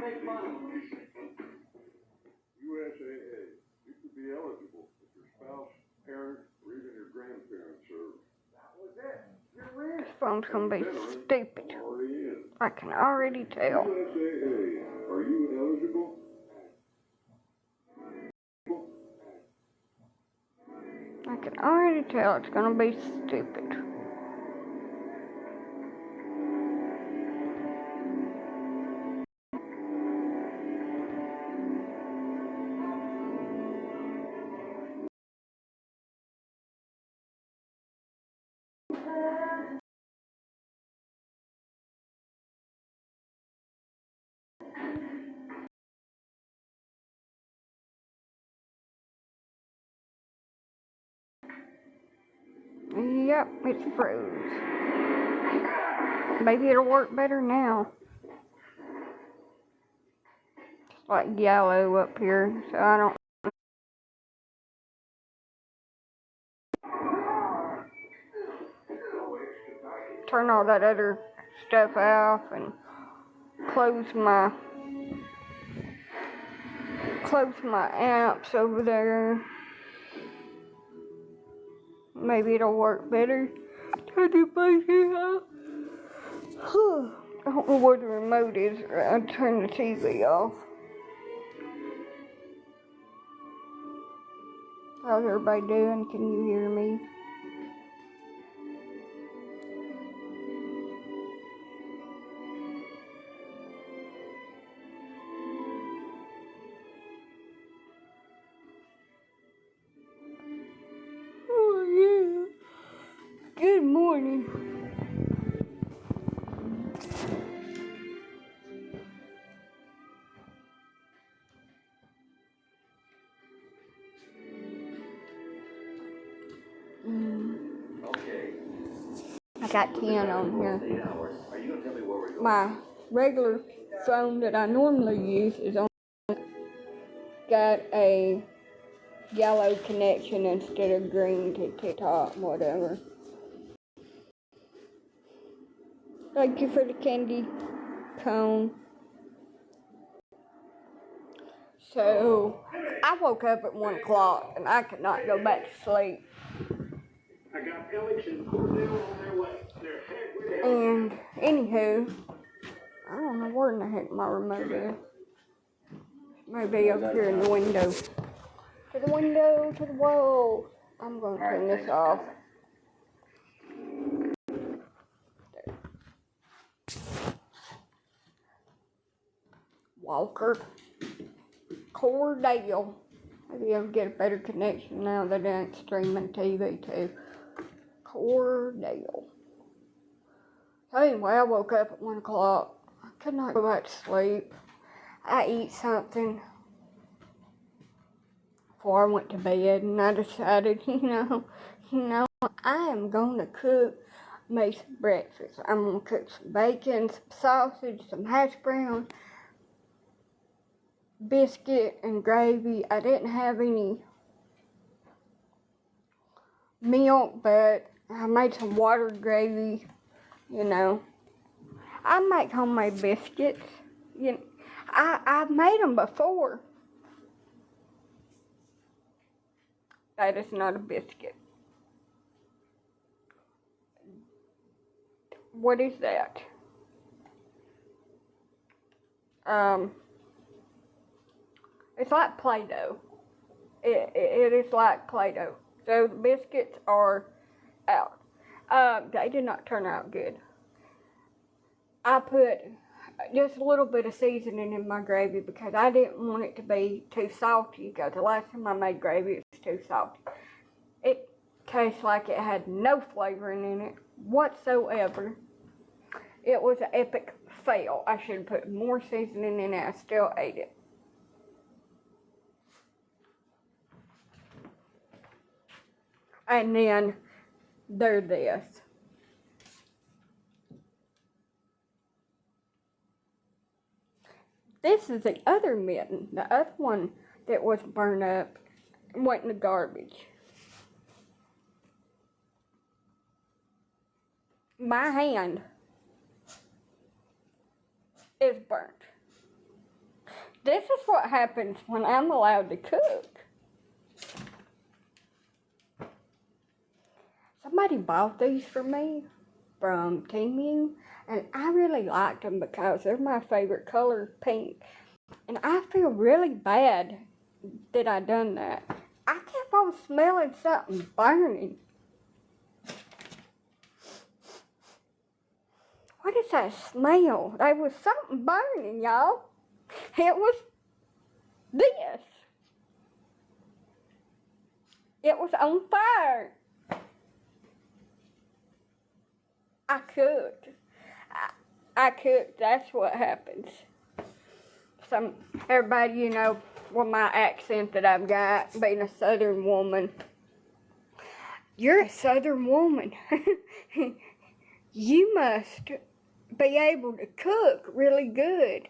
make money. USAA. You could be eligible if your spouse, parent, or even your grandparents serve. That was it. You're in. This phone's gonna be stupid. Already in. I can already tell. USAA. Are you eligible? I can already tell it's gonna be stupid. Yep, it's froze. Maybe it'll work better now. It's like yellow up here, so I don't. Turn all that other stuff off and close my amps over there. Maybe it'll work better. Turn the button off. I don't know where the remote is. I'll turn the TV off. How's everybody doing? Can you hear me? Oh yeah. Good morning. I got 10 on here. My regular phone that I normally use is on. Got a yellow connection instead of green to TikTok, whatever. Thank you for the candy cone. So, I woke up at 1 o'clock and I could not go back to sleep. I got Alex and Cordell on their way. And, anywho, I don't know where in the heck my remote is. Maybe up here in the window. To the window, to the wall. I'm going to turn this off. Walker. Cordell. Maybe I'll get a better connection now that I ain't streaming TV too. Cordell. Anyway, I woke up at 1 o'clock. I could not go back to sleep. I eat something before I went to bed, and I decided, I am going to cook me some breakfast. I'm going to cook some bacon, some sausage, some hash browns, biscuit, and gravy. I didn't have any milk, but I made some watered gravy, I make homemade biscuits. I've made them before. That is not a biscuit. What is that? It's like Play-Doh. It is like Play-Doh. So the biscuits are out. They did not turn out good. I put just a little bit of seasoning in my gravy because I didn't want it to be too salty, because the last time I made gravy it was too salty. It tastes like it had no flavoring in it whatsoever. It was an epic fail. I should have put more seasoning in it. I still ate it. And then there's this. This is the other mitten, the other one that was burned up and went in the garbage. My hand is burnt. This is what happens when I'm allowed to cook. Somebody bought these for me from Temu, and I really liked them because they're my favorite color, pink. And I feel really bad that I done that. I kept on smelling something burning. What is that smell? There was something burning, y'all. It was this. It was on fire. I cooked. I cooked. That's what happens. Everybody, you know, with my accent that I've got, being a Southern woman. You're a Southern woman. You must be able to cook really good.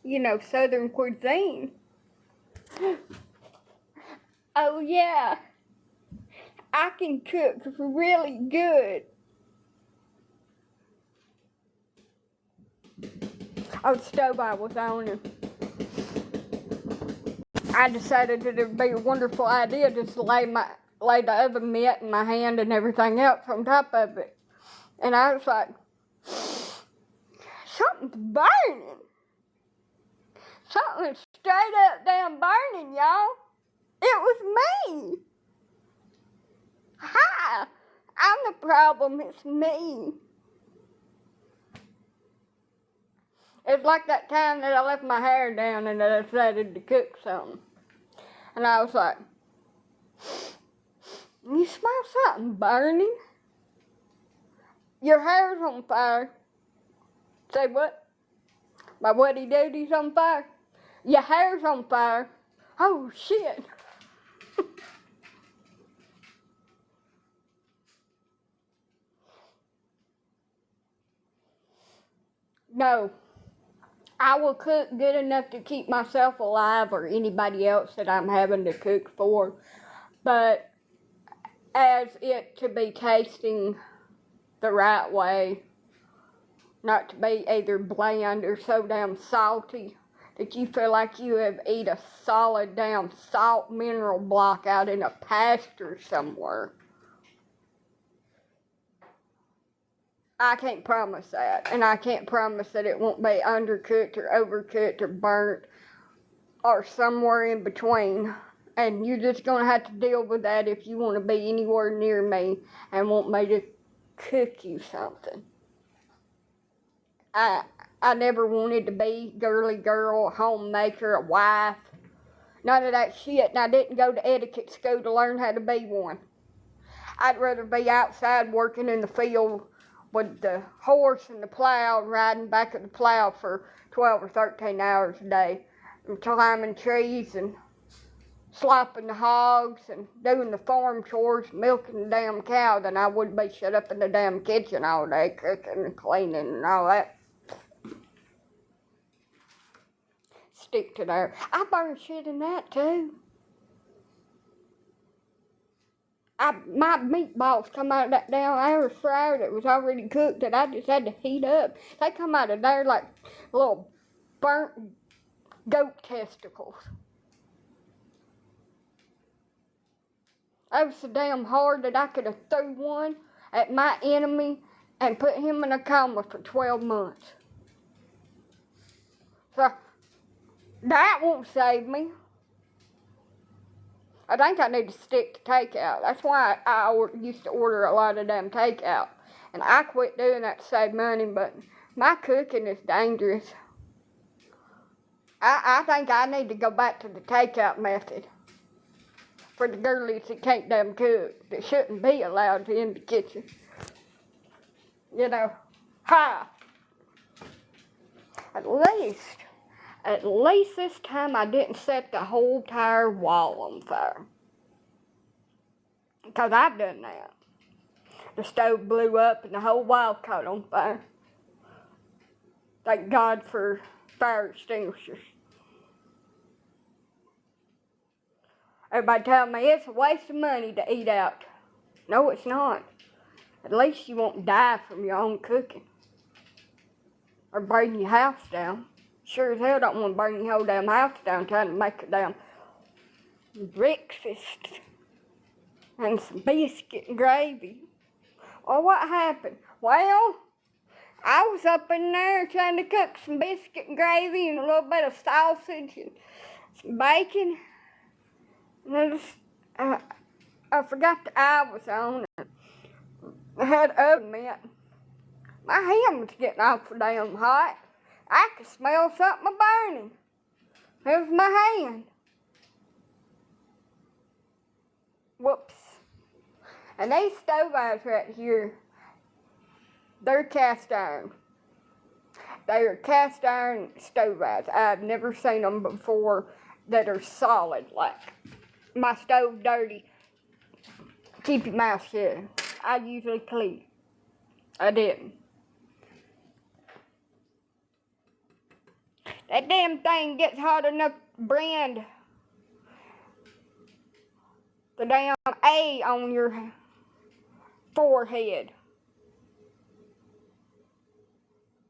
You know, Southern cuisine. Oh yeah, I can cook really good. Oh, the stove I was on, and I decided that it would be a wonderful idea just to lay the oven mitt in my hand and everything else on top of it. And I was like, something's burning. Something's straight up damn burning, y'all. It was me. Hi, I'm the problem, it's me. It's like that time that I left my hair down and I decided to cook something. And I was like, you smell something burning? Your hair's on fire. Say what? My woody doody's on fire? Your hair's on fire. Oh shit. No. I will cook good enough to keep myself alive or anybody else that I'm having to cook for. But as it to be tasting the right way, not to be either bland or so damn salty that you feel like you have eat a solid damn salt mineral block out in a pasture somewhere. I can't promise that, and I can't promise that it won't be undercooked or overcooked or burnt or somewhere in between. And you're just going to have to deal with that if you want to be anywhere near me and want me to cook you something. I never wanted to be girly girl, a homemaker, a wife. None of that shit, and I didn't go to etiquette school to learn how to be one. I'd rather be outside working in the field with the horse and the plow and riding back of the plow for 12 or 13 hours a day and climbing trees and slopping the hogs and doing the farm chores, milking the damn cow than I would be shut up in the damn kitchen all day cooking and cleaning and all that. Stick to there. I burn shit in that too. My meatballs come out of that damn air fryer that was already cooked that I just had to heat up. They come out of there like little burnt goat testicles. It was so damn hard that I could have threw one at my enemy and put him in a coma for 12 months. So, that won't save me. I think I need to stick to takeout. That's why I used to order a lot of damn takeout. And I quit doing that to save money, but my cooking is dangerous. I think I need to go back to the takeout method. For the girlies that can't damn cook, that shouldn't be allowed in the kitchen. You know, hi. At least this time I didn't set the whole entire wall on fire. Because I've done that. The stove blew up and the whole wall caught on fire. Thank God for fire extinguishers. Everybody telling me it's a waste of money to eat out. No, it's not. At least you won't die from your own cooking. Or burn your house down. Sure as hell don't want to burn your whole damn house down trying to make a damn breakfast and some biscuit and gravy. Well, what happened? Well, I was up in there trying to cook some biscuit and gravy and a little bit of sausage and some bacon. And I forgot the eye was on it. I had oven mitt. My hand was getting awful damn hot. I could smell something burning. It was my hand. Whoops. And these stove eyes right here, they're cast iron. They are cast iron stove eyes. I've never seen them before that are solid. Like, my stove dirty. Keep your mouth shut. I usually clean. I didn't. That damn thing gets hot enough to brand the damn A on your forehead.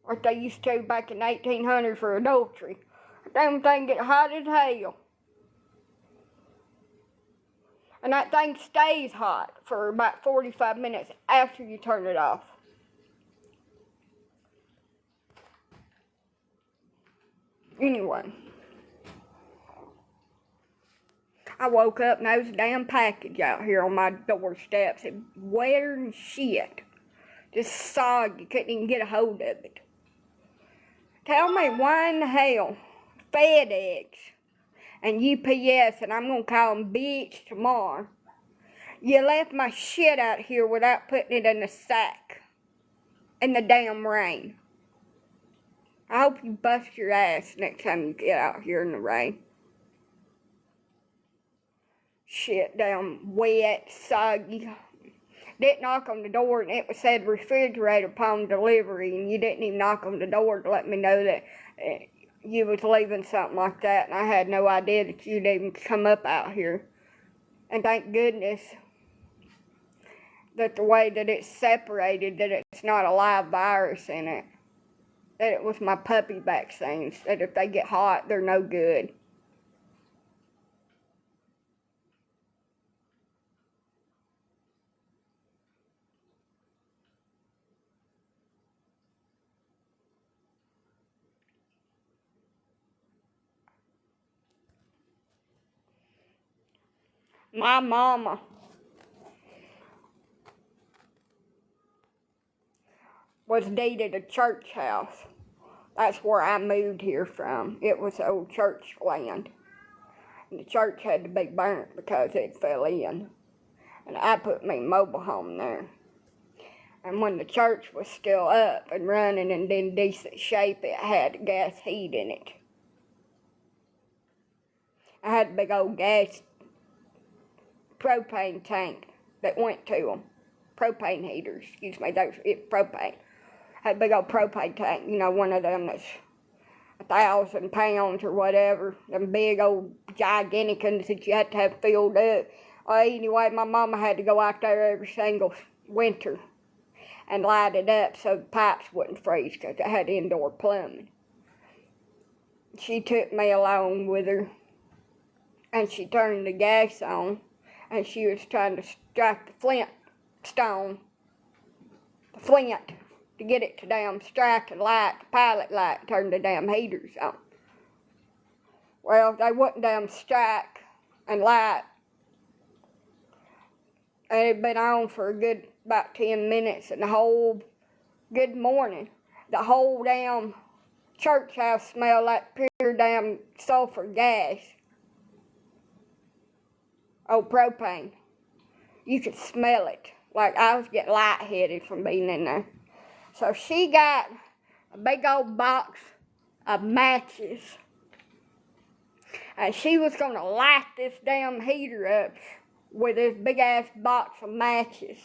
Like they used to back in 1800 for adultery. That damn thing gets hot as hell. And that thing stays hot for about 45 minutes after you turn it off. Anyway, I woke up and there was a damn package out here on my doorsteps. It was wetter than shit. Just soggy, couldn't even get a hold of it. Tell me why in the hell FedEx and UPS, and I'm going to call them bitch tomorrow, you left my shit out here without putting it in a sack in the damn rain. I hope you bust your ass next time you get out here in the rain. Shit, damn wet, soggy. Didn't knock on the door and it was said refrigerator upon delivery, and you didn't even knock on the door to let me know that you was leaving something like that, and I had no idea that you'd even come up out here. And thank goodness that the way that it's separated, that it's not a live virus in it. That it was my puppy vaccines, that if they get hot, they're no good. My mama was deeded a church house. That's where I moved here from. It was old church land. And the church had to be burnt because it fell in. And I put me mobile home there. And when the church was still up and running and in decent shape, it had gas heat in it. I had a big old gas propane tank that went to them. Propane heaters, excuse me, it's propane. Had a big old propane tank, you know, one of them that's 1,000 pounds or whatever. Them big old gigantic ones that you had to have filled up. Well, anyway, my mama had to go out there every single winter and light it up so the pipes wouldn't freeze because it had indoor plumbing. She took me along with her and she turned the gas on and she was trying to strike the flint to get it to damn strike and light, the pilot light, turn the damn heaters on. Well, they wouldn't damn strike and light. And it had been on for a good about 10 minutes, and the whole, good morning, the whole damn church house smelled like pure damn sulfur gas. Oh, propane. You could smell it. Like I was getting lightheaded from being in there. So she got a big old box of matches. And she was going to light this damn heater up with this big ass box of matches.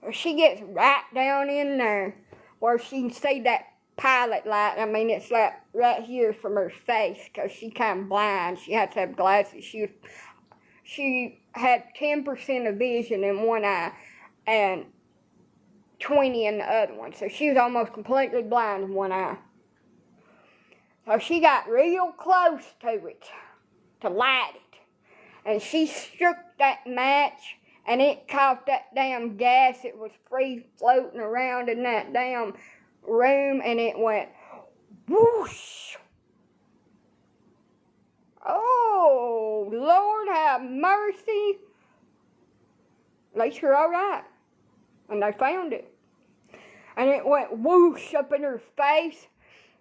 Well, she gets right down in there where she can see that pilot light. I mean, it's like right here from her face because she kind of blind. She had to have glasses. She had 10% of vision in one eye and 20 in the other one. So she was almost completely blind in one eye. So she got real close to it to light it. And she struck that match and it caught that damn gas. It was free floating around in that damn room and it went whoosh. Oh, Lord have mercy. At least you're all right. And they found it. And it went whoosh up in her face.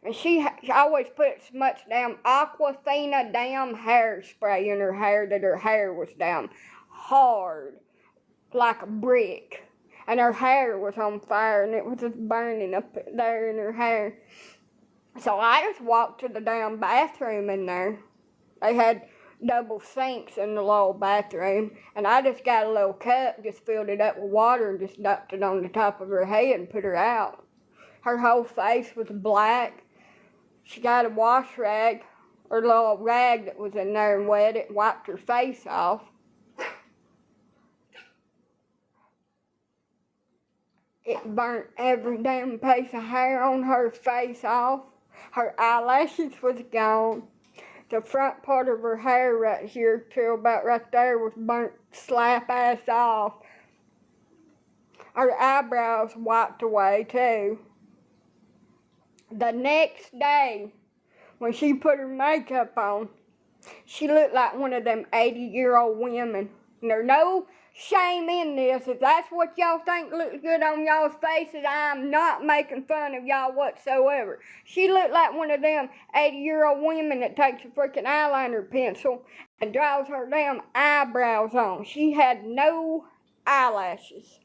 And she always put so much damn Aquafina damn hairspray in her hair that her hair was damn hard, like a brick. And her hair was on fire and it was just burning up there in her hair. So I just walked to the damn bathroom in there. They had double sinks in the little bathroom. And I just got a little cup, just filled it up with water and just dumped it on the top of her head and put her out. Her whole face was black. She got a wash rag, or a little rag that was in there and wet it, wiped her face off. It burnt every damn piece of hair on her face off. Her eyelashes was gone. The front part of her hair right here till about right there was burnt slap ass off. Her eyebrows wiped away too. The next day, when she put her makeup on, she looked like one of them 80-year-old women. And there's no shame in this. If that's what y'all think looks good on y'all's faces, I'm not making fun of y'all whatsoever. She looked like one of them 80-year-old women that takes a freaking eyeliner pencil and draws her damn eyebrows on. She had no eyelashes.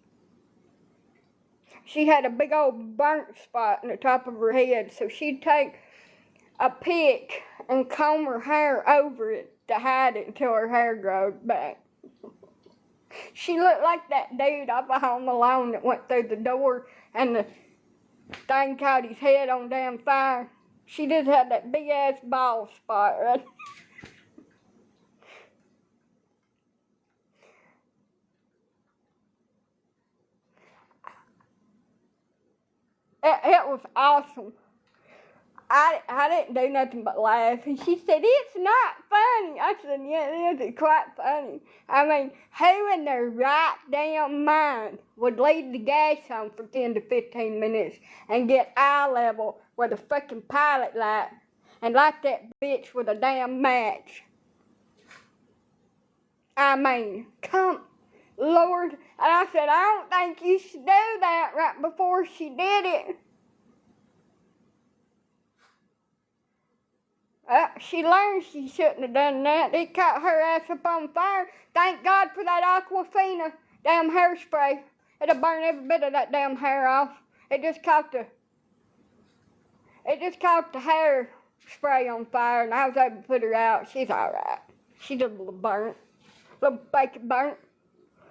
She had a big old burnt spot in the top of her head, so she'd take a pick and comb her hair over it to hide it until her hair growed back. She looked like that dude off of Home Alone that went through the door and the thing caught his head on damn fire. She just had that big ass bald spot right. It was awesome. I didn't do nothing but laugh. And she said, it's not funny. I said, yeah, it is quite funny. I mean, who in their right damn mind would leave the gas on for 10 to 15 minutes and get eye level with a fucking pilot light and light that bitch with a damn match? I mean, come, Lord. And I said, I don't think you should do that right before she did it. She learned she shouldn't have done that. It caught her ass up on fire. Thank God for that Aquafina damn hairspray. It'll burn every bit of that damn hair off. It just caught the hair spray on fire, and I was able to put her out. She's all right. She's a little burnt, a little bacon burnt.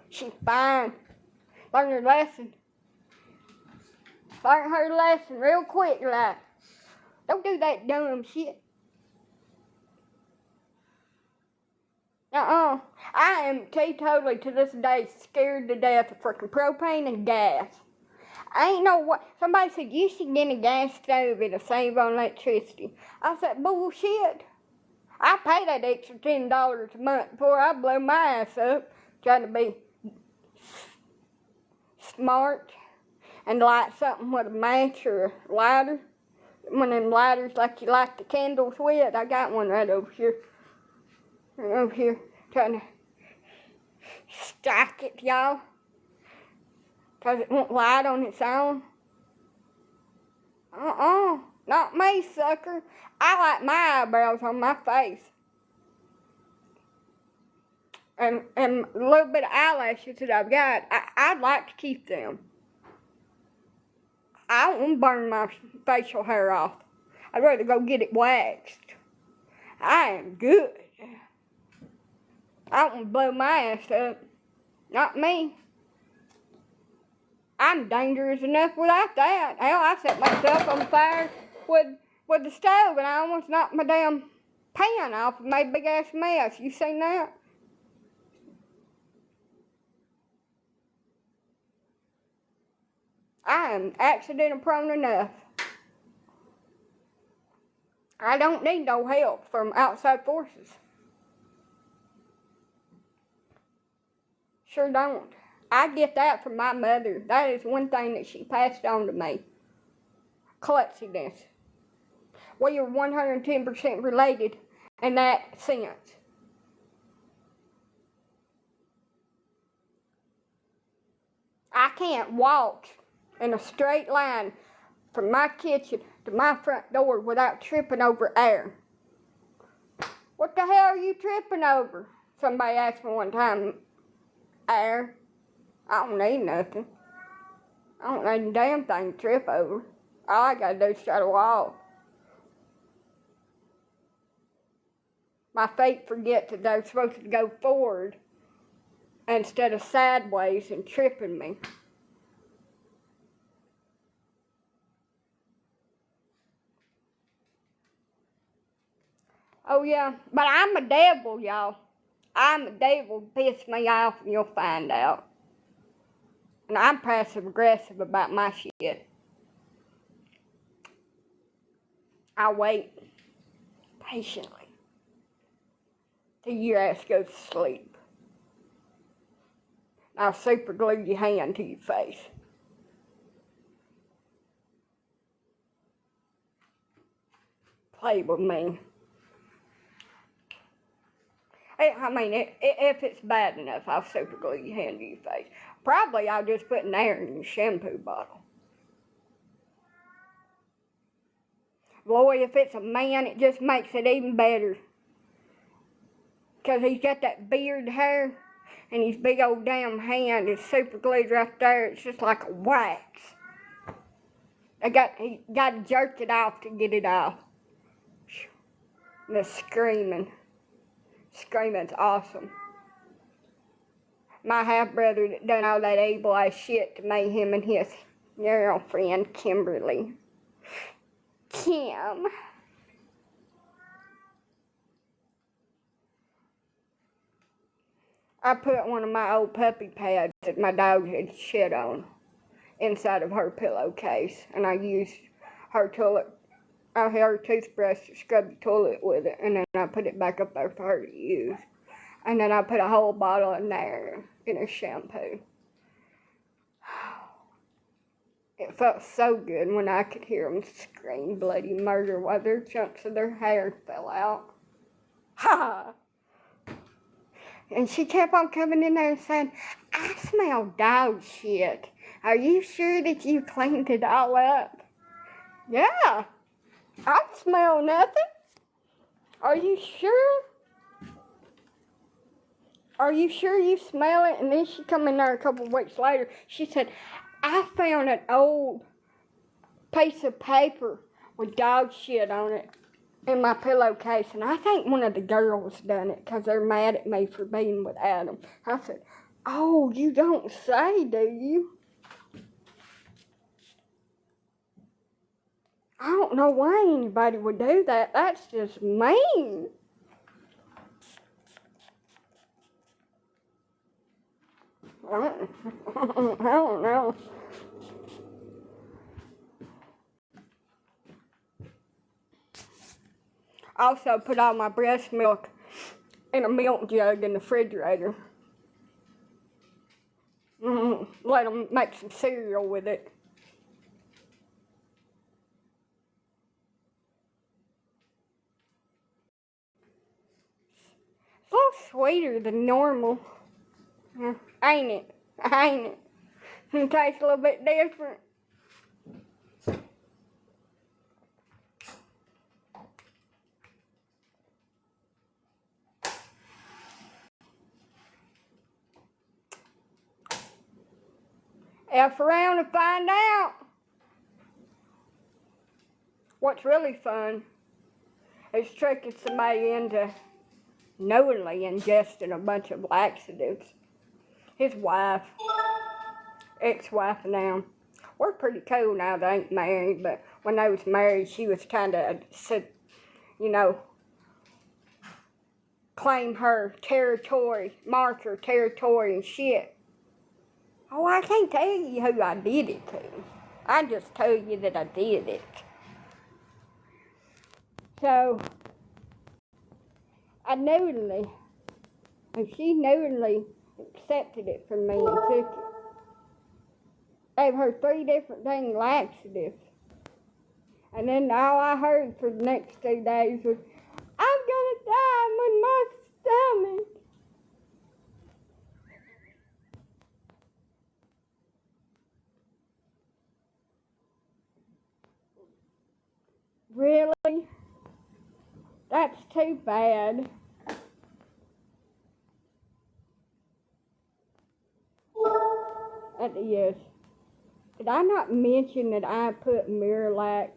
She's fine. Learned her lesson. Learned her lesson real quick, like. Don't do that dumb shit. I am teetotally to this day scared to death of freaking propane and gas. I ain't know what. Somebody said, you should get a gas stove, it'll save on electricity. I said, bullshit. I pay that extra $10 a month before I blow my ass up trying to be smart and light something with a match or a lighter. One of them lighters like you light the candles with. I got one right over here. Over here, trying to stack it, y'all. Because it won't light on its own. Not me, sucker. I like my eyebrows on my face. And a little bit of eyelashes that I've got, I'd like to keep them. I don't want to burn my facial hair off. I'd rather go get it waxed. I am good. I don't want to blow my ass up. Not me. I'm dangerous enough without that. Hell, I set myself on fire with the stove and I almost knocked my damn pan off and made a big ass mess. You seen that? I am accident prone enough. I don't need no help from outside forces. Sure don't. I get that from my mother. That is one thing that she passed on to me. Klutziness. We are 110% related in that sense. I can't walk in a straight line from my kitchen to my front door without tripping over air. What the hell are you tripping over? Somebody asked me one time. Air. I don't need nothing. I don't need a damn thing to trip over. All I gotta do is try to walk. My feet forget that they're supposed to go forward instead of sideways and tripping me. Oh yeah, but I'm a devil, y'all. I'm a devil. Piss me off and you'll find out. And I'm passive aggressive about my shit. I wait patiently till your ass goes to sleep. I'll super glue your hand to your face. Play with me. I mean, if it's bad enough, I'll super glue your hand to your face. Probably I'll just put an air in your shampoo bottle. Boy, if it's a man, it just makes it even better. Because he's got that beard hair, and his big old damn hand is super glued right there. It's just like a wax. He got to jerk it off to get it off. And the screaming. Screaming's awesome. My half-brother that done all that evil-ass shit to me, him and his girlfriend, Kimberly. Kim. I put one of my old puppy pads that my dog had shit on inside of her pillowcase, and I used her toothbrush to scrub the toilet with it, and then I put it back up there for her to use. And then I put a whole bottle in there in her shampoo. It felt so good when I could hear them scream bloody murder while their chunks of their hair fell out. Ha! And she kept on coming in there and saying, I smell dog shit. Are you sure that you cleaned it all up? Yeah. I don't smell nothing. Are you sure? Are you sure you smell it? And then she come in there a couple of weeks later. She said, I found an old piece of paper with dog shit on it in my pillowcase. And I think one of the girls done it because they're mad at me for being with Adam. I said, oh, you don't say, do you? I don't know why anybody would do that. That's just mean. I don't know. I also put all my breast milk in a milk jug in the refrigerator. Let them make some cereal with it. It's a little sweeter than normal. Ain't it? Ain't it? It tastes a little bit different. F around and find out. What's really fun is tricking somebody into knowingly ingesting a bunch of laxatives. His wife, ex-wife now, we're pretty cool now they ain't married, but when they was married, she was kind of, claim her territory, mark her territory and shit. Oh, I can't tell you who I did it to. I just told you that I did it. So, I knowingly, and she knowingly accepted it from me and took it. Gave her 3 different dang laxatives. And then all I heard for the next 2 days was, I'm gonna die with my stomach. Really? That's too bad. That is. Did I not mention that I put Miralax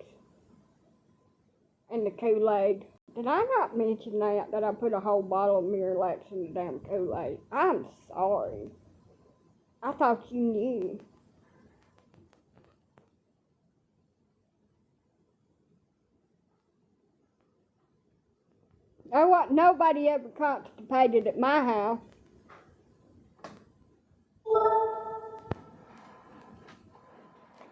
in the Kool-Aid? Did I not mention that I put a whole bottle of Miralax in the damn Kool-Aid? I'm sorry. I thought you knew. There wasn't nobody ever constipated at my house.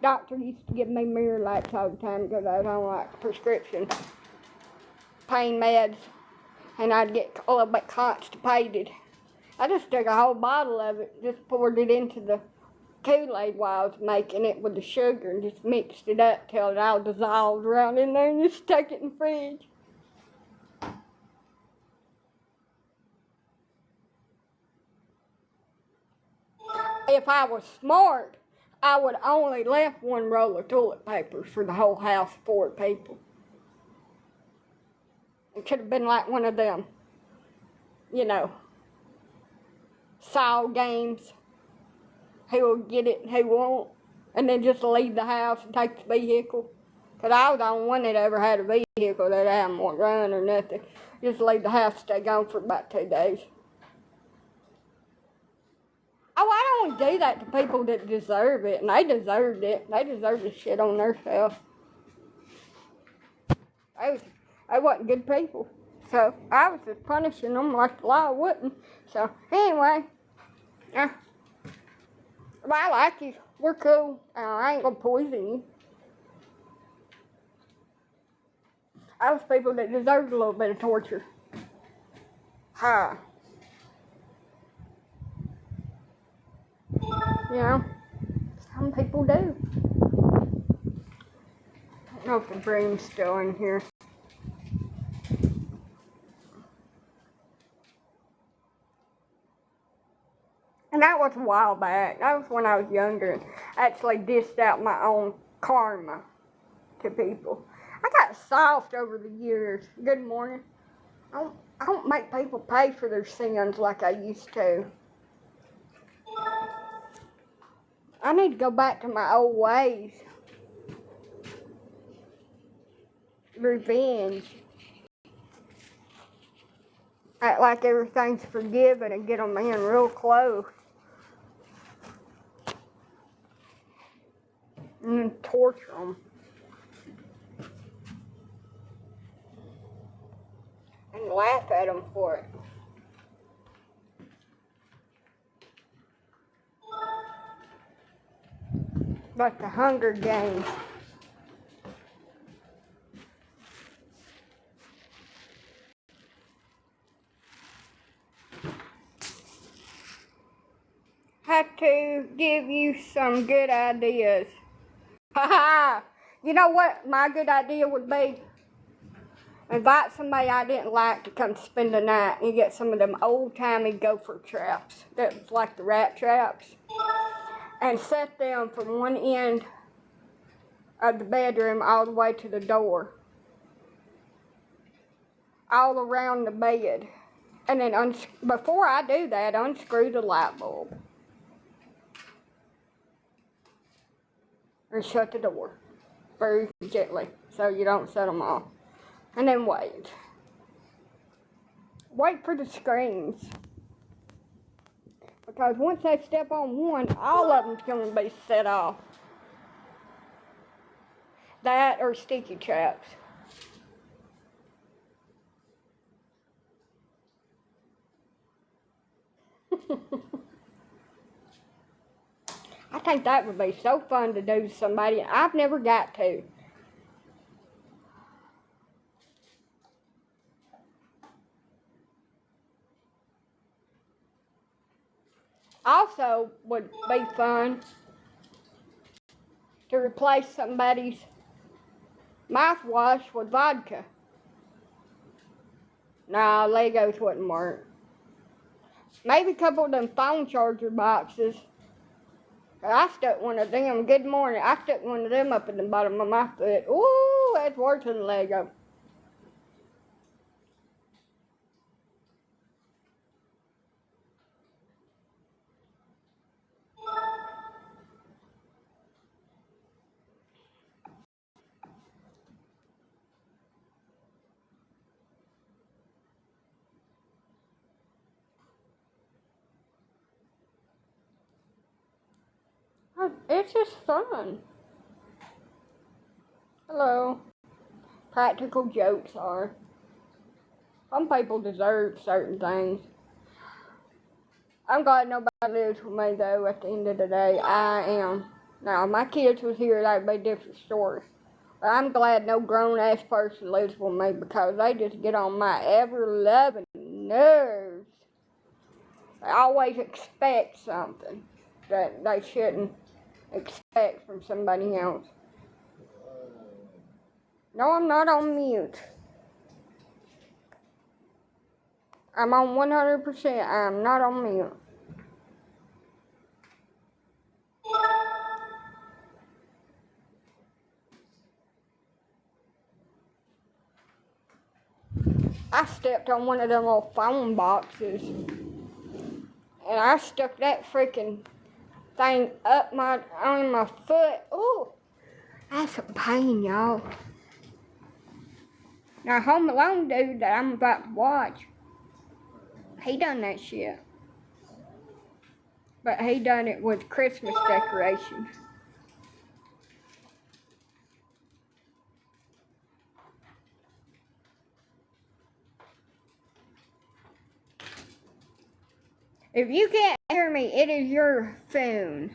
Doctor used to give me Miralax all the time because I was on like prescription pain meds, and I'd get a little bit constipated. I just took a whole bottle of it, just poured it into the Kool-Aid while I was making it with the sugar and just mixed it up till it all dissolved around in there and just stuck it in the fridge. If I was smart, I would only left 1 roll of toilet paper for the whole house of 4 people. It could have been like one of them, saw games. Who will get it and who won't. And then just leave the house and take the vehicle. Because I was the only one that ever had a vehicle that I hadn't want run or nothing. Just leave the house, stay gone for about 2 days. Oh, I don't do that to people that deserve it, and they deserved it. They deserve the shit on themselves. They wasn't good people. So I was just punishing them like the law wouldn't. So anyway, well, I like you. We're cool. I ain't gonna poison you. Those people that deserved a little bit of torture. Ha. Some people do. I don't know if the broom's still in here. And that was a while back. That was when I was younger and actually dished out my own karma to people. I got soft over the years. Good morning. I don't make people pay for their sins like I used to. I need to go back to my old ways. Revenge. Act like everything's forgiven and get them in real close. And then torture them. And laugh at them for it. Like the Hunger Games. Have to give you some good ideas. Haha! You know what my good idea would be? Invite somebody I didn't like to come spend the night and get some of them old-timey gopher traps. That's like the rat traps. And set them from one end of the bedroom all the way to the door. All around the bed. And then before I do that, unscrew the light bulb. And shut the door very gently so you don't set them off. And then wait. Wait for the screams. Because once they step on one, all of them's going to be set off. That or sticky traps. I think that would be so fun to do to somebody. I've never got to. Also, would be fun to replace somebody's mouthwash with vodka. Nah, Legos wouldn't work. Maybe a couple of them phone charger boxes. I stuck one of them, good morning, I stuck one of them up in the bottom of my foot. Ooh, that's worse than a Lego. It's just fun. Hello. Practical jokes are. Some people deserve certain things. I'm glad nobody lives with me though at the end of the day. I am. Now, if my kids was here, that'd be a different story. But I'm glad no grown-ass person lives with me because they just get on my ever-loving nerves. They always expect something that they shouldn't expect from somebody else. No, I'm not on mute. I'm on 100%. I'm not on mute. I stepped on one of them little phone boxes and I stuck that freaking thing on my foot. Ooh, that's a pain, y'all. Now, Home Alone dude that I'm about to watch, he done that shit. But he done it with Christmas decorations. If you can't hear me, it is your phone.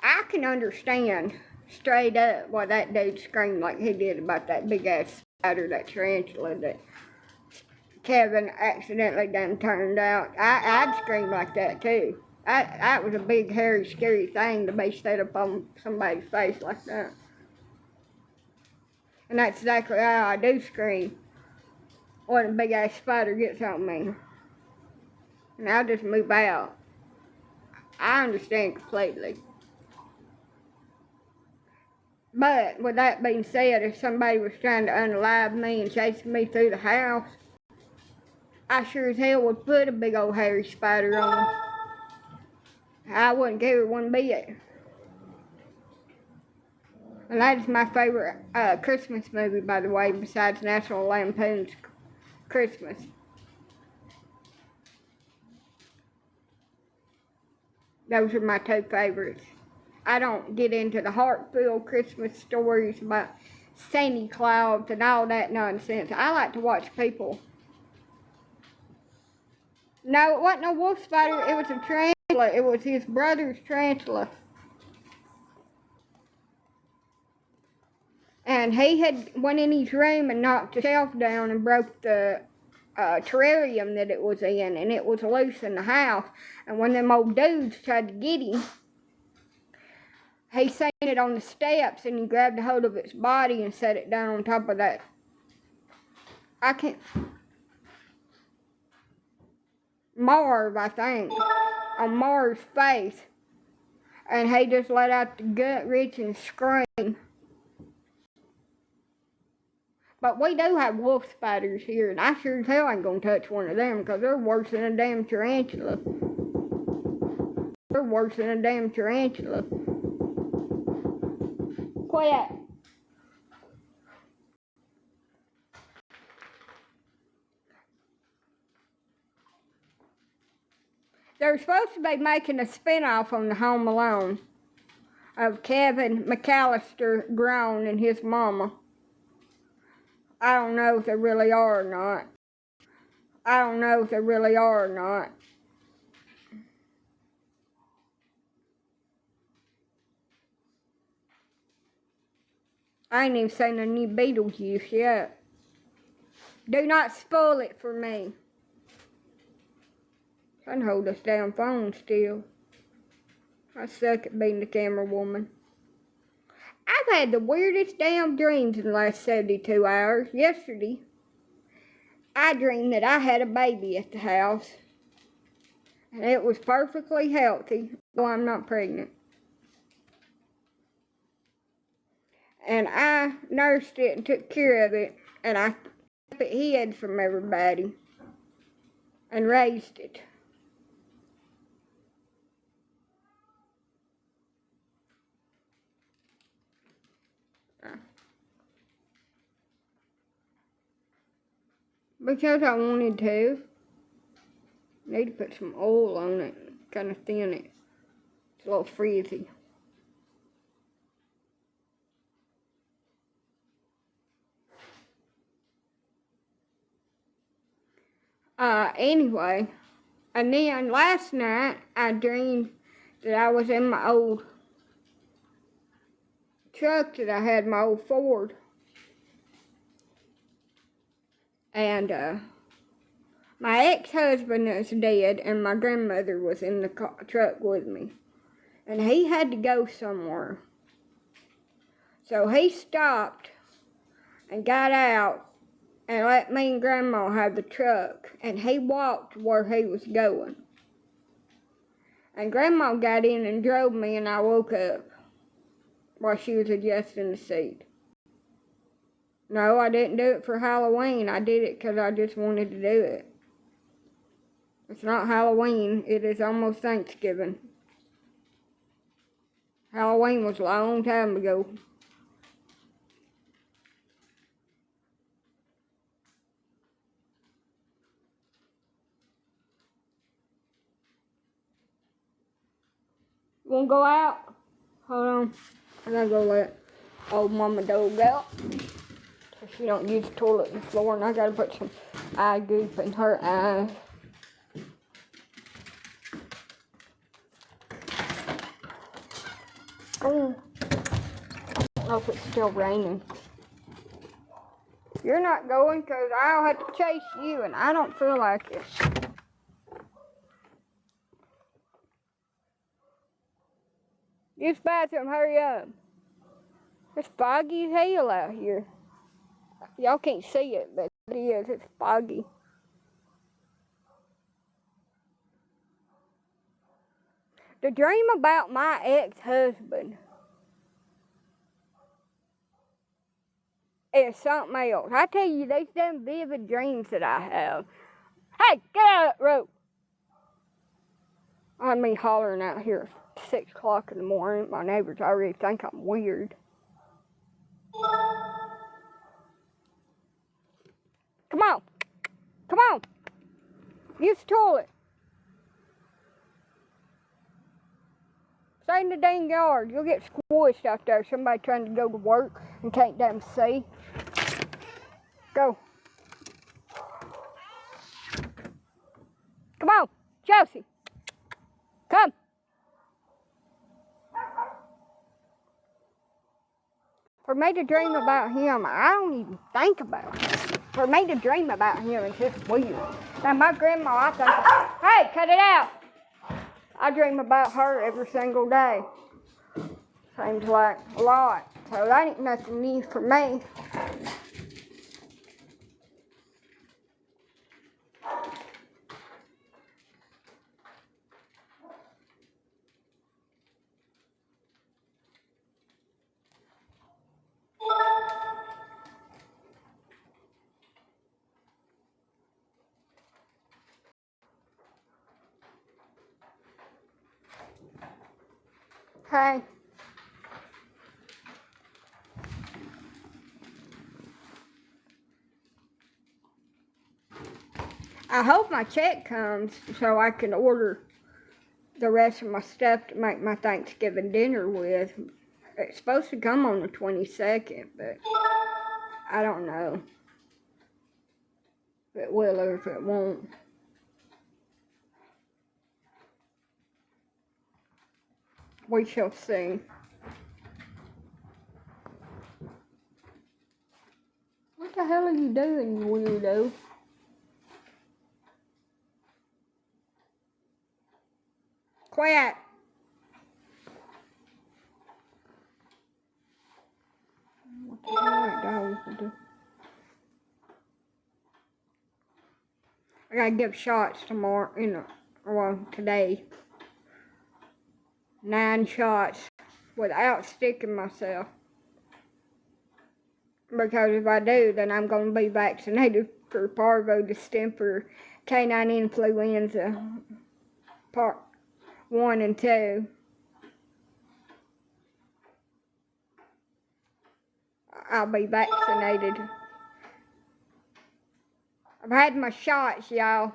I can understand straight up why that dude screamed like he did about that big ass spider, that tarantula that Kevin accidentally done turned out. I'd scream like that too. That was a big, hairy, scary thing to be set up on somebody's face like that. And that's exactly how I do scream when a big ass spider gets on me. And I'll just move out. I understand completely. But with that being said, if somebody was trying to unalive me and chasing me through the house, I sure as hell would put a big old hairy spider on them. I wouldn't care one bit. And that is my favorite Christmas movie, by the way, besides National Lampoon's Christmas. Those are my two favorites. I don't get into the heart-filled Christmas stories about Santa Claus and all that nonsense. I like to watch people. No, it wasn't a wolf spider. It was a tarantula. It was his brother's tarantula. And he had went in his room and knocked the shelf down and broke the terrarium that it was in. And it was loose in the house. And when them old dudes tried to get him, he seen it on the steps and he grabbed a hold of its body and set it down on top of that. Marv, I think. On Marv's face. And he just let out the gut-wrenching scream. But we do have wolf spiders here, and I sure as hell ain't gonna touch one of them because they're worse than a damn tarantula. They're worse than a damn tarantula. Quit. They're supposed to be making a spinoff on the Home Alone of Kevin McAllister grown and his mama. I don't know if they really are or not. I don't know if they really are or not. I ain't even seen a new Beetlejuice yet. Do not spoil it for me. I can hold this damn phone still. I suck at being the camera woman. I've had the weirdest damn dreams in the last 72 hours. Yesterday, I dreamed that I had a baby at the house. And it was perfectly healthy, though I'm not pregnant. And I nursed it and took care of it. And I kept it hid from everybody. And raised it. Because I wanted to. Need to put some oil on it. Kind of thin it. It's a little frizzy. Anyway. And then last night, I dreamed that I was in my old truck that I had, my old Ford. And, my ex-husband is dead, and my grandmother was in the truck with me. And he had to go somewhere. So he stopped and got out and let me and Grandma have the truck. And he walked where he was going. And Grandma got in and drove me, and I woke up while she was adjusting the seat. No, I didn't do it for Halloween. I did it because I just wanted to do it. It's not Halloween. It is almost Thanksgiving. Halloween was a long time ago. You wanna go out? Hold on. I gotta go let old Mama Dog out. So she don't use the toilet and the floor, and I gotta put some eye goop in her eyes. Oh, I don't know if it's still raining. You're not going because I'll have to chase you, and I don't feel like it. Use the bathroom, hurry up. It's foggy as hell out here. Y'all can't see it, but it is. It's foggy. The dream about my ex-husband is something else. I tell you, these damn vivid dreams that I have. Hey, get out of that road. I mean, hollering out here at 6 o'clock in the morning. My neighbors already think I'm weird. Come on. Come on. Use the toilet. Stay in the dang yard. You'll get squished out there. Somebody trying to go to work and can't damn see. Go. Come on, Chelsea. Come. For me to dream about him, I don't even think about it. For me to dream about him is just weird. Now, my grandma, I think, hey, cut it out. I dream about her every single day. Seems like a lot. So that ain't nothing new for me. Hey. I hope my check comes so I can order the rest of my stuff to make my Thanksgiving dinner with. It's supposed to come on the 22nd, but I don't know if it will or if it won't. We shall see. What the hell are you doing, you weirdo? Quiet. What the hell that dog would do? I gotta give shots tomorrow, today. 9 shots without sticking myself. Because if I do, then I'm gonna be vaccinated for parvo, distemper, canine influenza, part 1 and 2. I'll be vaccinated. I've had my shots, y'all.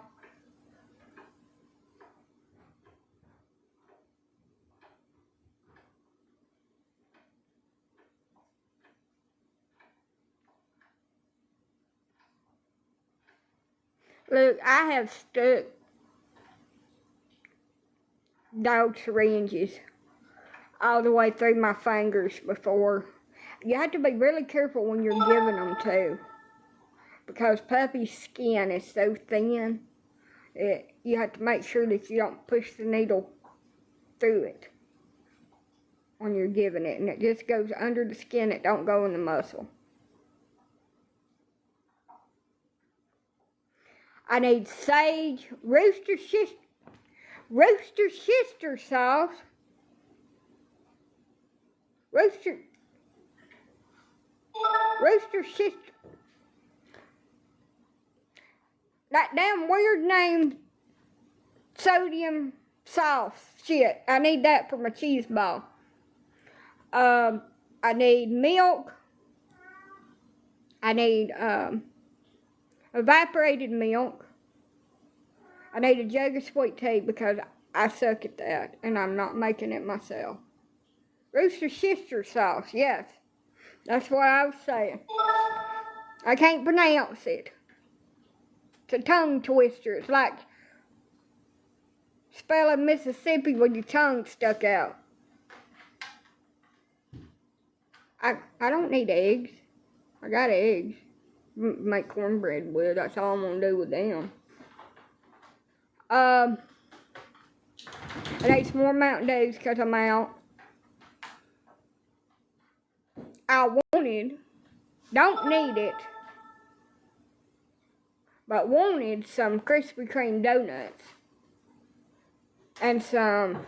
Look, I have stuck dog syringes all the way through my fingers before. You have to be really careful when you're giving them too, because puppy's skin is so thin. You have to make sure that you don't push the needle through it when you're giving it, and it just goes under the skin. It don't go in the muscle. I need sage, rooster sister sauce, rooster sister. That damn weird name, sodium sauce. Shit, I need that for my cheese ball. I need milk. I need evaporated milk. I need a jug of sweet tea because I suck at that and I'm not making it myself. Rooster sister sauce, yes. That's what I was saying. I can't pronounce it. It's a tongue twister. It's like spelling Mississippi with your tongue stuck out. I don't need eggs. I got eggs. Make cornbread with. That's all I'm gonna do with them. I need some more Mountain Dews because I'm out. I wanted, don't need it, but wanted some Krispy Kreme donuts and some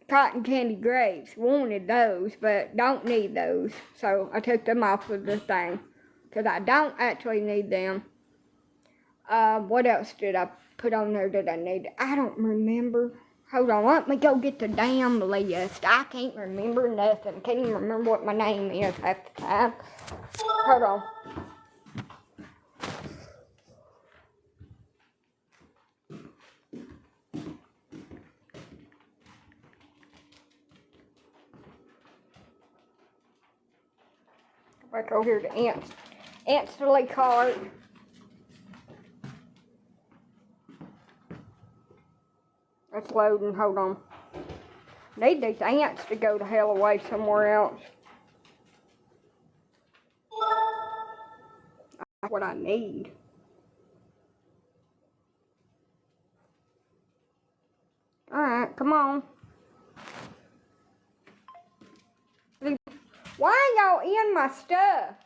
cotton candy grapes. Wanted those, but don't need those. So I took them off of the thing because I don't actually need them. What else did I put on there that I needed? I don't remember. Hold on, let me go get the damn list. I can't remember nothing. Can't even remember what my name is half the time. Hold on. Back over here to instantly cart. It's loading, hold on. Need these ants to go to hell away somewhere else. That's what I need. Alright, come on. Why y'all in my stuff?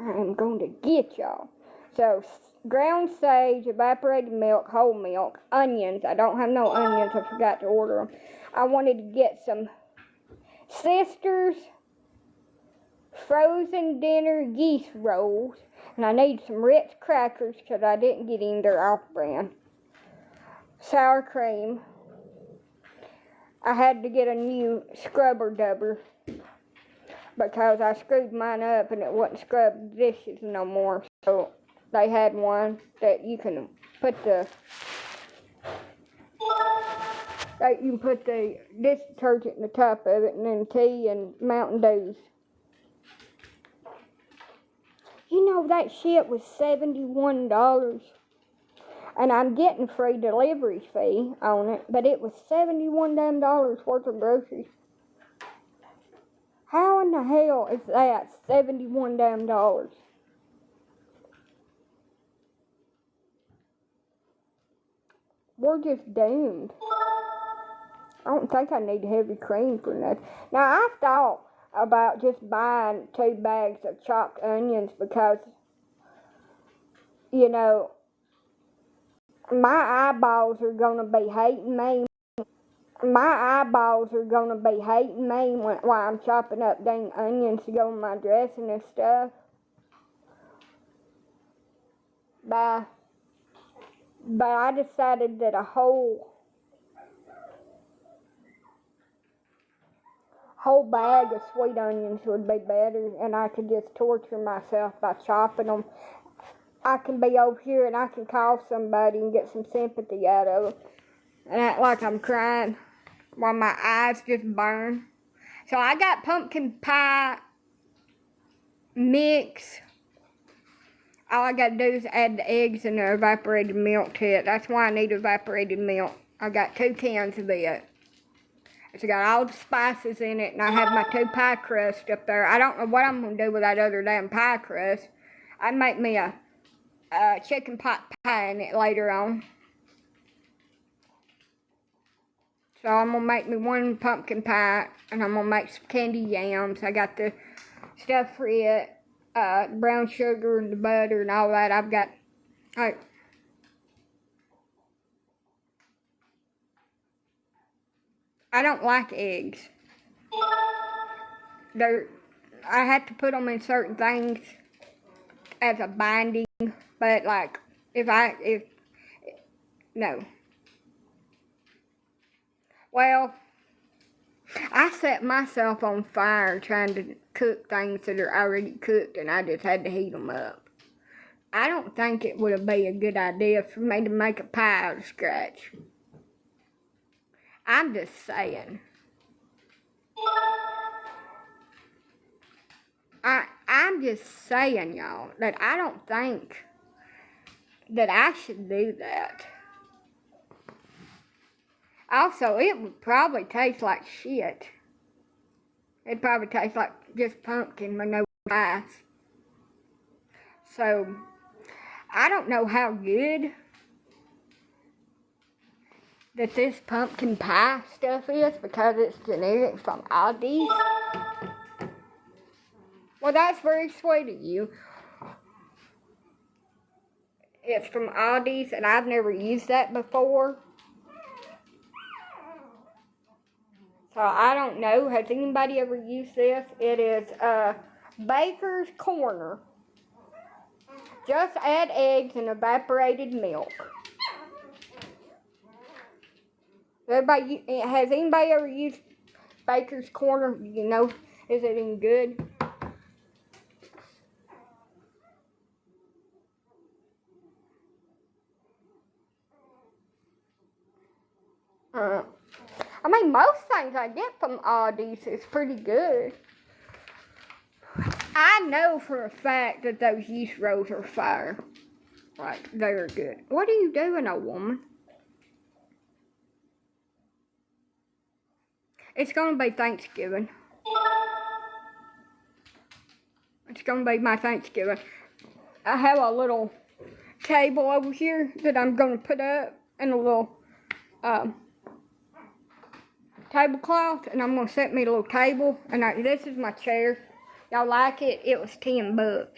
I'm going to get y'all. So, ground sage, evaporated milk, whole milk, onions. I don't have no onions. I forgot to order them. I wanted to get some Sisters frozen dinner yeast rolls. And I need some Ritz crackers because I didn't get any. They're off-brand. Sour cream. I had to get a new scrubber dubber because I screwed mine up and it wouldn't scrub dishes no more. So they had one that you can put the dish detergent in the top of it, and then tea and Mountain Dews. You know that shit was $71. And I'm getting free delivery fee on it, but it was $71 damn worth of groceries. How in the hell is that $71 damn? we're just doomed. I don't think I need heavy cream for nothing. Now, I thought about just buying 2 bags of chopped onions because, you know, my eyeballs are going to be hating me. My eyeballs are going to be hating me while I'm chopping up dang onions to go in my dressing and stuff. But I decided that a whole bag of sweet onions would be better, and I could just torture myself by chopping them. I can be over here and I can call somebody and get some sympathy out of them and act like I'm crying while my eyes just burn. So I got pumpkin pie mix. All I gotta do is add the eggs and the evaporated milk to it. That's why I need evaporated milk. I got 2 cans of it. It's got all the spices in it, and I have my 2 pie crusts up there. I don't know what I'm going to do with that other damn pie crust. I'd make me a chicken pot pie in it later on. So I'm going to make me 1 pumpkin pie, and I'm going to make some candy yams. I got the stuff for it, brown sugar and the butter and all that. I've got, I don't like eggs. I have to put them in certain things as a binding, but like, no. Well, I set myself on fire trying to cook things that are already cooked, and I just had to heat them up. I don't think it would be a good idea for me to make a pie out of scratch. I'm just saying. I'm just saying, y'all, that I don't think that I should do that. Also, it would probably taste like shit. It'd probably taste like just pumpkin with no spice. So, I don't know how good that this pumpkin pie stuff is because it's generic from Aldi's. Well, that's very sweet of you. It's from Aldi's, and I've never used that before. So I don't know. Has anybody ever used this? It is Baker's Corner. Just add eggs and evaporated milk. Has anybody ever used Baker's Corner? You know, is it any good? I mean, most things I get from Aldi's is pretty good. I know for a fact that those yeast rolls are fire. Like, they're good. What are you doing, old woman? It's gonna be Thanksgiving. It's gonna be my Thanksgiving. I have a little table over here that I'm gonna put up and a little tablecloth, and I'm gonna set me a little table. And this is my chair. Y'all like it? It was $10.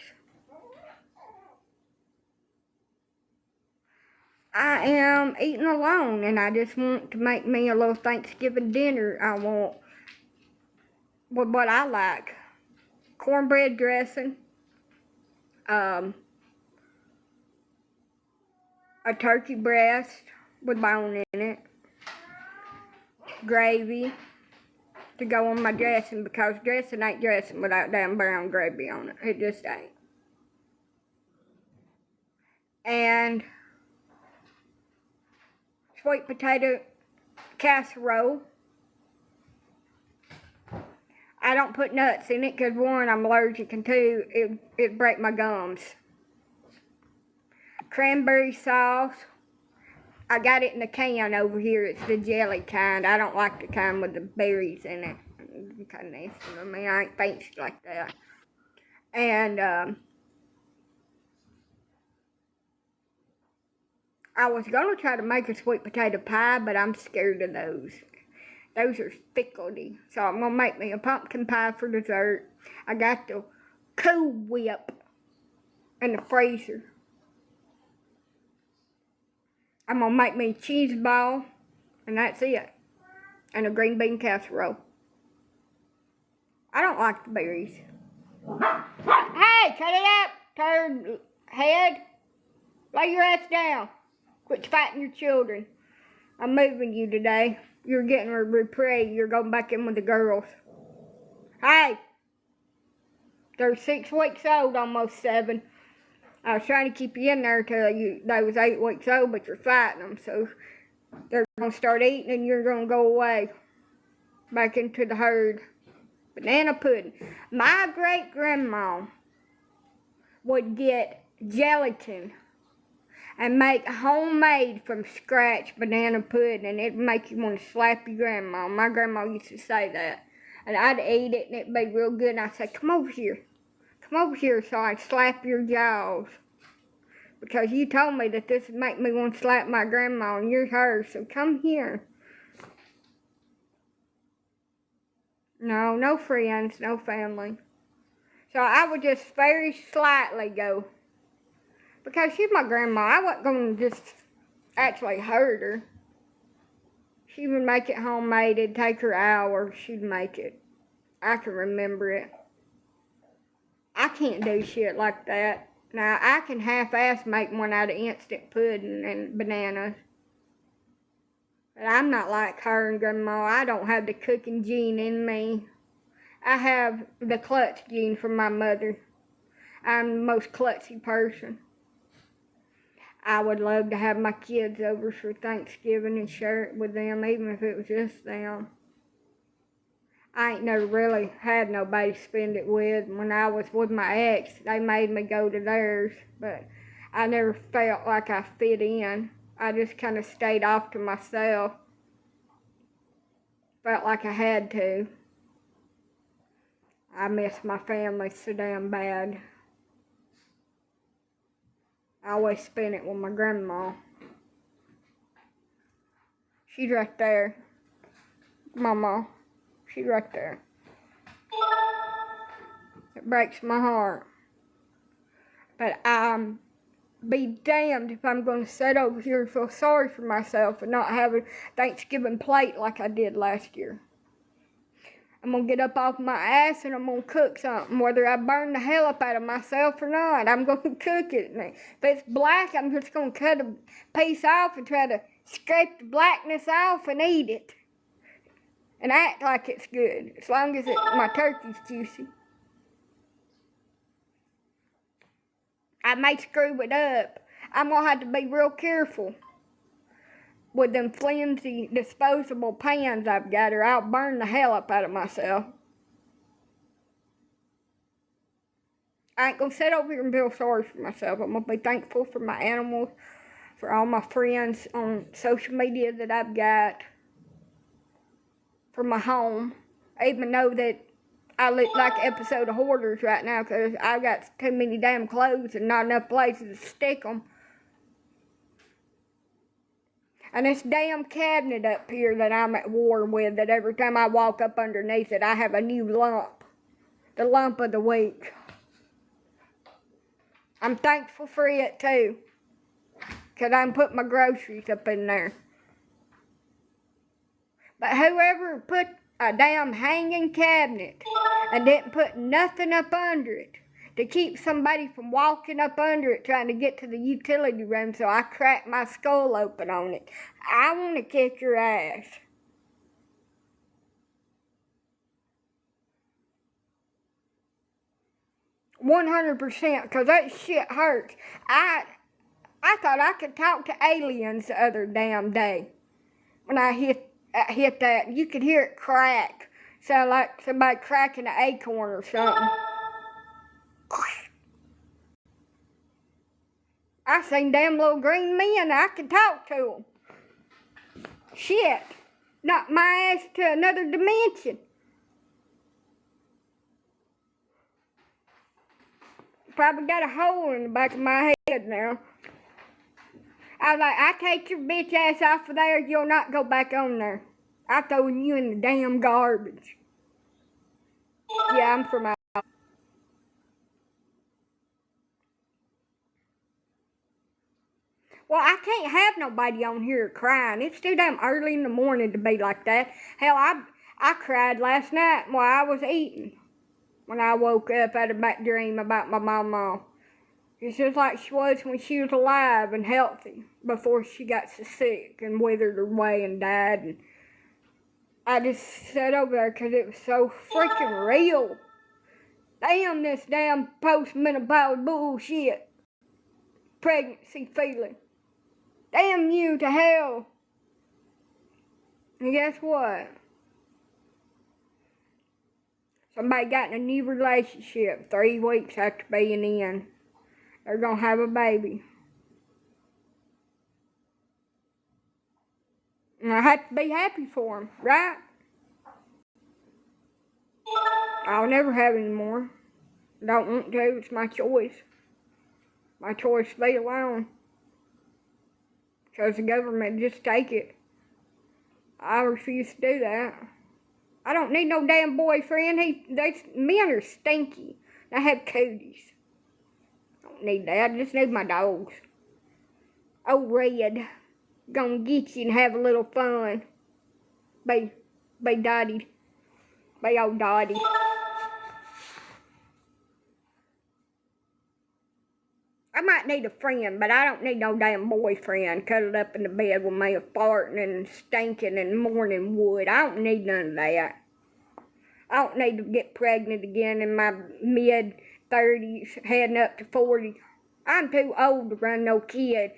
I am eating alone, and I just want to make me a little Thanksgiving dinner. I want with what I like: cornbread dressing, a turkey breast with bone in it, gravy to go on my dressing, because dressing ain't dressing without damn brown gravy on it. It just ain't. And sweet potato casserole. I don't put nuts in it because, 1, I'm allergic, and 2, it'd break my gums. Cranberry sauce. I got it in the can over here. It's the jelly kind. I don't like the kind with the berries in it. It's kind of nasty. I mean, I ain't fancy like that. And I I was going to try to make a sweet potato pie, but I'm scared of those. Those are fickly. So I'm going to make me a pumpkin pie for dessert. I got the Cool Whip in the freezer. I'm going to make me a cheese ball, and that's it. And a green bean casserole. I don't like the berries. Hey, cut it up, turd head. Lay your ass down. Quit fighting your children. I'm moving you today. You're getting a reprieve. You're going back in with the girls. Hey! They're 6 weeks old, almost 7. I was trying to keep you in there till they was 8 weeks old, but you're fighting them, so they're going to start eating and you're going to go away. Back into the herd. Banana pudding. My great-grandma would get gelatin and make homemade from scratch banana pudding, and it'd make you want to slap your grandma. My grandma used to say that. And I'd eat it, and it'd be real good, and I'd say, come over here. Come over here so I can slap your jaws. Because you told me that this would make me want to slap my grandma, and you're her, so come here. No friends, no family. So I would just very slightly go. Because she's my grandma, I wasn't going to just actually hurt her. She would make it homemade. It'd take her hours. She'd make it. I can remember it. I can't do shit like that. Now, I can half-ass make one out of instant pudding and bananas. But I'm not like her and Grandma. I don't have the cooking gene in me. I have the klutz gene from my mother. I'm the most klutzy person. I would love to have my kids over for Thanksgiving and share it with them, even if it was just them. I ain't never really had nobody to spend it with. When I was with my ex, they made me go to theirs, but I never felt like I fit in. I just kind of stayed off to myself. Felt like I had to. I miss my family so damn bad. I always spent it with my grandma. She's right there. Mama. She's right there. It breaks my heart. But I'm be damned if I'm going to sit over here and feel sorry for myself and not have a Thanksgiving plate like I did last year. I'm going to get up off my ass and I'm going to cook something, whether I burn the hell up out of myself or not. I'm going to cook it. And if it's black, I'm just going to cut a piece off and try to scrape the blackness off and eat it. And act like it's good, as long as my turkey's juicy. I may screw it up. I'm going to have to be real careful with them flimsy disposable pans I've got, or I'll burn the hell up out of myself. I ain't going to sit over here and feel sorry for myself. I'm going to be thankful for my animals, for all my friends on social media that I've got, for my home, even though that I look like an episode of Hoarders right now because I've got too many damn clothes and not enough places to stick them. And this damn cabinet up here that I'm at war with, that every time I walk up underneath it, I have a new lump. The lump of the week. I'm thankful for it too, because I can put my groceries up in there. But whoever put a damn hanging cabinet and didn't put nothing up under it to keep somebody from walking up under it trying to get to the utility room so I cracked my skull open on it, I want to kick your ass. $100%, because that shit hurts. I thought I could talk to aliens the other damn day when I hit that. You could hear it crack. Sound like somebody cracking an acorn or something. I seen damn little green men. I could talk to them. Shit. Knock my ass to another dimension. Probably got a hole in the back of my head now. I was like, I take your bitch ass off of there, you'll not go back on there. I throw you in the damn garbage. Yeah, I'm from out. Well, I can't have nobody on here crying. It's too damn early in the morning to be like that. Hell, I cried last night while I was eating. When I woke up, I had a bad dream about my mama. It's just like she was when she was alive and healthy before she got so sick and withered away and died. And I just sat over there because it was so freaking real. Damn this damn postmenopausal bullshit. Pregnancy feeling. Damn you to hell. And guess what? Somebody got in a new relationship 3 weeks after being in. They're gonna have a baby. And I have to be happy for them, right? I'll never have any more. Don't want to, it's my choice. My choice to be alone. Because the government just take it. I refuse to do that. I don't need no damn boyfriend. Men are stinky. I have cooties. I don't need that. I just need my dogs. Oh, Red. Gonna get you and have a little fun. Be Dottie. Be old Dottie. I might need a friend, but I don't need no damn boyfriend cuddled up in the bed with me farting and stinking and morning wood. I don't need none of that. I don't need to get pregnant again in my mid-30s, heading up to 40. I'm too old to run no kid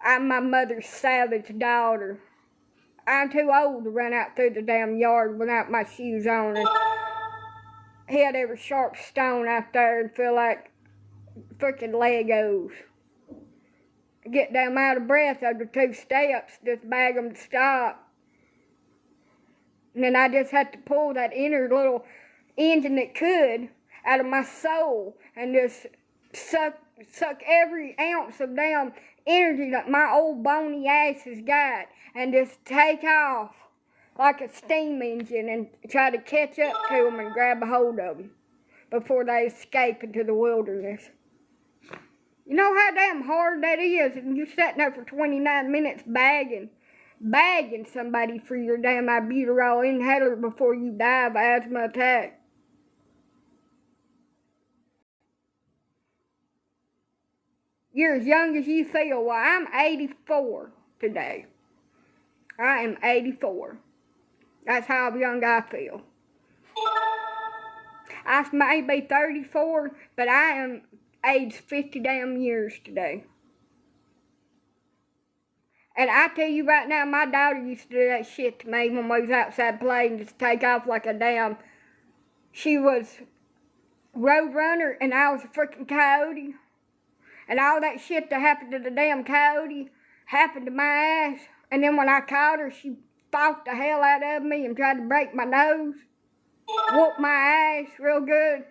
I'm my mother's savage daughter. I'm too old to run out through the damn yard without my shoes on and hit every sharp stone out there and feel like freaking Legos. Get them out of breath over 2 steps, just bag them to stop. And then I just had to pull that inner little engine that could out of my soul and just suck every ounce of damn energy that my old bony ass has got and just take off like a steam engine and try to catch up to them and grab a hold of them before they escape into the wilderness. You know how damn hard that is, and you're sitting there for 29 minutes bagging somebody for your damn albuterol inhaler before you die of asthma attack. You're as young as you feel. Well, I'm 84 today. I am 84. That's how young I feel. I may be 34, but I am aged 50 damn years today. And I tell you right now, my daughter used to do that shit to me when we was outside playing, just take off like a damn... She was road runner and I was a freaking coyote. And all that shit that happened to the damn coyote happened to my ass. And then when I caught her, she fought the hell out of me and tried to break my nose. Whooped my ass real good.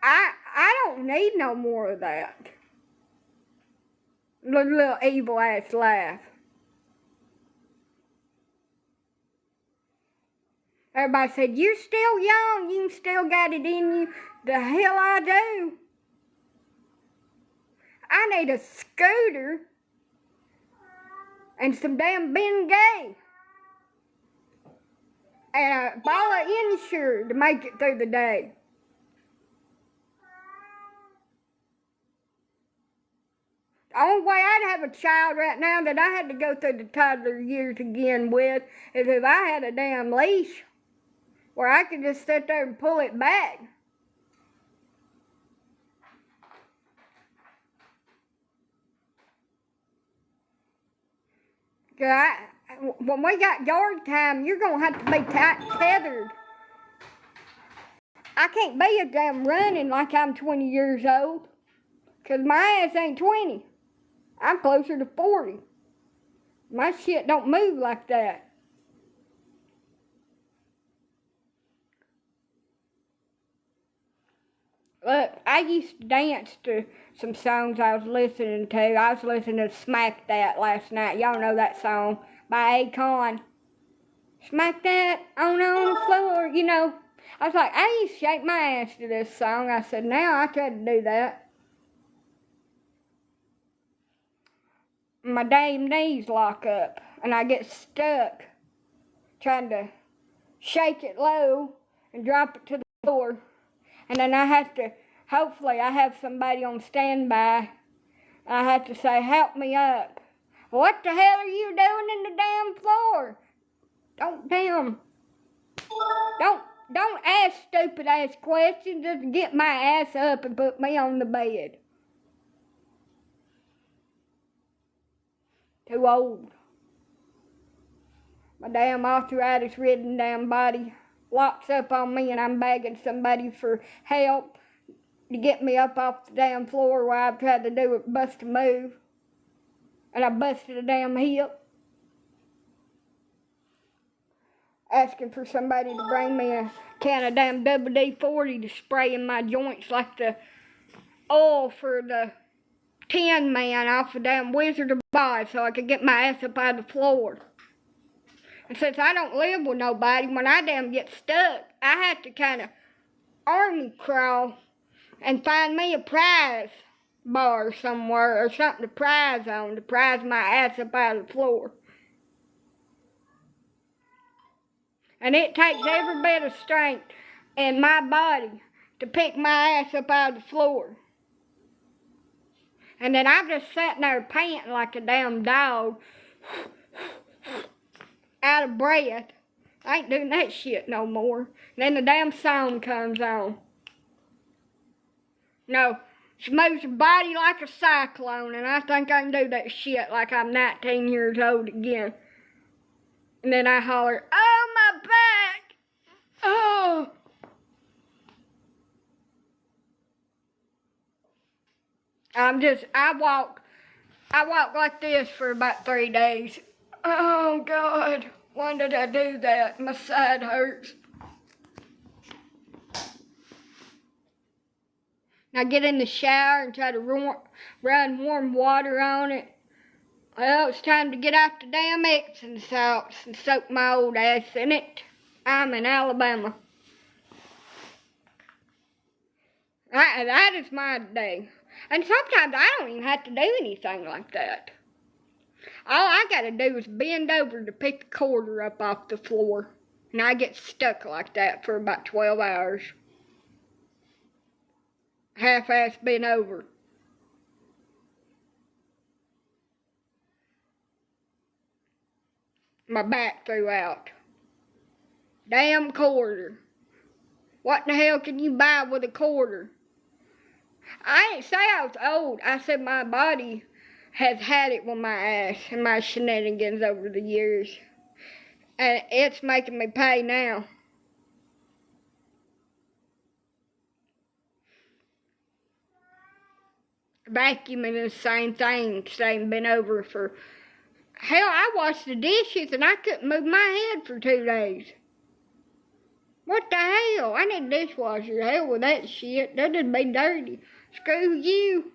I don't need no more of that. Little evil ass laugh. Everybody said, you're still young, you still got it in you. The hell I do. I need a scooter and some damn Bengay and a ball of insure to make it through the day. The only way I'd have a child right now that I had to go through the toddler years again with is if I had a damn leash where I could just sit there and pull it back. When we got yard time, you're going to have to be tethered. I can't be a damn running like I'm 20 years old, because my ass ain't 20. I'm closer to 40. My shit don't move like that. Look, I used to dance to some songs I was listening to. I was listening to Smack That last night. Y'all know that song by Akon. Smack that on the floor, you know. I was like, I used to shake my ass to this song. I said, now I try to do that. My damn knees lock up, and I get stuck trying to shake it low and drop it to the floor. And then I have to, hopefully I have somebody on standby. I have to say, help me up. What the hell are you doing in the damn floor? Don't ask stupid ass questions. Just get my ass up and put me on the bed. Too old. My damn arthritis-ridden damn body locks up on me, and I'm begging somebody for help to get me up off the damn floor where I've tried to do it, bust a move. And I busted a damn hip. Asking for somebody to bring me a can of damn WD-40 to spray in my joints like the oil for the Tin Man off the damn Wizard of Oz so I could get my ass up out of the floor. And since I don't live with nobody, when I damn get stuck, I have to kind of army crawl and find me a prize bar somewhere or something to prize on, to prize my ass up out of the floor. And it takes every bit of strength in my body to pick my ass up out of the floor. And then I'm just sitting there panting like a damn dog, out of breath. I ain't doing that shit no more. And then the damn song comes on. No, she moves her body like a cyclone, and I think I can do that shit like I'm 19 years old again. And then I holler, oh, my back! Oh! I walk like this for about 3 days. Oh, God, why did I do that? My side hurts. I get in the shower and try to run warm water on it. Well, it's time to get out the damn Epsom salts and soak my old ass in it. I'm in Alabama. That is my day. And sometimes I don't even have to do anything like that. All I gotta do is bend over to pick the quarter up off the floor. And I get stuck like that for about 12 hours. Half-ass bent over. My back threw out. Damn quarter. What the hell can you buy with a quarter? I didn't say I was old. I said my body has had it with my ass and my shenanigans over the years. And it's making me pay now. Vacuuming is the same thing, staying bent over for... Hell, I washed the dishes and I couldn't move my head for 2 days. What the hell? I need a dishwasher. Hell with that shit. That just be dirty. Screw you.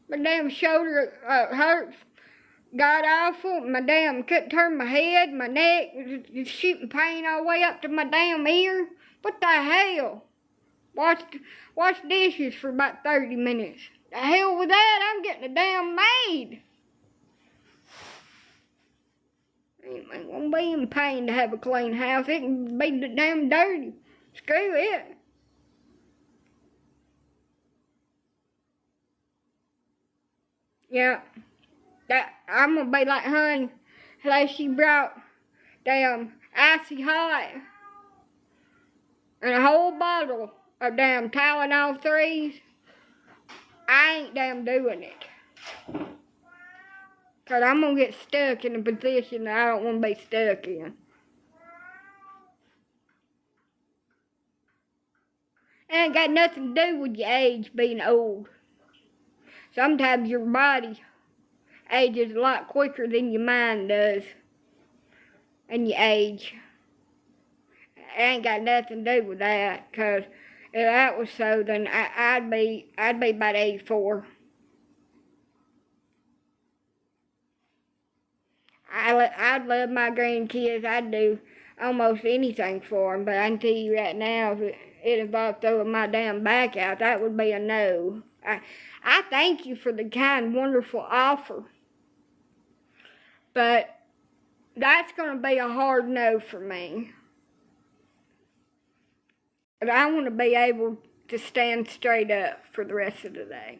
My damn shoulder hurts. Got awful. My damn couldn't turn my head. My neck was shooting pain all the way up to my damn ear. What the hell? Wash dishes for about 30 minutes. The hell with that, I'm getting a damn maid. It won't be in pain to have a clean house. It can be damn dirty. Screw it. Yeah. I'm gonna be like honey. Like she brought damn icy hot and a whole bottle of damn Tylenol 3s. I ain't damn doing it. Cause I'm gonna get stuck in a position that I don't wanna be stuck in. It ain't got nothing to do with your age being old. Sometimes your body ages a lot quicker than your mind does. And your age. It ain't got nothing to do with that. Cause If that was so, then I'd be about 84. I'd love my grandkids. I'd do almost anything for them, but I can tell you right now, if it involved throwing my damn back out, that would be a no. I thank you for the kind, wonderful offer, but that's going to be a hard no for me. But I want to be able to stand straight up for the rest of the day.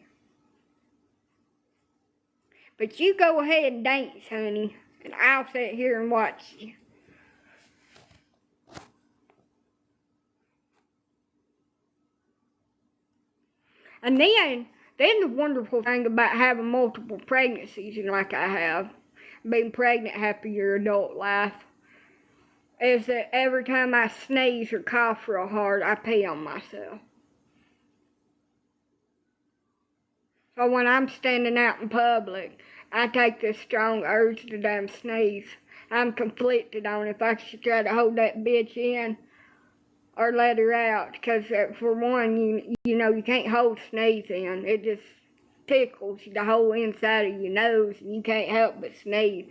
But you go ahead and dance, honey, and I'll sit here and watch you. And then the wonderful thing about having multiple pregnancies, and like I have, being pregnant half of your adult life, is that every time I sneeze or cough real hard, I pee on myself. So when I'm standing out in public, I take this strong urge to damn sneeze. I'm conflicted on if I should try to hold that bitch in or let her out, because for one, you know, you can't hold sneeze in. It just tickles the whole inside of your nose, and you can't help but sneeze.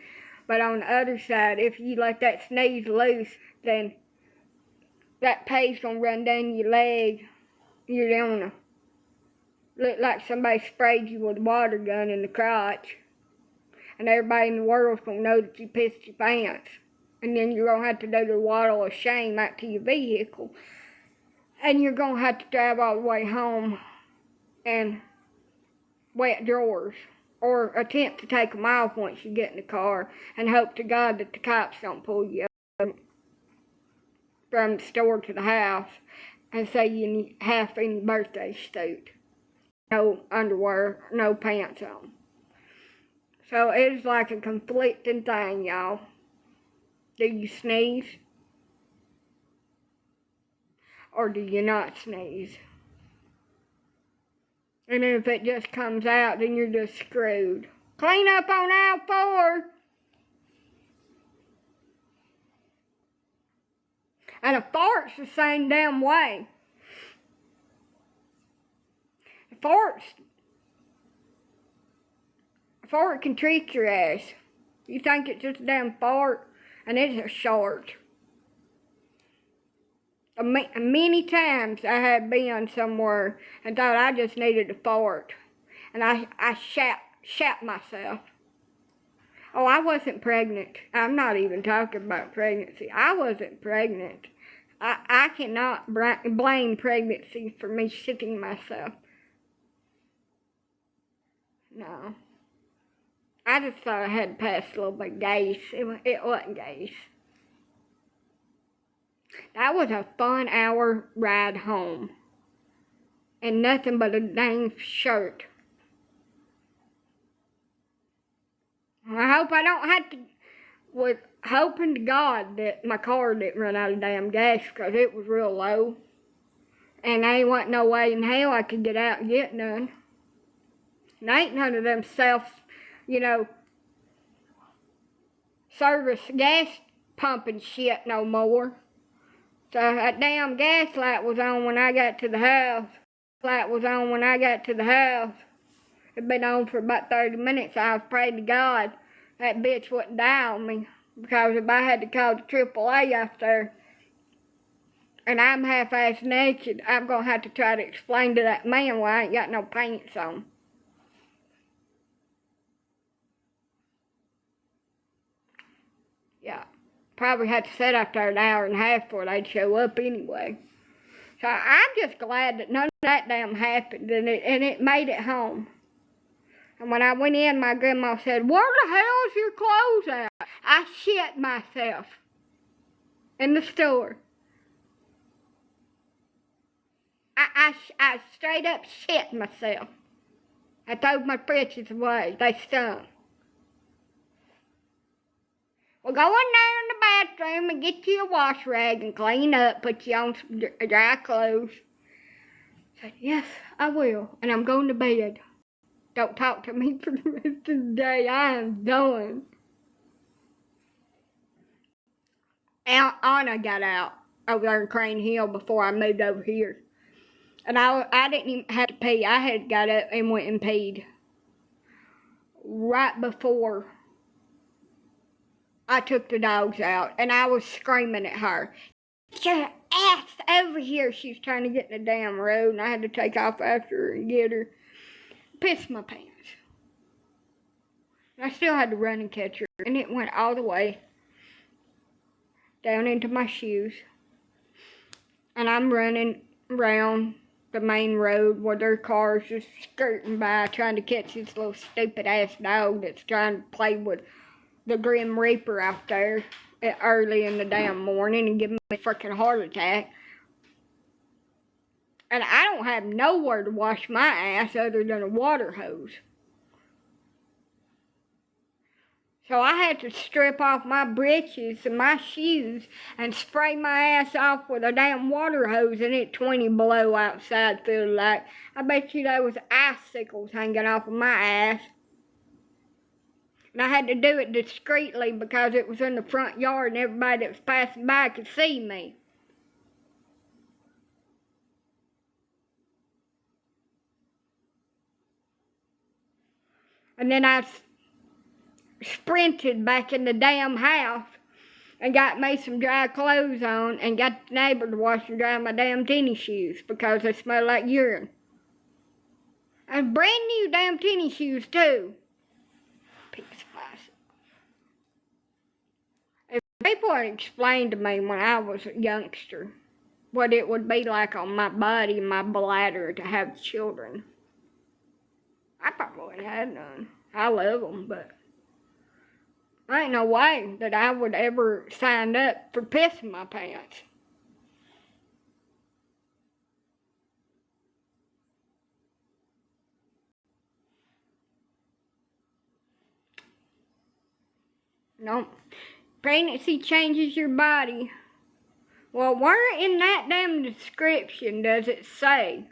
But on the other side, if you let that sneeze loose, then that pee's gonna run down your leg. You're gonna look like somebody sprayed you with a water gun in the crotch, and everybody in the world's gonna know that you pissed your pants. And then you're going to have to do the waddle of shame out to your vehicle. And you're going to have to drive all the way home in wet drawers. Or attempt to take them off once you get in the car. And hope to God that the cops don't pull you up from the store to the house and say you need half in your birthday suit. No underwear, no pants on. So it's like a conflicting thing, y'all. Do you sneeze? Or do you not sneeze? And then if it just comes out, then you're just screwed. Clean up on aisle 4. And a fart's the same damn way. A fart can trick your ass. You think it's just a damn fart? And it's a short. Many times I have been somewhere and thought I just needed a fart. And I shat myself. Oh, I wasn't pregnant. I'm not even talking about pregnancy. I wasn't pregnant. I cannot blame pregnancy for me shitting myself. No. I just thought I had to pass a little bit of gas. It wasn't gas. That was a fun hour ride home. And nothing but a dang shirt. I hope I don't have to, was hoping to God that my car didn't run out of damn gas, because it was real low. And there ain't no way in hell I could get out and get none. And ain't none of them service gas pumping shit no more. So that damn gas light was on when I got to the house. It'd been on for about 30 minutes. I was praying to God that bitch wouldn't die on me. Because if I had to call the AAA out there and I'm half-ass naked, I'm going to have to try to explain to that man why I ain't got no pants on. Yeah, probably had to sit up there an hour and a half before they'd show up anyway. So I'm just glad that none of that damn happened, and it made it home. And when I went in, my grandma said, "Where the hell's your clothes at?" I shit myself in the store. I straight up shit myself. I threw my britches away. They stunk. Well, go in there in the bathroom and get you a wash rag and clean up, put you on some dry clothes. I said, "Yes, I will, and I'm going to bed. Don't talk to me for the rest of the day. I am done." Anna got out over there in Crane Hill before I moved over here. And I didn't even have to pee. I had got up and went and peed right before I took the dogs out. And I was screaming at her, "Get your ass over here." She's trying to get in the damn road, and I had to take off after her and get her. Pissed my pants. I still had to run and catch her, and it went all the way down into my shoes. And I'm running around the main road where their cars just skirting by trying to catch this little stupid ass dog that's trying to play with the Grim Reaper out there early in the damn morning and give me a freaking heart attack. And I don't have nowhere to wash my ass other than a water hose. So I had to strip off my britches and my shoes and spray my ass off with a damn water hose, and it 20 below outside, feeling like. I bet you there was icicles hanging off of my ass. And I had to do it discreetly because it was in the front yard and everybody that was passing by could see me. And then I sprinted back in the damn house and got me some dry clothes on and got the neighbor to wash and dry my damn tennis shoes because they smell like urine. And brand new damn tennis shoes too. Piece of ice. If people had explained to me when I was a youngster what it would be like on my body and my bladder to have children, I probably wouldn't have none. I love them, but there ain't no way that I would ever sign up for pissing my pants. No. Pregnancy changes your body. Well, where in that damn description does it say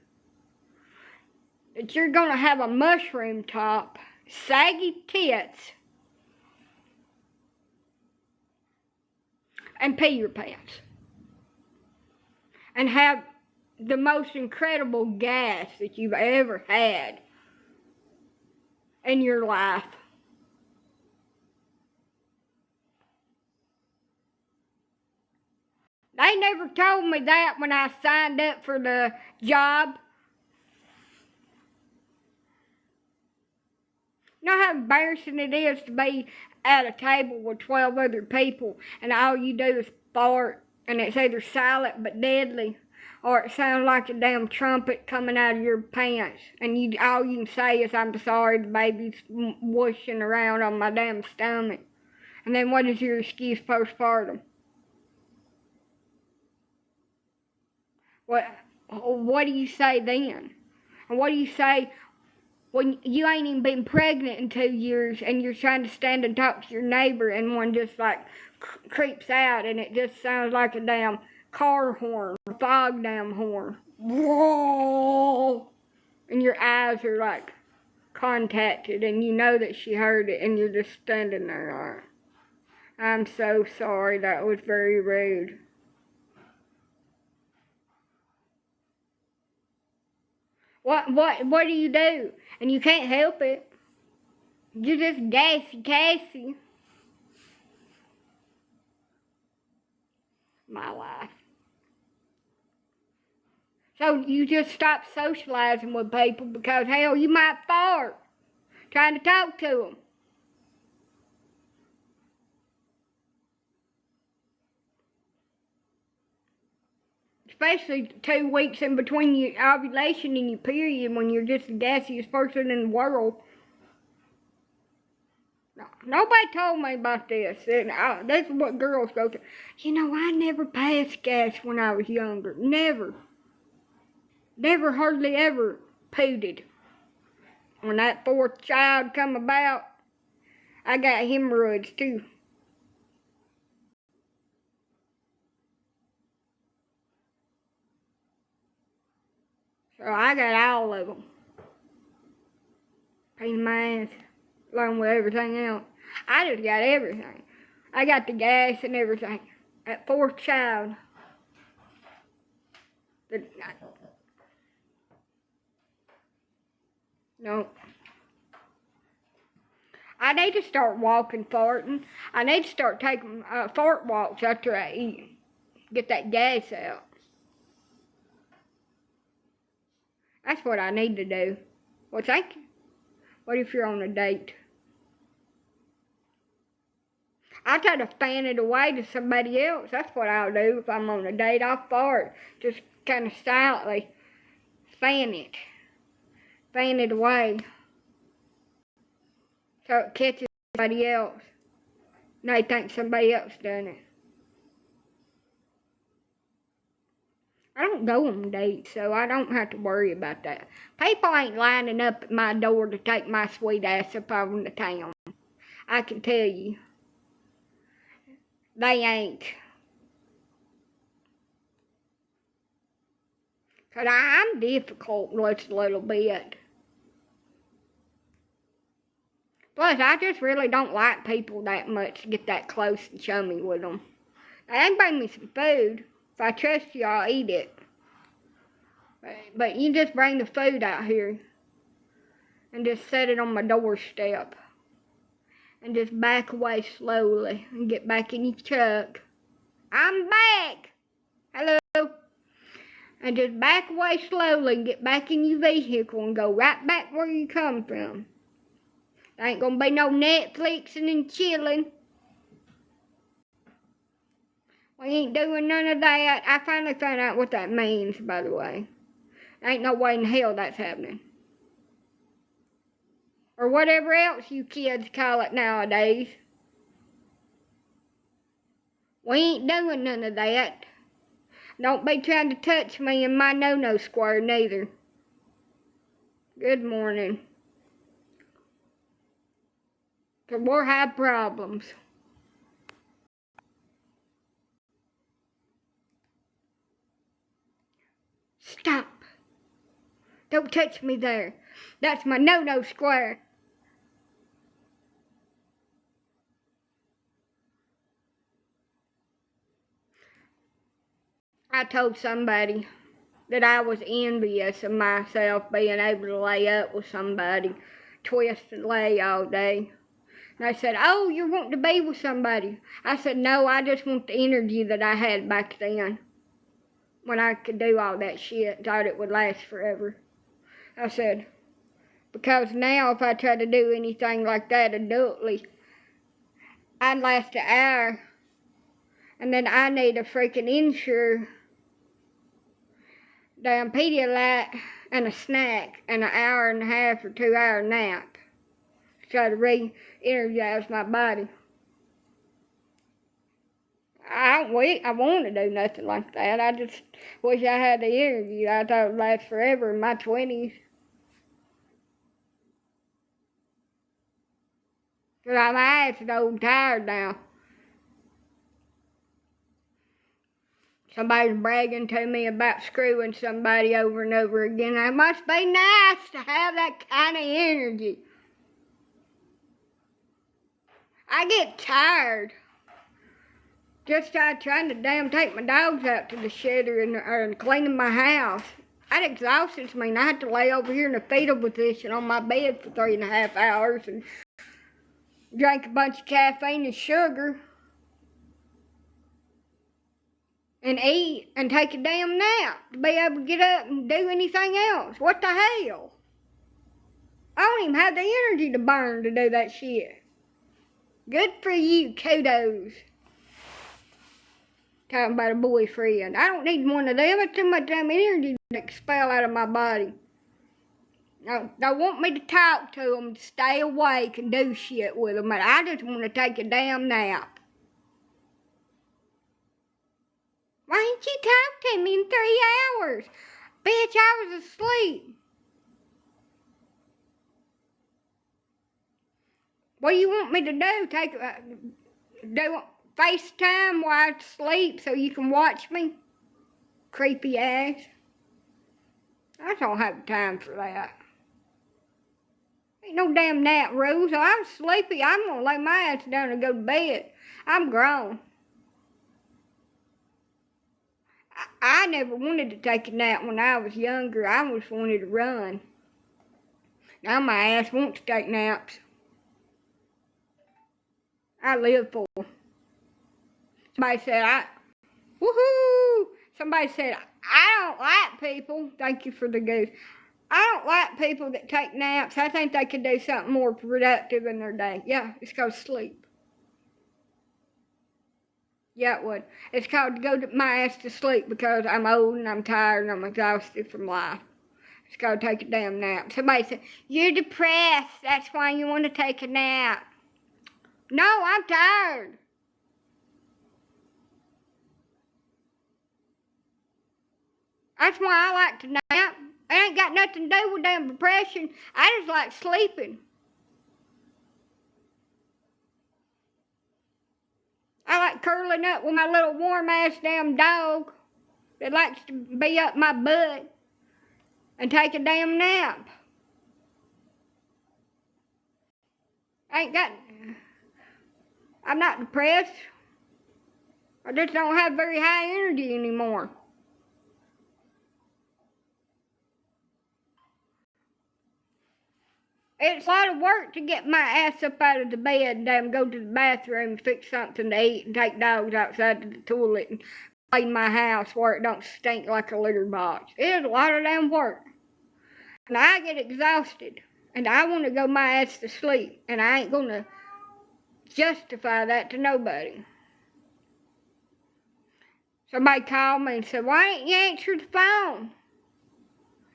that you're gonna have a mushroom top, saggy tits, and pee your pants, and have the most incredible gas that you've ever had in your life? They never told me that when I signed up for the job. You know how embarrassing it is to be at a table with 12 other people and all you do is fart, and it's either silent but deadly, or it sounds like a damn trumpet coming out of your pants, and all you can say is, "I'm sorry, the baby's whooshing around on my damn stomach." And then what is your excuse postpartum? What do you say then? And what do you say when you ain't even been pregnant in 2 years and you're trying to stand and talk to your neighbor and one just like creeps out and it just sounds like a damn car horn, a fog damn horn. Whoa! And your eyes are like contacted and you know that she heard it and you're just standing there like, "I'm so sorry, that was very rude." What do you do? And you can't help it. You're just gassy Cassie. My life. So you just stop socializing with people because, hell, you might fart trying to talk to them. Especially 2 weeks in between your ovulation and your period when you're just the gassiest person in the world. No, nobody told me about this. And this is what girls go through. You know, I never passed gas when I was younger. Never. Never hardly ever pooted. When that 4th child come about, I got hemorrhoids too. So I got all of them. Pain in my ass, along with everything else. I just got everything. I got the gas and everything. That 4th child. No. I need to start walking farting. I need to start taking fart walks after I eat. Get that gas out. That's what I need to do. Well, thank you. What if you're on a date? I try to fan it away to somebody else. That's what I'll do if I'm on a date. I'll fart. Just kind of silently fan it. Fan it away. So it catches somebody else. And they think somebody else done it. I don't go on dates, so I don't have to worry about that. People ain't lining up at my door to take my sweet ass up over into town. I can tell you. They ain't. 'Cause I'm difficult just a little bit. Plus, I just really don't like people that much to get that close and chummy with them. They can bring me some food. If I trust you, I'll eat it. But you just bring the food out here and just set it on my doorstep. And just back away slowly and get back in your truck. I'm back! Hello? And just back away slowly and get back in your vehicle and go right back where you come from. There ain't gonna be no Netflixing and chilling. We ain't doing none of that. I finally found out what that means, by the way. There ain't no way in hell that's happening. Or whatever else you kids call it nowadays. We ain't doing none of that. Don't be trying to touch me in my no-no square neither. Good morning. 'Cause we'll have problems. Stop. Don't touch me there. That's my no-no square. I told somebody that I was envious of myself being able to lay up with somebody, twist and lay all day. And they said, oh, you're wanting to be with somebody. I said, no, I just want the energy that I had back then when I could do all that shit, thought it would last forever. I said, because now if I try to do anything like that adultly, I'd last an hour, and then I need a freaking insure, damn Pedialyte, and a snack, and an hour and a half or 2 hour nap to try to re-energize my body. I want to do nothing like that. I just wish I had the energy. I thought it would last forever in my 20s. Because I'm ass and old tired now. Somebody's bragging to me about screwing somebody over and over again. It must be nice to have that kind of energy. I get tired. Just started trying to damn take my dogs out to the shelter and cleaning my house. That exhausts me, and I had to lay over here in a fetal position on my bed for 3.5 hours and drank a bunch of caffeine and sugar and eat and take a damn nap to be able to get up and do anything else. What the hell? I don't even have the energy to burn to do that shit. Good for you, kudos. Talking about a boyfriend. I don't need one of them. It's too much damn energy to expel out of my body. They want me to talk to them, to stay awake and do shit with them, but I just want to take a damn nap. Why didn't you talk to me in 3 hours? Bitch, I was asleep. What do you want me to do? Do FaceTime while I sleep so you can watch me? Creepy ass. I don't have time for that. Ain't no damn nap rules. So I'm sleepy. I'm gonna lay my ass down and go to bed. I'm grown. I never wanted to take a nap when I was younger. I just wanted to run. Now my ass wants to take naps. I live for them. Somebody said, woohoo! Somebody said, I don't like people. Thank you for the goose. I don't like people that take naps. I think they could do something more productive in their day. Yeah, it's called sleep. Yeah, it would. It's called go to my ass to sleep because I'm old and I'm tired and I'm exhausted from life. It's called take a damn nap. Somebody said, you're depressed. That's why you want to take a nap. No, I'm tired. That's why I like to nap. It ain't got nothing to do with damn depression. I just like sleeping. I like curling up with my little warm-ass damn dog that likes to be up my butt and take a damn nap. I'm not depressed. I just don't have very high energy anymore. It's a lot of work to get my ass up out of the bed and damn go to the bathroom and fix something to eat and take dogs outside to the toilet and clean my house where it don't stink like a litter box. It is a lot of damn work. And I get exhausted and I want to go my ass to sleep and I ain't going to justify that to nobody. Somebody called me and said, why ain't you answer the phone?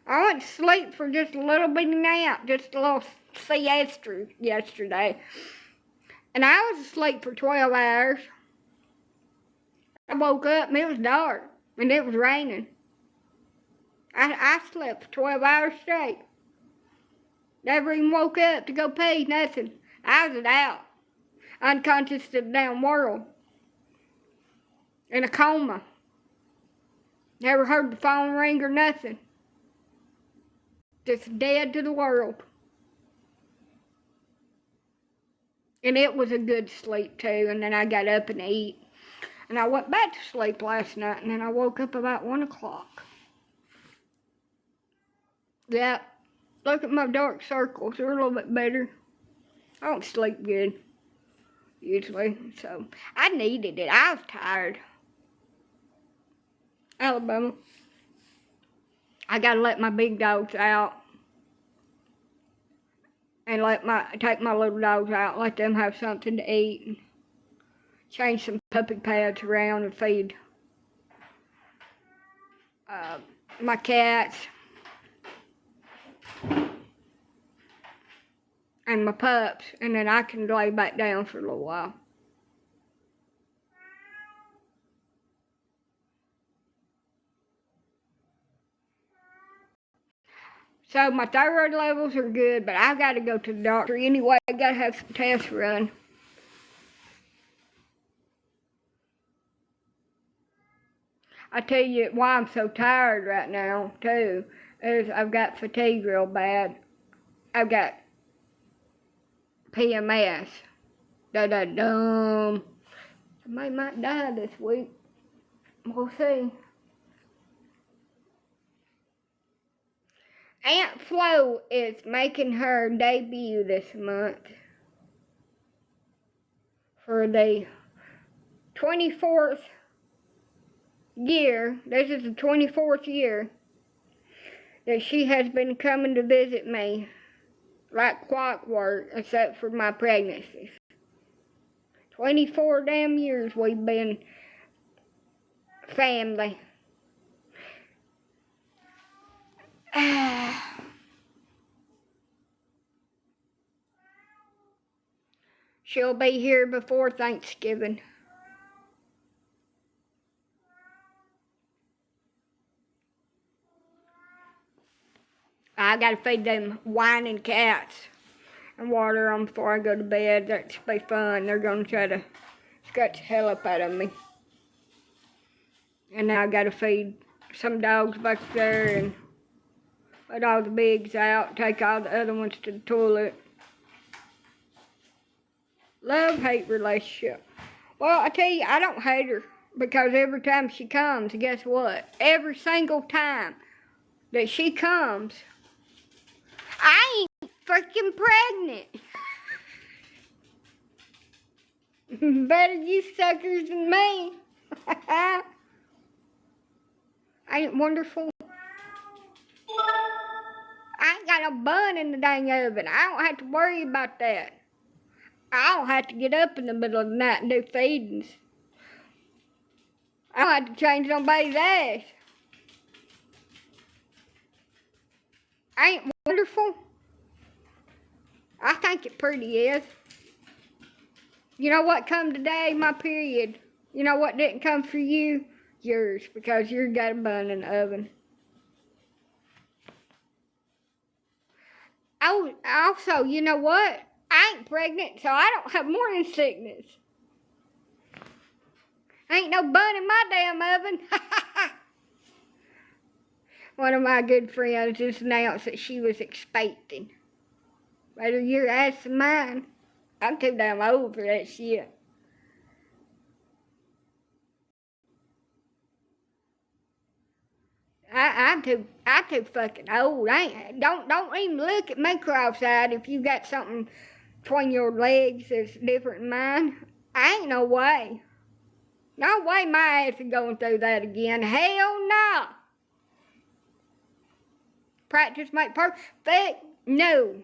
I went to sleep for just a little bitty nap, just a little siesta yesterday. And I was asleep for 12 hours. I woke up and it was dark and it was raining. I slept for 12 hours straight. Never even woke up to go pee, nothing. I was out, unconscious to the damn world. In a coma. Never heard the phone ring or nothing. Just dead to the world. And it was a good sleep too, and then I got up and ate. And I went back to sleep last night, and then I woke up about 1 o'clock. Yeah, look at my dark circles, they're a little bit better. I don't sleep good, usually, so I needed it. I was tired. Alabama. I gotta let my big dogs out. And take my little dogs out, let them have something to eat. And change some puppy pads around and feed my cats. And my pups. And then I can lay back down for a little while. So my thyroid levels are good, but I got to go to the doctor anyway. I got to have some tests run. I tell you why I'm so tired right now, too, is I've got fatigue real bad. I've got PMS. Da-da-dum. Somebody might die this week. We'll see. Aunt Flo is making her debut this month for the 24th year. This is the 24th year that she has been coming to visit me like clockwork, except for my pregnancies. 24 damn years we've been family. She'll be here before Thanksgiving. I gotta feed them whining cats and water them before I go to bed. That should be fun. They're gonna try to scratch the hell up out of me. And now I gotta feed some dogs back there and let all the bigs out, take all the other ones to the toilet. Love-hate relationship. Well, I tell you, I don't hate her because every time she comes, guess what? Every single time that she comes, I ain't freaking pregnant. Better you suckers than me. Ain't it wonderful? I ain't got no bun in the dang oven. I don't have to worry about that. I don't have to get up in the middle of the night and do feedings. I don't have to change nobody's ass. Ain't it wonderful? I think it pretty is. You know what come today? My period. You know what didn't come for you? Yours, because you got a bun in the oven. Oh, also, you know what? I ain't pregnant, so I don't have morning sickness. Ain't no bun in my damn oven. One of my good friends just announced that she was expecting. Better your ass than mine. I'm too damn old for that shit. I'm too fucking old. Don't even look at me cross-eyed if you got something between your legs that's different than mine. Ain't no way. No way my ass is going through that again. Hell no. Practice make perfect? No.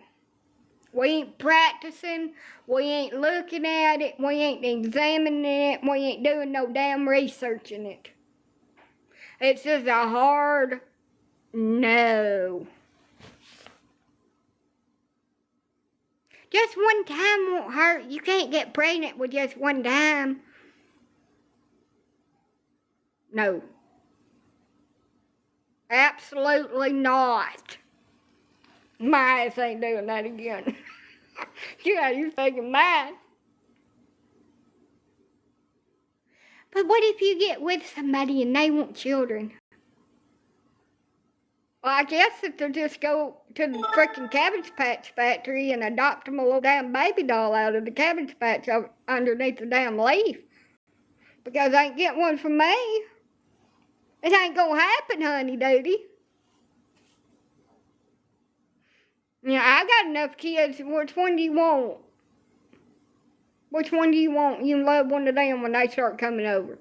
We ain't practicing. We ain't looking at it. We ain't examining it. We ain't doing no damn research in it. It's just a hard no. Just one time won't hurt. You can't get pregnant with just one time. No. Absolutely not. My ass ain't doing that again. Yeah, you're thinking mine. But what if you get with somebody and they want children? Well, I guess if they'll just go to the freaking Cabbage Patch factory and adopt them a little damn baby doll out of the Cabbage Patch underneath the damn leaf. Because they ain't getting one from me. It ain't gonna happen, honey doody. Yeah, I got enough kids. Which one do you want? Which one do you want? You can love one of them when they start coming over.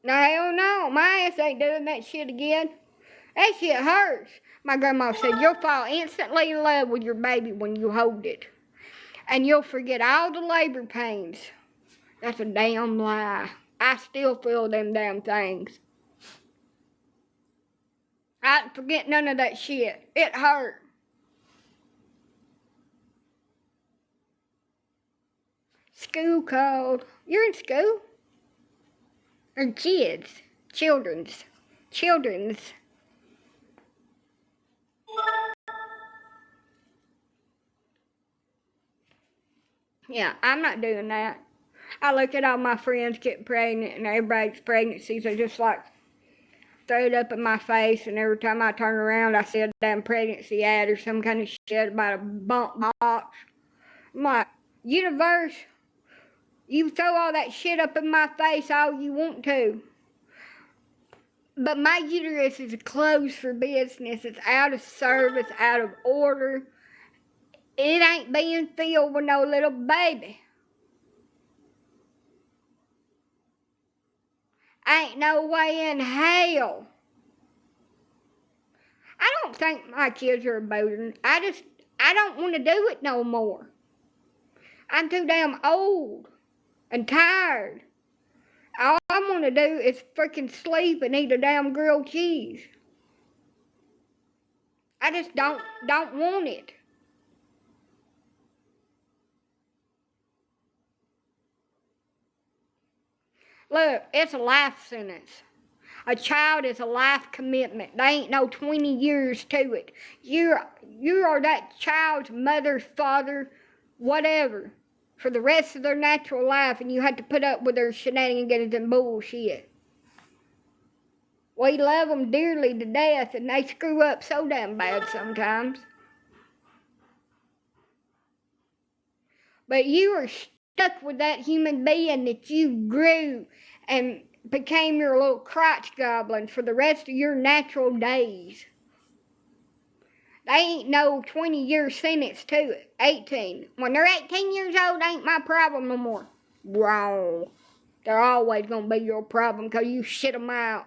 No, hell no. My ass ain't doing that shit again. That shit hurts. My grandma said you'll fall instantly in love with your baby when you hold it. And you'll forget all the labor pains. That's a damn lie. I still feel them damn things. I didn't forget none of that shit. It hurt. School called. You're in school? Or kids? Children's. Yeah, I'm not doing that. I look at all my friends getting pregnant and everybody's pregnancies are just like throw it up in my face, and every time I turn around I see a damn pregnancy ad or some kind of shit about a bump box. I'm like, universe, you throw all that shit up in my face all you want to. But my uterus is closed for business. It's out of service, out of order. It ain't being filled with no little baby. Ain't no way in hell. I don't think my kids are a burden. I don't want to do it no more. I'm too damn old and tired. All I want to do is freaking sleep and eat a damn grilled cheese. I just don't want it. Look, it's a life sentence. A child is a life commitment. There ain't no 20 years to it. You are that child's mother, father, whatever, for the rest of their natural life, and you have to put up with their shenanigans and bullshit. We love them dearly to death, and they screw up so damn bad sometimes. But you are stuck with that human being that you grew and became your little crotch goblin for the rest of your natural days. They ain't no 20-year sentence to it. 18. When they're 18 years old, ain't my problem no more. Wrong. They're always gonna be your problem because you shit them out.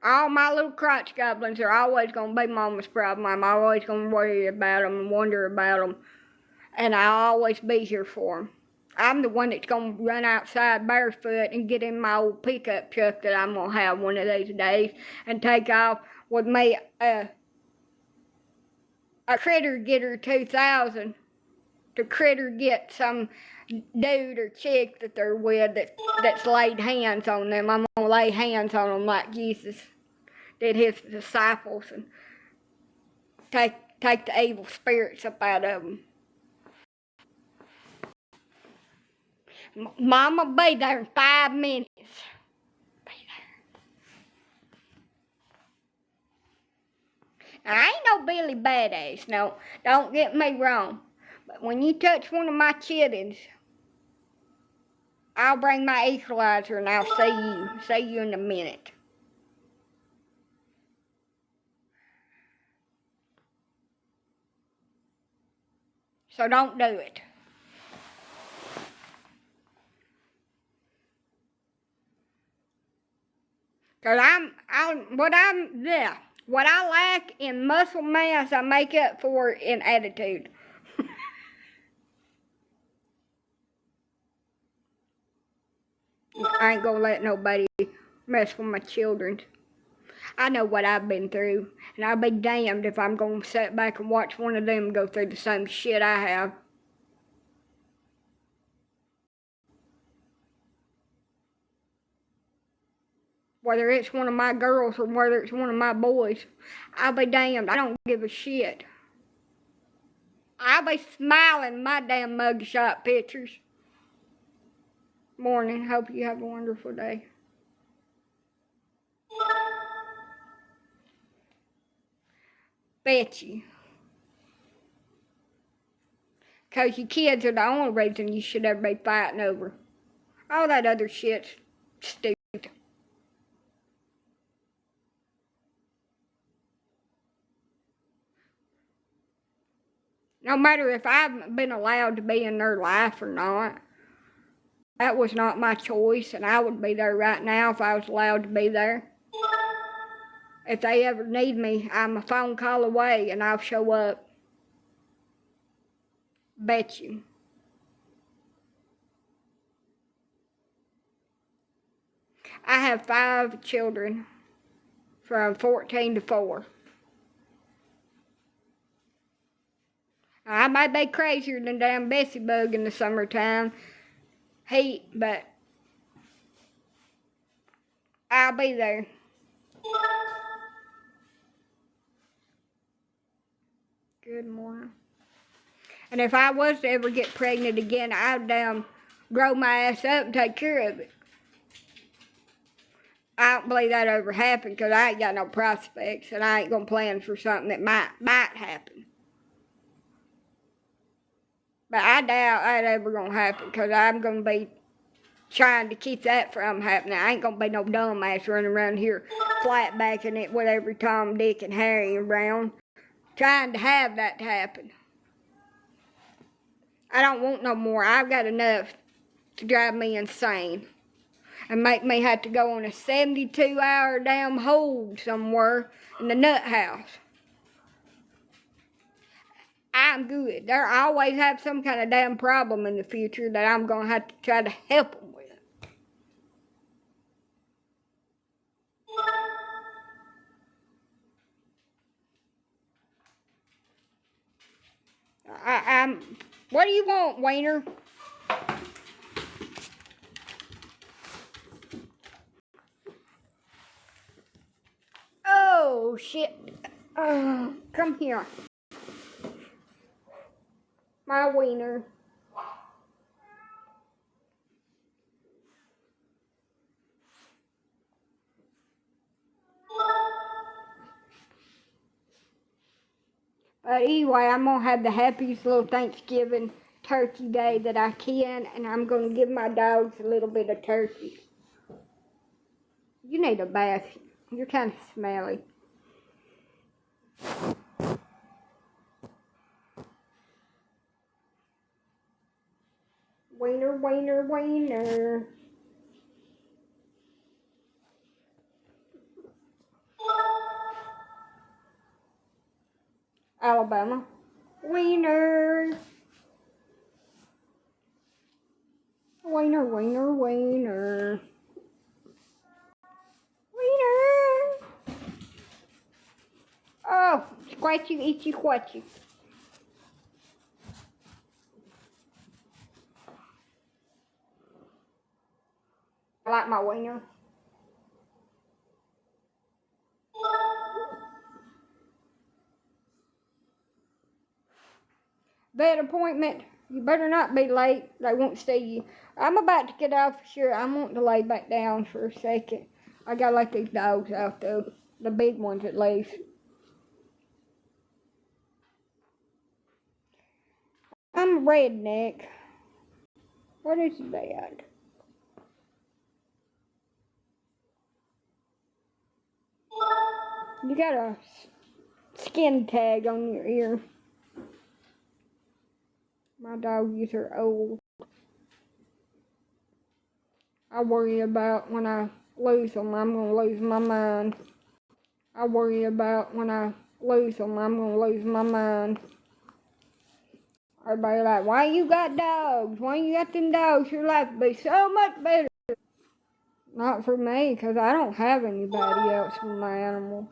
All my little crotch goblins are always gonna be mama's problem. I'm always gonna worry about them and wonder about them. And I'll always be here for them. I'm the one that's gonna run outside barefoot and get in my old pickup truck that I'm gonna have one of these days and take off with me a Critter Getter 2000 to critter get some dude or chick that they're with that's laid hands on them. I'm gonna lay hands on them like Jesus did his disciples and take the evil spirits up out of them. Mama be there in 5 minutes. Be there. Now, I ain't no Billy Badass, no. Don't get me wrong. But when you touch one of my chitlins, I'll bring my equalizer and I'll see you. See you in a minute. So don't do it. Cause what I lack in muscle mass, I make up for in attitude. I ain't gonna let nobody mess with my children. I know what I've been through, and I'll be damned if I'm gonna sit back and watch one of them go through the same shit I have. Whether it's one of my girls or whether it's one of my boys, I'll be damned. I don't give a shit. I'll be smiling my damn mugshot pictures. Morning. Hope you have a wonderful day. Bet you. Because your kids are the only reason you should ever be fighting over. All that other shit's stupid. No matter if I've been allowed to be in their life or not, that was not my choice, and I would be there right now if I was allowed to be there. If they ever need me, I'm a phone call away and I'll show up. Bet you. I have 5 children from 14 to 4. I might be crazier than damn Bessie Bug in the summertime heat, but I'll be there. Good morning. And if I was to ever get pregnant again, I'd grow my ass up and take care of it. I don't believe that ever happened because I ain't got no prospects and I ain't gonna plan for something that might happen. But I doubt that ever gonna happen because I'm gonna be trying to keep that from happening. I ain't gonna be no dumbass running around here flat backing it with every Tom, Dick, and Harry around trying to have that to happen. I don't want no more. I've got enough to drive me insane and make me have to go on a 72-hour damn hold somewhere in the nut house. I'm good. They'll always have some kind of damn problem in the future that I'm going to have to try to help them with. What do you want, Wiener? Oh, shit. Come here. My wiener. But anyway, I'm going to have the happiest little Thanksgiving turkey day that I can, and I'm going to give my dogs a little bit of turkey. You need a bath. You're kind of smelly. Wiener, wiener, wiener. Alabama. Wiener. Wiener, wiener, wiener. Wiener. Oh, squatchy, itchy, squatchy. I like my wiener. Vet appointment. You better not be late. They won't see you. I'm about to get out for sure. I'm wanting to lay back down for a second. I gotta let these dogs out though. The big ones at least. I'm a redneck. What is that? You got a skin tag on your ear. My doggies are old. I worry about when I lose them, I'm going to lose my mind. I worry about when I lose them, I'm going to lose my mind. Everybody like, why you got dogs? Why you got them dogs? Your life would be so much better. Not for me, because I don't have anybody else with my animals.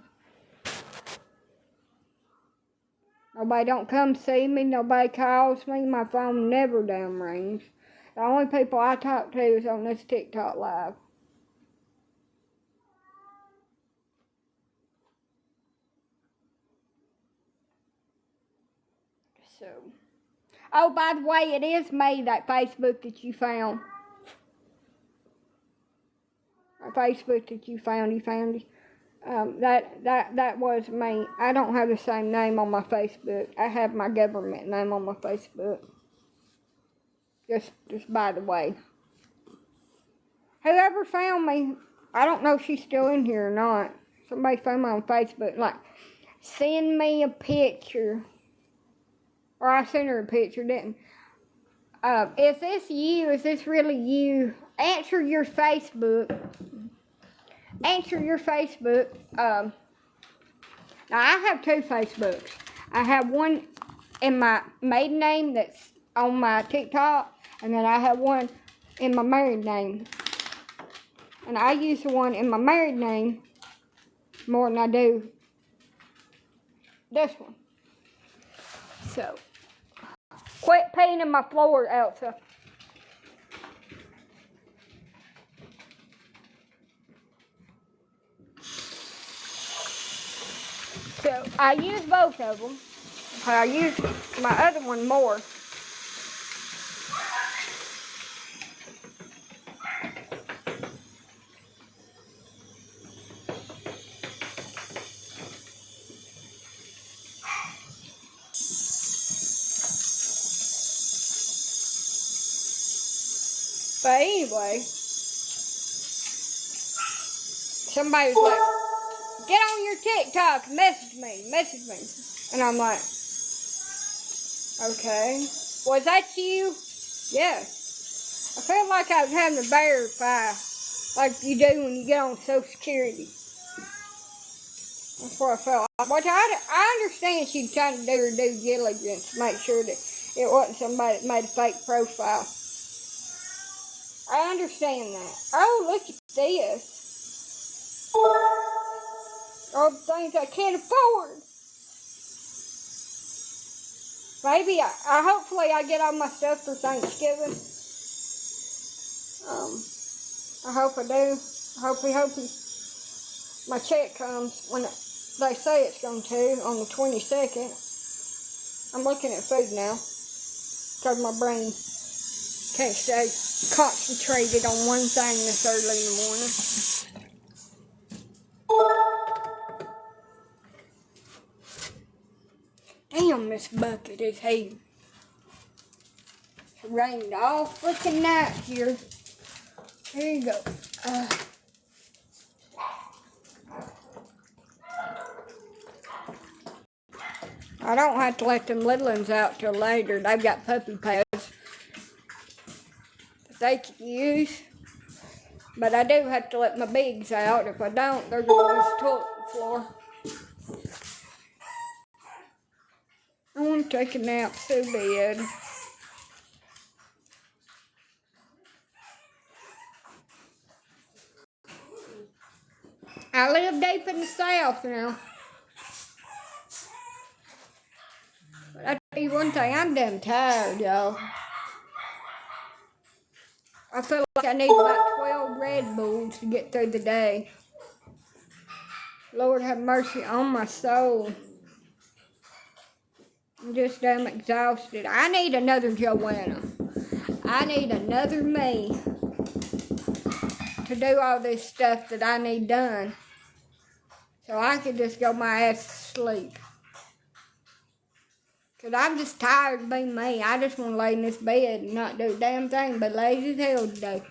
Nobody don't come see me. Nobody calls me. My phone never damn rings. The only people I talk to is on this TikTok live. So, oh, by the way, it is me, that Facebook that you found. That Facebook that you found it. That was me. I don't have the same name on my Facebook. I have my government name on my Facebook. Just by the way. Whoever found me, I don't know if she's still in here or not. Somebody found me on Facebook, like, send me a picture. Or I sent her a picture, didn't is this you? Is this really you? Answer your Facebook. Answer your Facebook. Now, I have two Facebooks. I have one in my maiden name that's on my TikTok, and then I have one in my married name. And I use the one in my married name more than I do this one. So, quit painting my floor, Elsa. So, I use both of them. I use my other one more. But anyway, somebody was like, get on your TikTok, message me. And I'm like, okay. Was that you? Yes. I felt like I was having to verify, like you do when you get on Social Security. That's what I felt like. Which I understand she's trying to do her due diligence to make sure that it wasn't somebody that made a fake profile. I understand that. Oh, look at this. All the things I can't afford. Maybe hopefully I get all my stuff for Thanksgiving. I hope I do. Hopefully, my check comes when they say it's going to on the 22nd. I'm looking at food now because my brain can't stay concentrated on one thing this early in the morning. Damn, this bucket is heavy. rained all freaking night here. Here you go. I don't have to let them little ones out till later. They've got puppy pads that they can use. But I do have to let my bigs out. If I don't, they're going to use the toilet floor. I want to take a nap so bad. I live deep in the South now. But I tell you one thing, I'm damn tired, y'all. I feel like I need about 12 Red Bulls to get through the day. Lord have mercy on my soul. I'm just damn exhausted. I need another Joanna. I need another me to do all this stuff that I need done. So I could just go my ass to sleep. Because I'm just tired of being me. I just want to lay in this bed and not do a damn thing but lazy as hell today.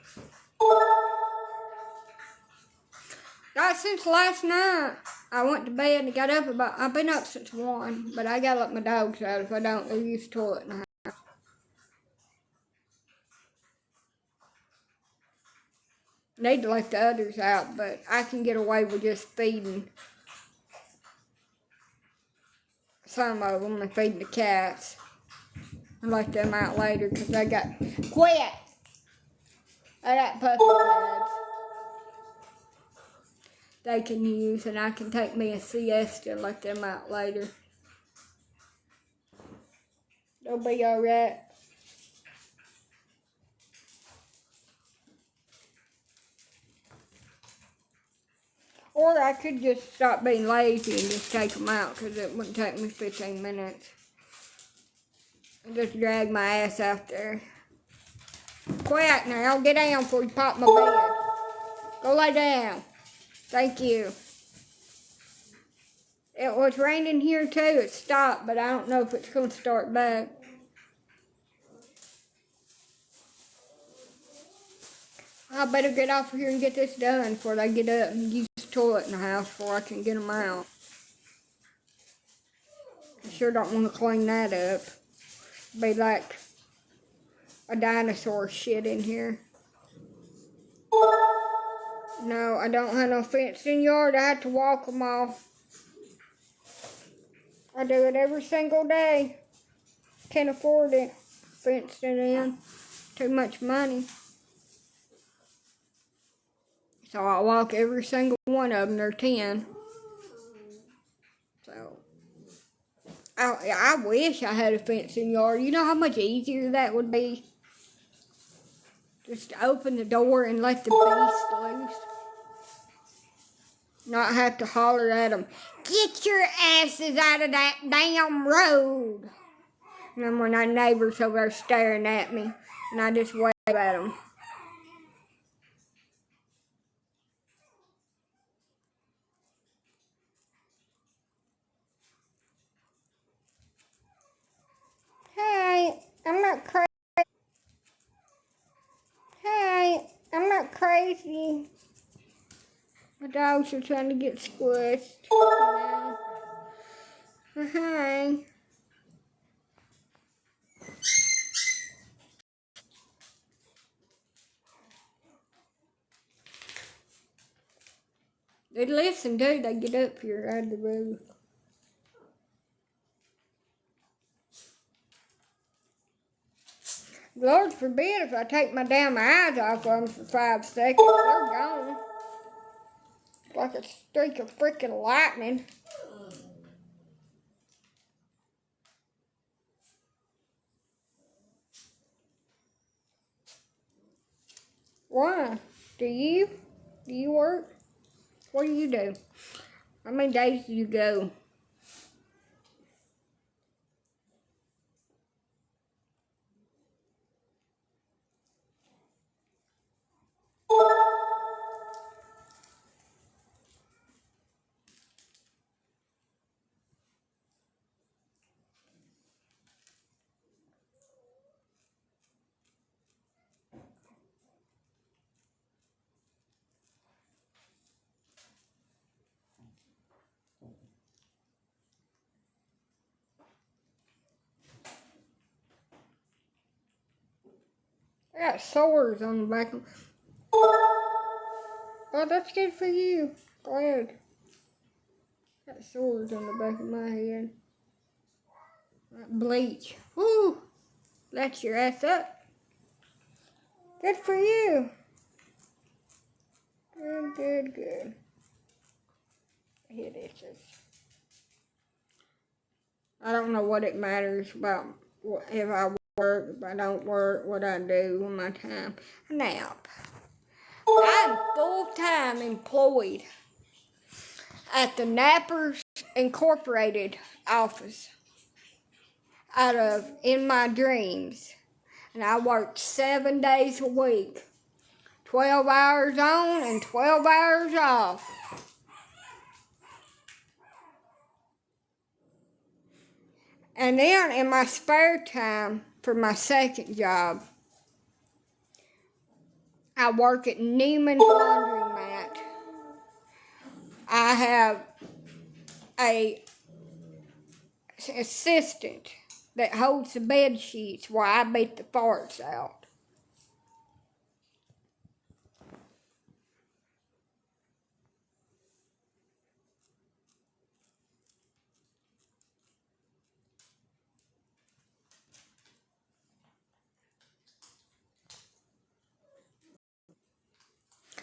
Not since last night. I went to bed and got up I've been up since 1, but I gotta let my dogs out. If I don't, they'll use the toilet in the house. Need to let the others out, but I can get away with just feeding some of them and feeding the cats. And let them out later because they got, quit! I got puppy pads they can use, and I can take me a siesta and let them out later. They'll be alright. Or I could just stop being lazy and just take them out because it wouldn't take me 15 minutes. And just drag my ass out there. Quiet now, get down before you pop my bed. Go lay down. Thank you. It was raining here too. It stopped, but I don't know if it's going to start back. I better get off of here and get this done before they get up and use the toilet in the house before I can get them out. I sure don't want to clean that up. Be like a dinosaur shit in here. No, I don't have no fenced in yard. I have to walk them all. I do it every single day. Can't afford it. Fenced it in. Too much money. So I walk every single one of them. They're 10. So I wish I had a fenced in yard. You know how much easier that would be? Just open the door and let the beast loose. Not have to holler at them, get your asses out of that damn road. And then when our neighbors over there staring at me, and I just wave at them. Hey, I'm not crazy. Hey, I'm not crazy. My dogs are trying to get squished. Hey. They listen, too. They get up here out of the road. Lord forbid if I take my damn eyes off of them for 5 seconds, they're gone. Like a streak of freaking lightning. Why? Do you? Do you work? What do you do? How many days do you go? I got sores on the back of. Oh, that's good for you. Glad. Got sores on the back of my head. Like bleach. Woo! Let your ass up. Good for you. Good, good, good. Here this is. I don't know what it matters about if I work, if I don't work, what I do with my time. Nap. I'm full-time employed at the Nappers Incorporated office in my dreams. And I work 7 days a week. 12 hours on and 12 hours off. And then in my spare time for my second job, I work at Neiman's Laundromat. I have a assistant that holds the bed sheets while I beat the farts out.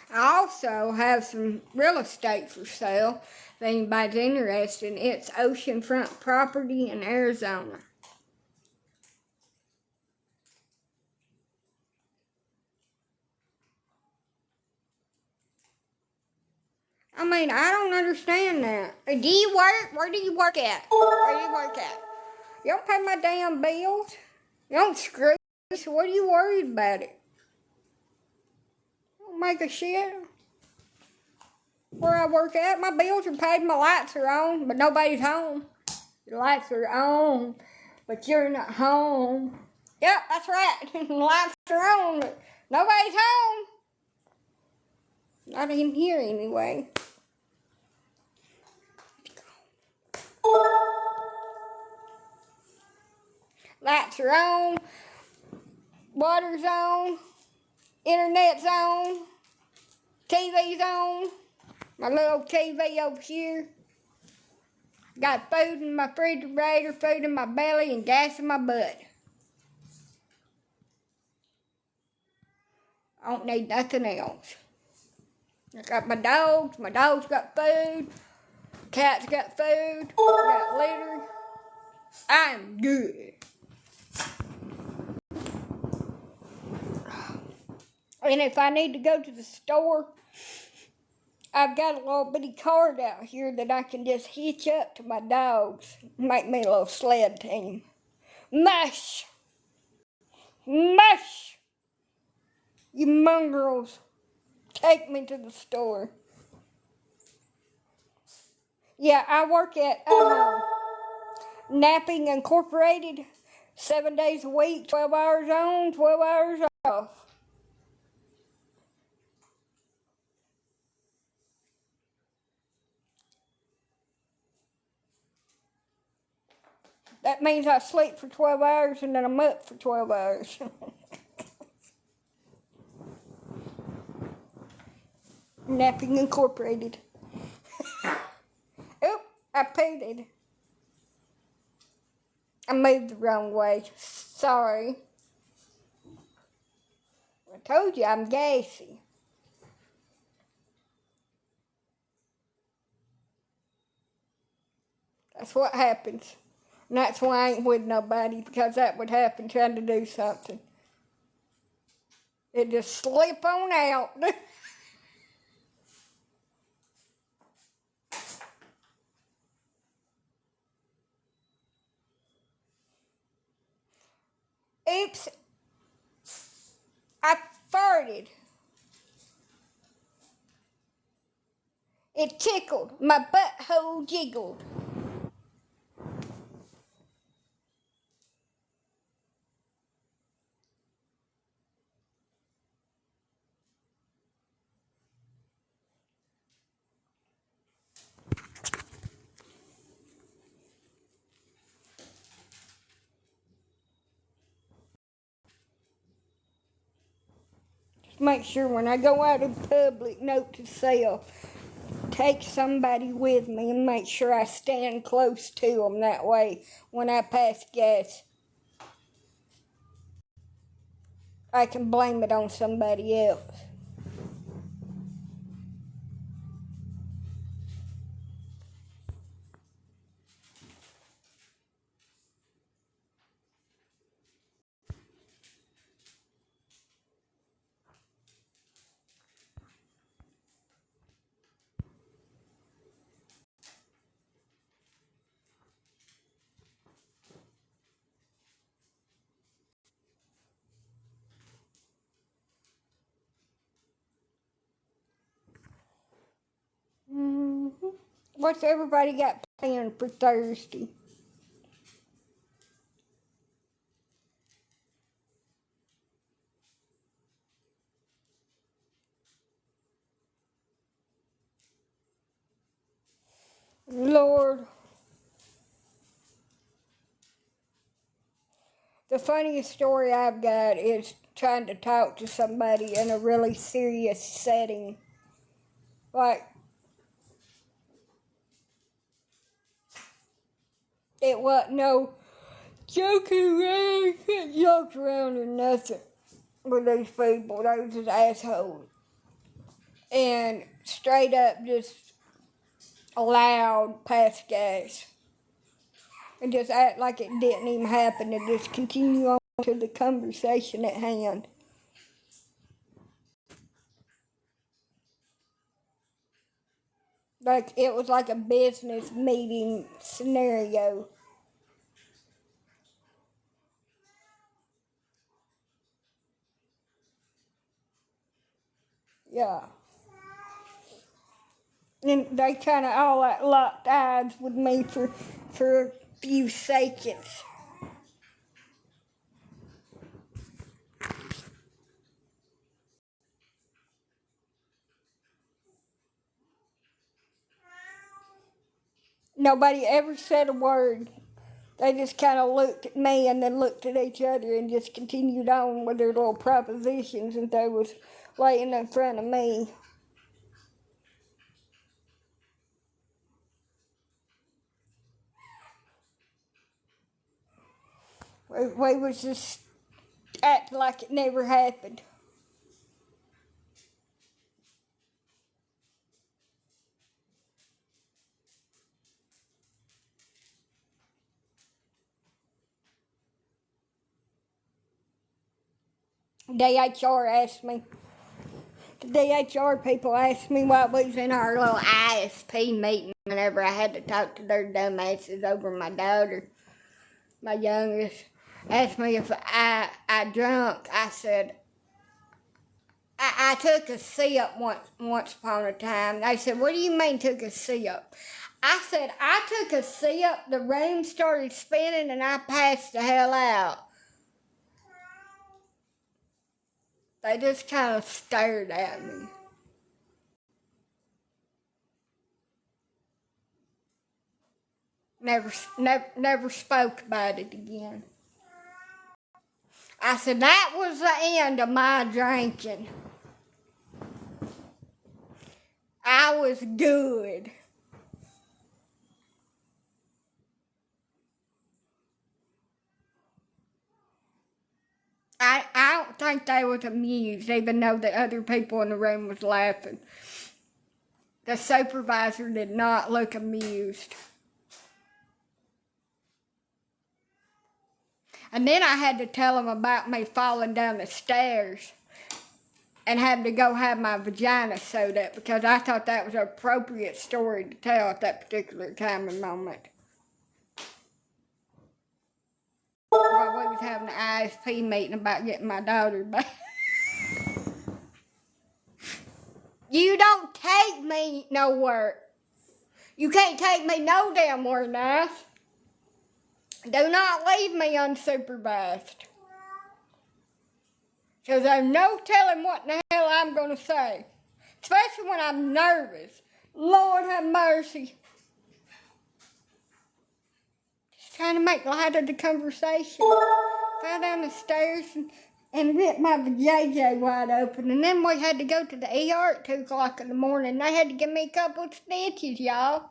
I also have some real estate for sale if anybody's interested. It's oceanfront property in Arizona. I mean, I don't understand that. Do you work? Where do you work at? Where do you work at? You don't pay my damn bills. You don't screw me, so what are you worried about it? Don't make a shit. Where I work at, my bills are paid, my lights are on, but nobody's home. Your lights are on, but you're not home. Yep, that's right. The lights are on, but nobody's home. Not in here anyway. Lights are on, water's on, internet's on, TV's on. My little TV over here. Got food in my refrigerator, food in my belly, and gas in my butt. I don't need nothing else. I got my dogs got food, cats got food, I got litter. I'm good. And if I need to go to the store, I've got a little bitty cart out here that I can just hitch up to my dogs. Make me a little sled team. Mush! Mush! You mongrels. Take me to the store. Yeah, I work at Napping Incorporated. 7 days a week, 12 hours on, 12 hours off. That means I sleep for 12 hours and then I'm up for 12 hours. Napping Incorporated. Oop, I pooted. I moved the wrong way. Sorry. I told you I'm gassy. That's what happens. And that's why I ain't with nobody, because that would happen trying to do something. It just slip on out. Oops. I farted. It tickled. My butthole jiggled. make sure when I go out in public, note to self, take somebody with me and make sure I stand close to them. That way, when I pass gas, I can blame it on somebody else. What's everybody got planned for Thursday? Lord, the funniest story I've got is trying to talk to somebody in a really serious setting. Like, it wasn't no joking around, can't joke around or nothing with these people. They was just assholes. And straight up just allowed past gas. And just act like it didn't even happen and just continue on to the conversation at hand. Like it was like a business meeting scenario. Yeah. And they kind of all locked eyes with me for a few seconds. Nobody ever said a word. They just kind of looked at me and then looked at each other and just continued on with their little propositions that they was laying in front of me. We was just acting like it never happened. DHR asked me, the DHR people asked me while we was in our little ISP meeting whenever I had to talk to their dumbasses over my daughter, my youngest, asked me if I drunk. I said, I took a sip once upon a time. They said, what do you mean took a sip? I said, I took a sip, the room started spinning, and I passed the hell out. They just kind of stared at me. Never spoke about it again. I said, that was the end of my drinking. I was good. I don't think they was amused, even though the other people in the room was laughing. The supervisor did not look amused. And then I had to tell him about me falling down the stairs and having to go have my vagina sewed up because I thought that was an appropriate story to tell at that particular time and moment. While we was having an ISP meeting about getting my daughter back. You don't take me nowhere. You can't take me no damn where now. Do not leave me unsupervised. Because there's no telling what in the hell I'm going to say. Especially when I'm nervous. Lord have mercy. Just trying to make light of the conversation. Fell down the stairs and ripped my vajayjay wide open. And then we had to go to the ER at 2 o'clock in the morning. They had to give me a couple of stitches, y'all.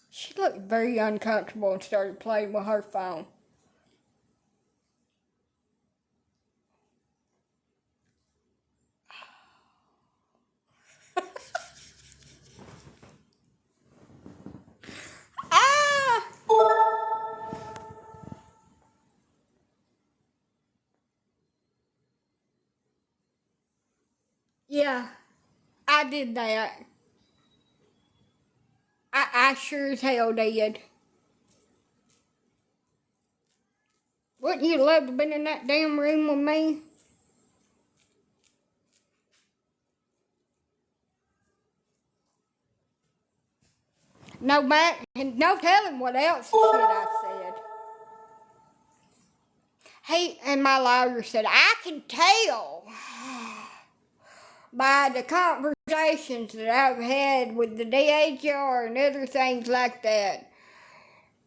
She looked very uncomfortable and started playing with her phone. Ah! Yeah, I did that. I sure as hell did. Wouldn't you love to have been in that damn room with me? No matter, and no telling what else shit I said. He and my lawyer said, I can tell by the conversations that I've had with the DHR and other things like that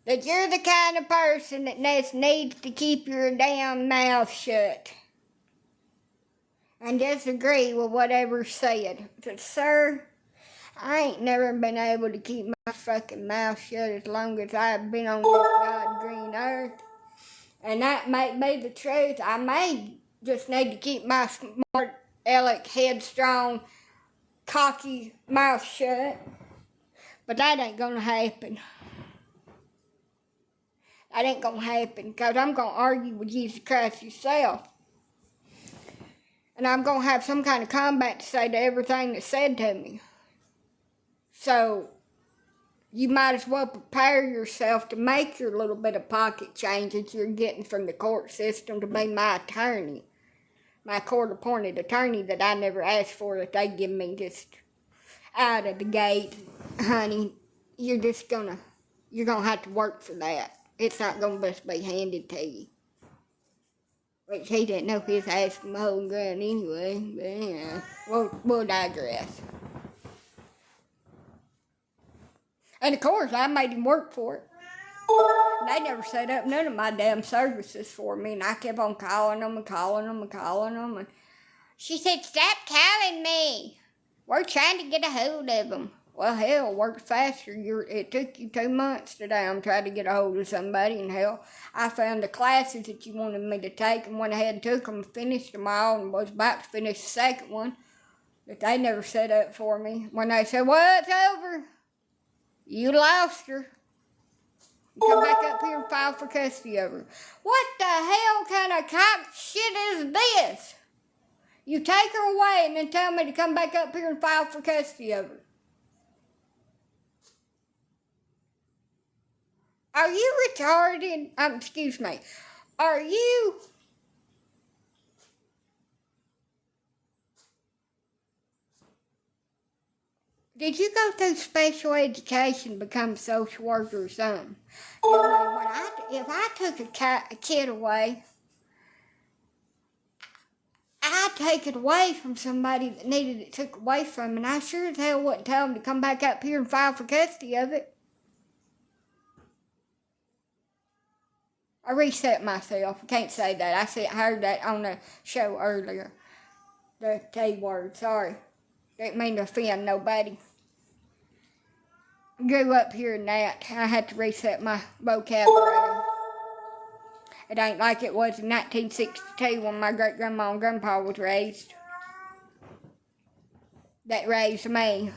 you're the kind of person that needs to keep your damn mouth shut and disagree with whatever's said. I said, sir, I ain't never been able to keep my fucking mouth shut as long as I've been on this God green earth. And that may be the truth. I may just need to keep my smart, aleck, headstrong, cocky mouth shut. But that ain't gonna happen. That ain't gonna happen, because I'm gonna argue with Jesus Christ himself. And I'm gonna have some kind of combat to say to everything that's said to me. So, you might as well prepare yourself to make your little bit of pocket change that you're getting from the court system to be my attorney. My court-appointed attorney that I never asked for, that they give me just out of the gate. Honey, you're gonna have to work for that. It's not gonna just be handed to you. Which he didn't know if he was asking my whole ground anyway, but yeah, we'll digress. And of course, I made him work for it. They never set up none of my damn services for me, and I kept on calling them. And she said, stop calling me. We're trying to get a hold of them. Well, hell, worked faster. It took you 2 months today. I'm trying to get a hold of somebody, and hell, I found the classes that you wanted me to take and went ahead and took them, finished them all, and was about to finish the second one that they never set up for me. When they said, well, it's over. You lost her. Come back up here and file for custody of her. What the hell kind of cock shit is this? You take her away and then tell me to come back up here and file for custody of her. Are you retarded? Excuse me. Are you... Did you go through special education to become a social worker or something? You know, if I took a kid away, I'd take it away from somebody that needed it took away from, and I sure as hell wouldn't tell them to come back up here and file for custody of it. I reset myself. I can't say that. I heard that on the show earlier. The T word. Sorry. Didn't mean to offend nobody. Grew up hearing that. I had to reset my vocabulary. It ain't like it was in 1962 when my great-grandma and grandpa was raised. That raised me.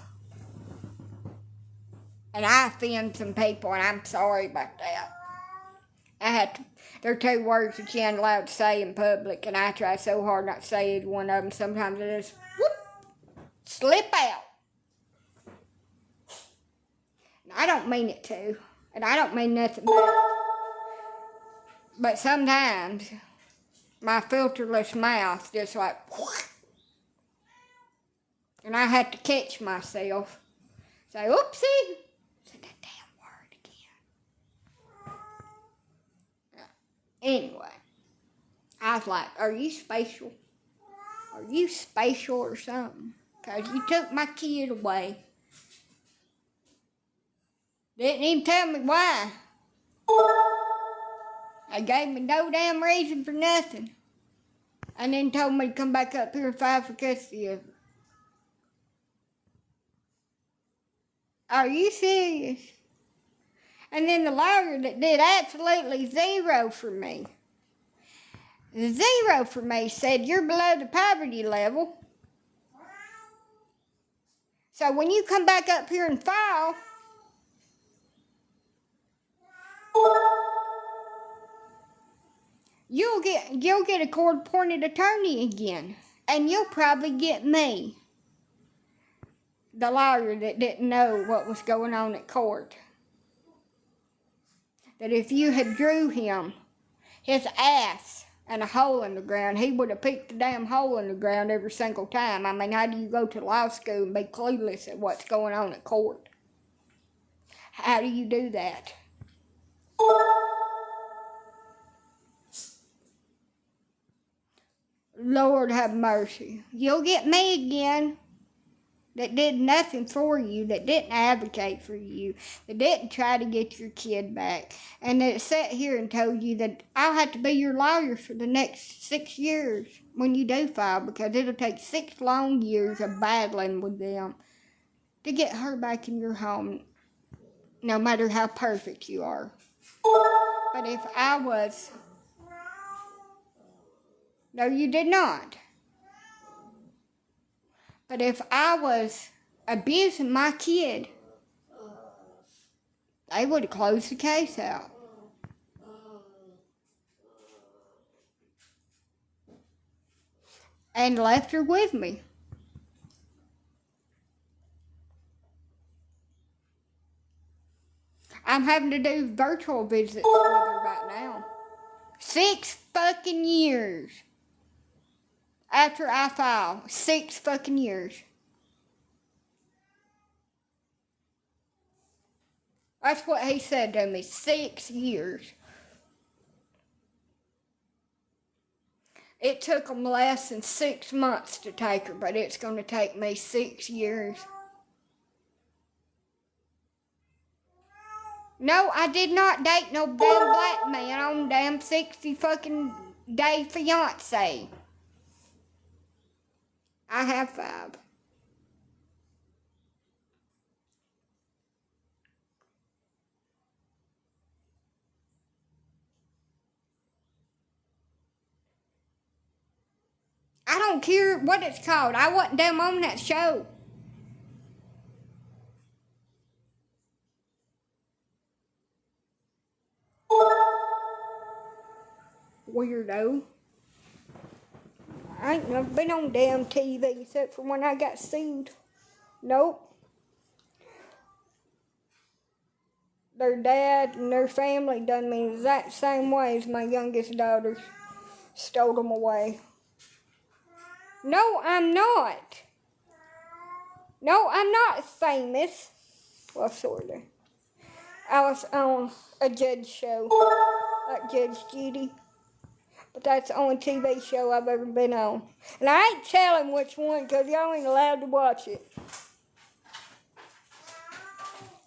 And I offend some people, and I'm sorry about that. There are 2 words that you ain't allowed to say in public, and I try so hard not to say either one of them. Sometimes I just, slip out. And I don't mean it to, and I don't mean nothing bad. But sometimes, my filterless mouth just like, and I have to catch myself. Say, oopsie. Said that damn word again. Anyway, I was like, are you spatial? Are you spatial or something? Because you took my kid away. Didn't even tell me why. They gave me no damn reason for nothing. And then told me to come back up here and file for custody of her. Are you serious? And then the lawyer that did absolutely zero for me. Zero for me said you're below the poverty level. So when you come back up here and file, you'll get a court-appointed attorney again. And you'll probably get me. The lawyer that didn't know what was going on at court. That if you had drew him, his ass, and a hole in the ground, he would have picked the damn hole in the ground every single time. I mean, how do you go to law school and be clueless at what's going on at court? How do you do that? Lord have mercy. You'll get me again. That did nothing for you, that didn't advocate for you, that didn't try to get your kid back, and that sat here and told you that I'll have to be your lawyer for the next 6 years when you do file, because it'll take 6 long years of battling with them to get her back in your home, no matter how perfect you are. But if I was... No, you did not. But if I was abusing my kid, they would have closed the case out. And left her with me. I'm having to do virtual visits with her right now. 6 fucking years. After I file, 6 fucking years. That's what he said to me, 6 years. It took them less than 6 months to take her, but it's going to take me 6 years. No, I did not date no damn black man on damn 60 fucking day fiance. I have 5. I don't care what it's called. I wasn't damn on that show. Weirdo. I ain't never been on damn TV except for when I got sued. Nope. Their dad and their family done me the exact same way as my youngest daughter. Stole them away. No, I'm not. No, I'm not famous. Well, sort of. I was on a judge show, like Judge Judy. But that's the only TV show I've ever been on. And I ain't telling which one because y'all ain't allowed to watch it.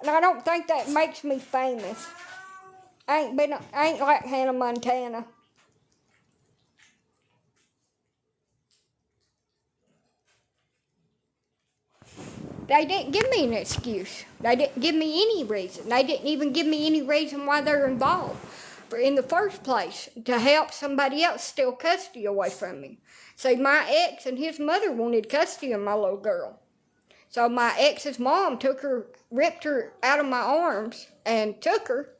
And I don't think that makes me famous. I ain't like Hannah Montana. They didn't give me an excuse. They didn't give me any reason. They didn't even give me any reason why they're involved. In the first place, to help somebody else steal custody away from me. See, my ex and his mother wanted custody of my little girl. So my ex's mom ripped her out of my arms and took her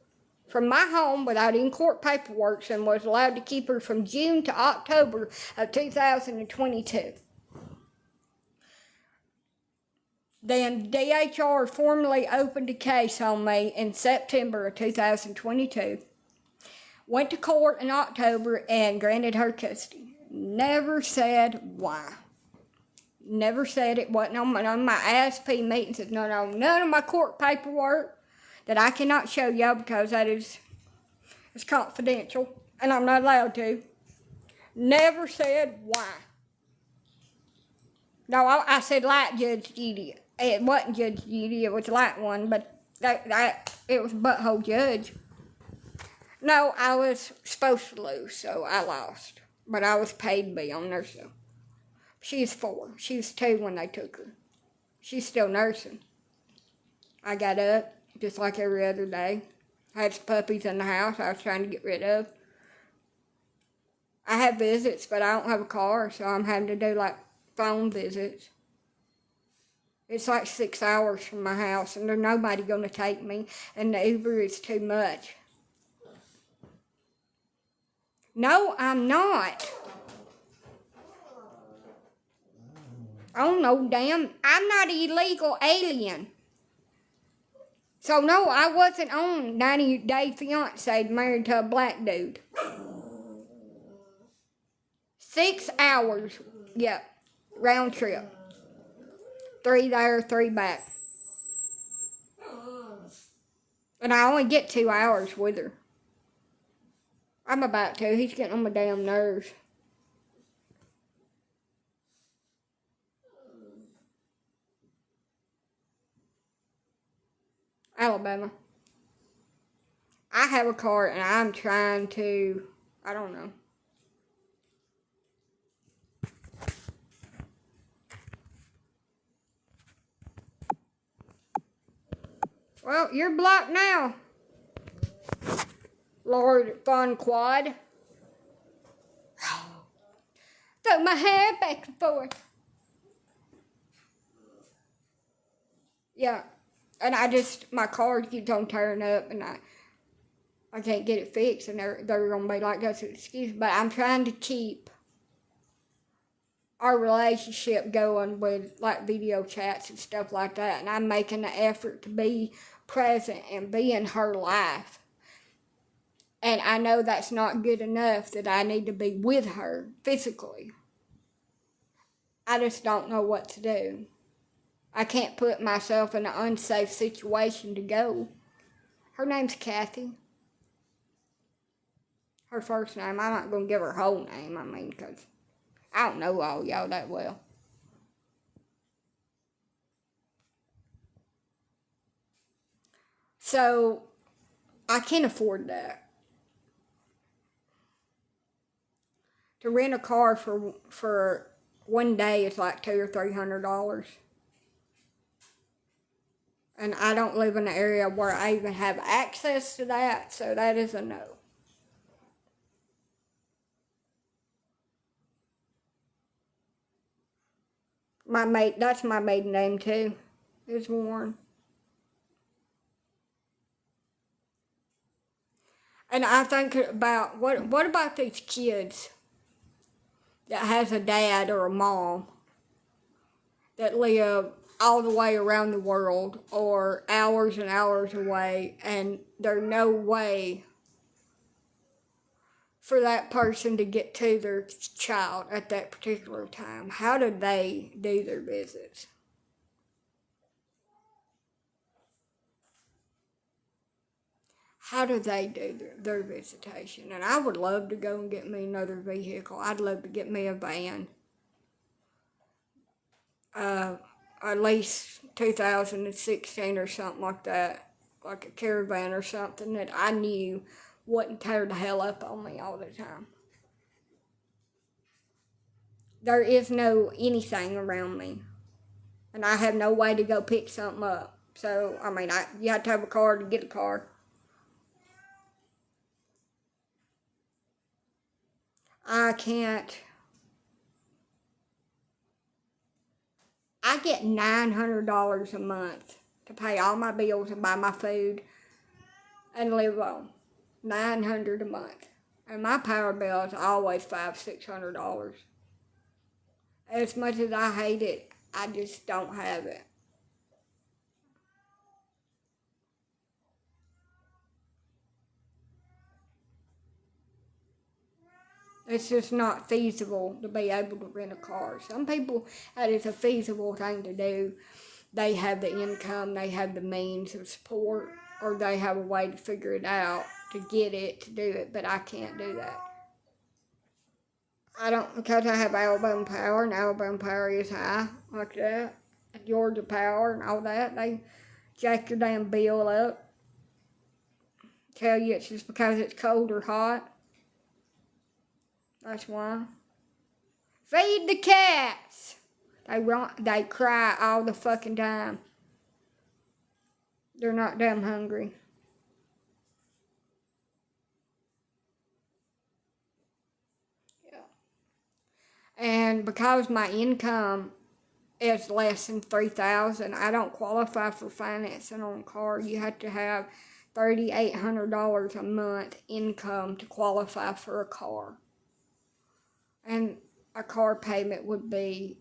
from my home without any court paperwork and was allowed to keep her from June to October of 2022. Then DHR formally opened a case on me in September of 2022. Went to court in October and granted her custody. Never said why. Never said it wasn't on my ISP meetings. None of my court paperwork that I cannot show y'all because it's confidential and I'm not allowed to. Never said why. No, I said like Judge Judy. It wasn't Judge Judy, it was like one, but it was Butthole Judge. No, I was supposed to lose, so I lost. But I was paid to be on nursing. She's 4. She was 2 when they took her. She's still nursing. I got up, just like every other day. I had some puppies in the house I was trying to get rid of. I have visits, but I don't have a car, so I'm having to do like phone visits. It's like 6 hours from my house, and there's nobody going to take me, and the Uber is too much. No, I'm not. Oh, no, damn. I'm not an illegal alien. So, no, I wasn't on 90 Day Fiance married to a black dude. 6 hours, yep, round trip. 3 there, 3 back. And I only get 2 hours with her. I'm about to. He's getting on my damn nerves. Alabama. I have a car and I'm trying to, I don't know. Well, you're blocked now, Lord Fun Quad. Throw my hair back and forth. Yeah, and my car keeps on tearing up and I can't get it fixed, and they're going to be like, that's an excuse. But I'm trying to keep our relationship going with like video chats and stuff like that, and I'm making the effort to be present and be in her life. And I know that's not good enough, that I need to be with her physically. I just don't know what to do. I can't put myself in an unsafe situation to go. Her name's Kathy. Her first name, I'm not going to give her whole name, because I don't know all y'all that well. So, I can't afford that. To rent a car for one day is like $200 or $300. And I don't live in an area where I even have access to that, so that is a no. That's my maiden name too, is Warren. And I think about, what about these kids that has a dad or a mom that live all the way around the world or hours and hours away, and there's no way for that person to get to their child at that particular time? How do they do their visits? How do they do their visitation? And I would love to go and get me another vehicle. I'd love to get me a van. At least 2016 or something like that. Like a caravan or something that I knew wouldn't tear the hell up on me all the time. There is no anything around me. And I have no way to go pick something up. So, you have to have a car to get a car. I can't. I get $900 a month to pay all my bills and buy my food and live on. $900 a month. And my power bill is always $500-$600. As much as I hate it, I just don't have it. It's just not feasible to be able to rent a car. Some people, that is a feasible thing to do. They have the income, they have the means of support, or they have a way to figure it out to get it, to do it, but I can't do that. I don't, because I have Alabama Power, and Alabama Power is high, like that. Georgia Power and all that, they jack your damn bill up. tell you it's just because it's cold or hot. That's why. Feed the cats! They cry all the fucking time. They're not damn hungry. Yeah. And because my income is less than $3,000, I don't qualify for financing on a car. You have to have $3,800 a month income to qualify for a car. And a car payment would be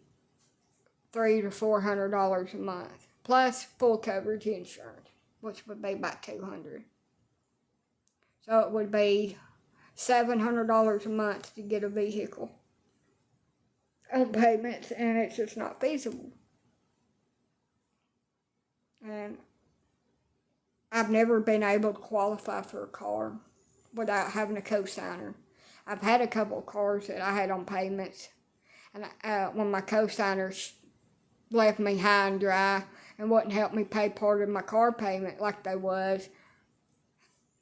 $300 to $400 a month, plus full coverage insurance, which would be about $200. So it would be $700 a month to get a vehicle on payments, and it's just not feasible. And I've never been able to qualify for a car without having a co-signer. I've had a couple of cars that I had on payments, and when my co-signers left me high and dry and wouldn't help me pay part of my car payment like they was,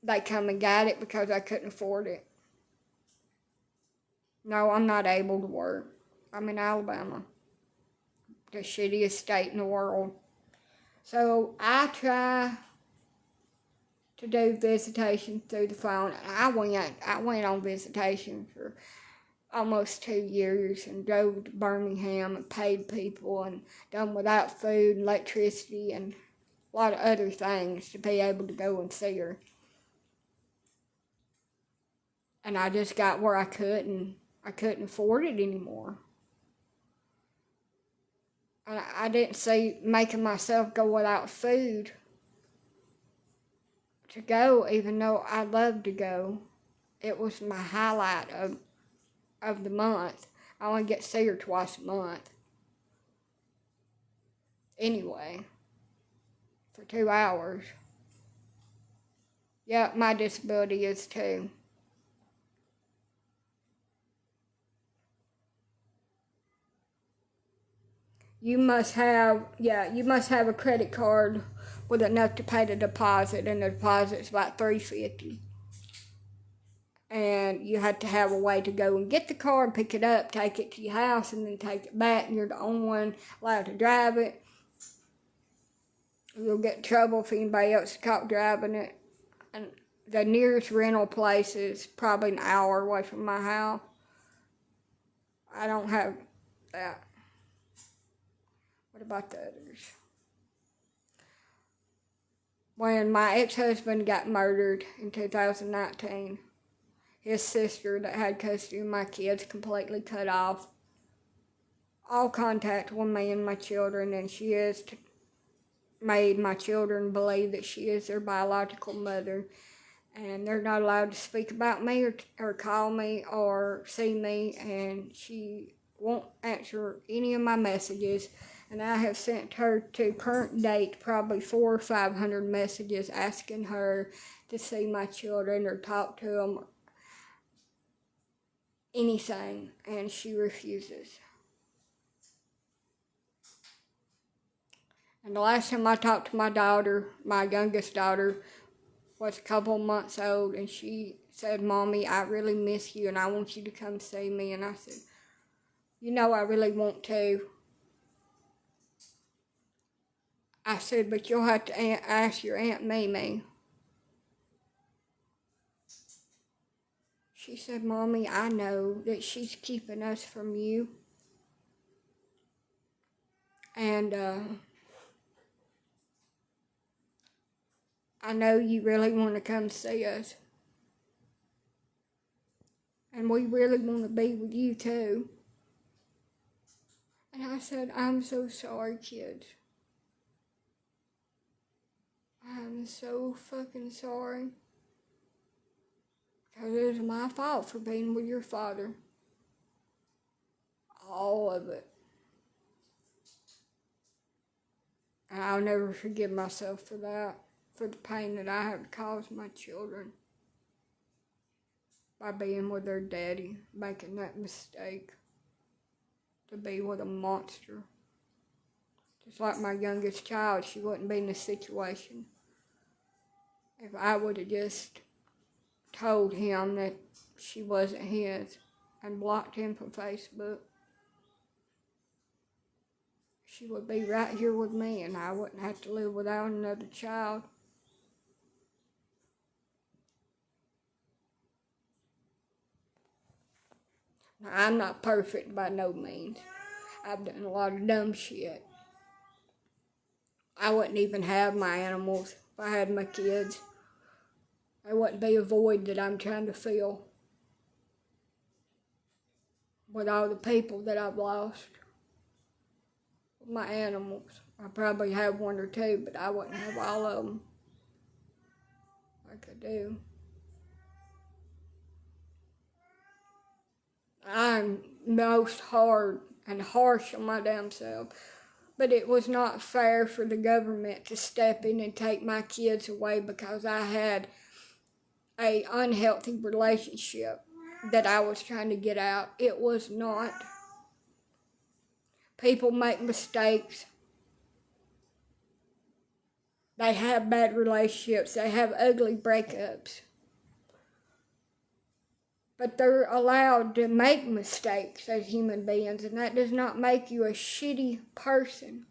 they come and got it because I couldn't afford it. No, I'm not able to work. I'm in Alabama, the shittiest state in the world. So I try to do visitation through the phone. I went on visitation for almost 2 years and drove to Birmingham and paid people and done without food and electricity and a lot of other things to be able to go and see her. And I just got where I couldn't afford it anymore. And I didn't see making myself go without food to go, even though I loved to go. It was my highlight of the month. I only get to see her twice a month. Anyway, for 2 hours. Yeah, my disability is too. You must have a credit card with enough to pay the deposit, and the deposit's about $350. And you have to have a way to go and get the car and pick it up, take it to your house, and then take it back, and you're the only one allowed to drive it. You'll get in trouble if anybody else is caught driving it. And the nearest rental place is probably an hour away from my house. I don't have that. What about the others? When my ex-husband got murdered in 2019, his sister that had custody of my kids completely cut off all contact with me and my children, and she has made my children believe that she is their biological mother, and they're not allowed to speak about me or call me or see me, and she won't answer any of my messages. And I have sent her to current date probably 400 or 500 messages asking her to see my children or talk to them, anything, and she refuses. And the last time I talked to my daughter, my youngest daughter, was a couple months old, and she said, "Mommy, I really miss you, and I want you to come see me." And I said, "You know I really want to." I said, "But you'll have to ask your Aunt Mimi." She said, "Mommy, I know that she's keeping us from you. And I know you really want to come see us. And we really want to be with you too." And I said, "I'm so sorry, kids. I'm so fucking sorry. Because it was my fault for being with your father. All of it. And I'll never forgive myself for that, for the pain that I have caused my children by being with their daddy, making that mistake to be with a monster. Just like my youngest child, she wouldn't be in this situation if I would have just told him that she wasn't his and blocked him from Facebook, she would be right here with me and I wouldn't have to live without another child. Now, I'm not perfect by no means. I've done a lot of dumb shit. I wouldn't even have my animals if I had my kids. There wouldn't be a void that I'm trying to fill with all the people that I've lost. My animals. I probably have one or two, but I wouldn't have all of them like I do. I'm most hard and harsh on my damn self. But it was not fair for the government to step in and take my kids away because I had an unhealthy relationship that I was trying to get out. It was not. People make mistakes. They have bad relationships. They have ugly breakups. But they're allowed to make mistakes as human beings, and that does not make you a shitty person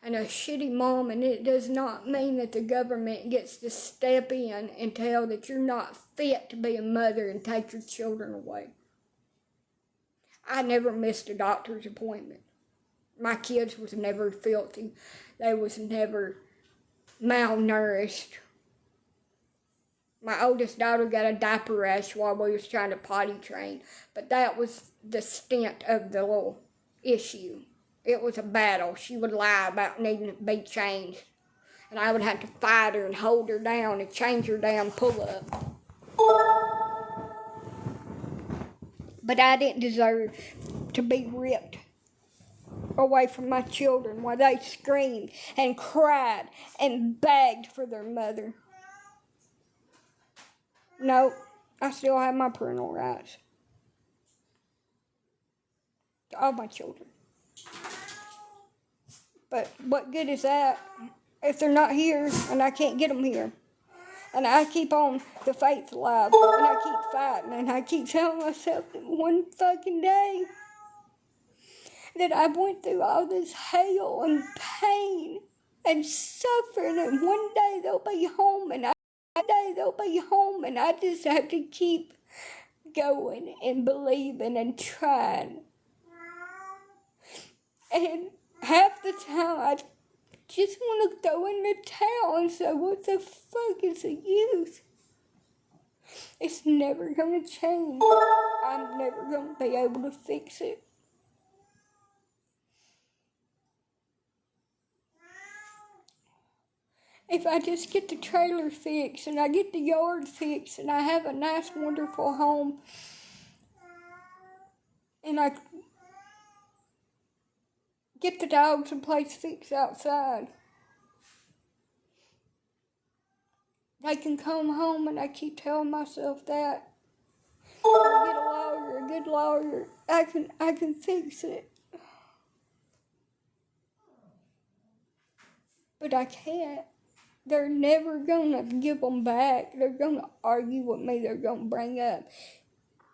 and a shitty mom, and it does not mean that the government gets to step in and tell that you're not fit to be a mother and take your children away. I never missed a doctor's appointment. My kids was never filthy. They was never malnourished. My oldest daughter got a diaper rash while we was trying to potty train, but that was the extent of the little issue. It was a battle. She would lie about needing to be changed, and I would have to fight her and hold her down and change her damn pull-up. But I didn't deserve to be ripped away from my children while they screamed and cried and begged for their mother. No, I still have my parental rights to all my children. But what good is that if they're not here and I can't get them here? And I keep on the faith alive, and I keep fighting, and I keep telling myself that one fucking day that I went through all this hell and pain and suffering, and one day they'll be home, and I just have to keep going and believing and trying. And half the time I just want to throw in the towel and say, what the fuck is the use? It's never going to change. I'm never going to be able to fix it. If I just get the trailer fixed and I get the yard fixed and I have a nice, wonderful home and I get the dogs a place fixed outside, they can come home, and I keep telling myself that. I get a lawyer, a good lawyer, I can fix it. But I can't. They're never gonna give them back. They're gonna argue with me. They're gonna bring up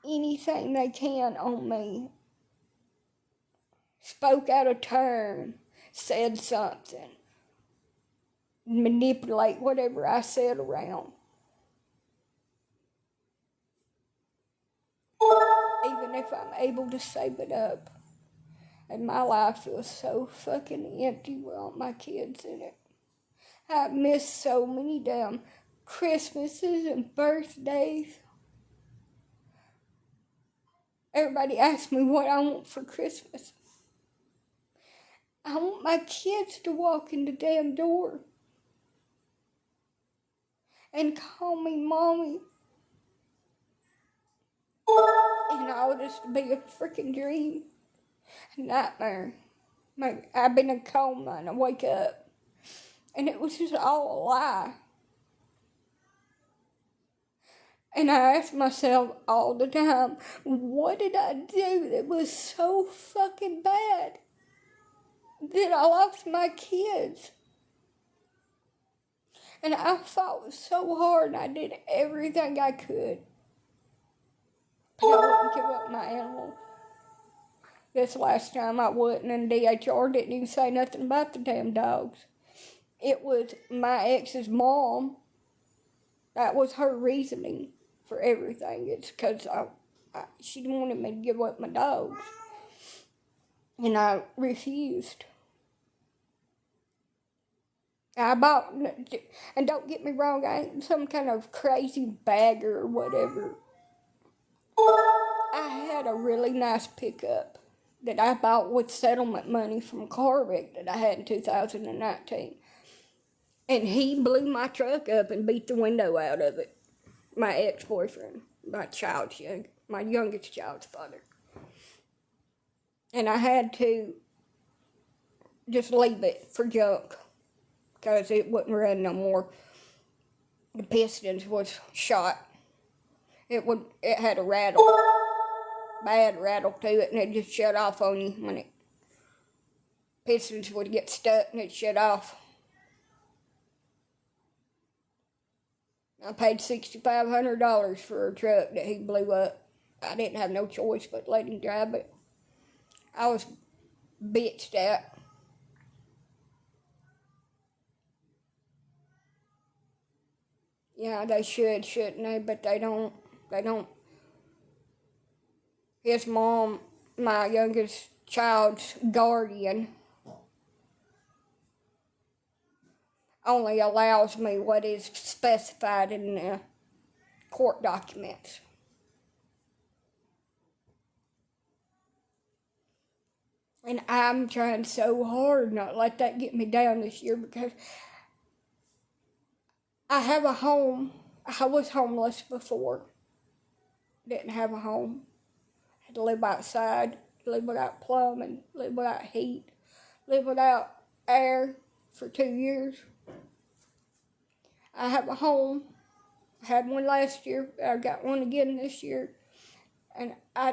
anything they can on me. Spoke out of turn, said something, manipulate whatever I said around. Even if I'm able to save it up. And my life feels so fucking empty without my kids in it. I miss so many damn Christmases and birthdays. Everybody asks me what I want for Christmas. I want my kids to walk in the damn door and call me mommy. And all this to be a freaking dream. A nightmare. I've been in a coma and I wake up. And it was just all a lie. And I ask myself all the time, what did I do that was so fucking bad that I lost my kids? And I fought so hard and I did everything I could. But I wouldn't give up my animal. This last time I wouldn't, and DHR didn't even say nothing about the damn dogs. It was my ex's mom. That was her reasoning for everything. It's because she wanted me to give up my dogs. And I refused. I bought, and don't get me wrong, I ain't some kind of crazy bagger or whatever. I had a really nice pickup that I bought with settlement money from a car wreck that I had in 2019. And he blew my truck up and beat the window out of it. My ex-boyfriend, my youngest child's father. And I had to just leave it for junk because it wouldn't run no more. The pistons was shot. It had a bad rattle to it, and it just shut off on you when pistons would get stuck and it'd shut off. I paid $6,500 for a truck that he blew up. I didn't have no choice but let him drive it. I was bitched out. Yeah, they shouldn't they? But they don't. They don't. His mom, my youngest child's guardian, only allows me what is specified in the court documents. And I'm trying so hard not to let that get me down this year because I have a home. I was homeless before. Didn't have a home. Had to live outside, live without plumbing, live without heat, live without air for 2 years. I have a home. I had one last year. I got one again this year. And I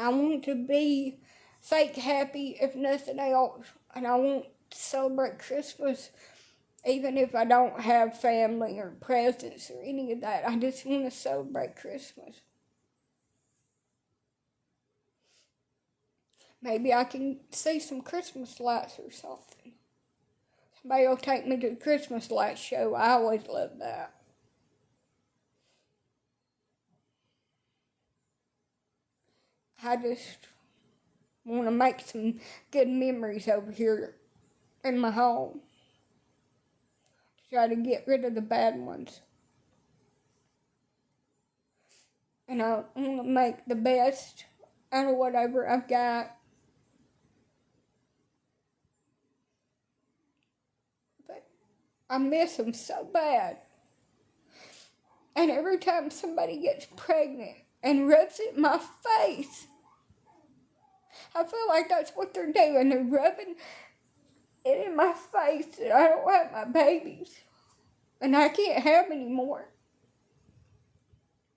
want to be fake happy if nothing else. And I want to celebrate Christmas even if I don't have family or presents or any of that. I just want to celebrate Christmas. Maybe I can see some Christmas lights or something. Somebody will take me to the Christmas light show. I always love that. I just want to make some good memories over here in my home. Try to get rid of the bad ones. And I want to make the best out of whatever I've got. But I miss them so bad. And every time somebody gets pregnant and rubs it in my face, I feel like that's what they're doing. They're rubbing it in my face that I don't have my babies. And I can't have any more.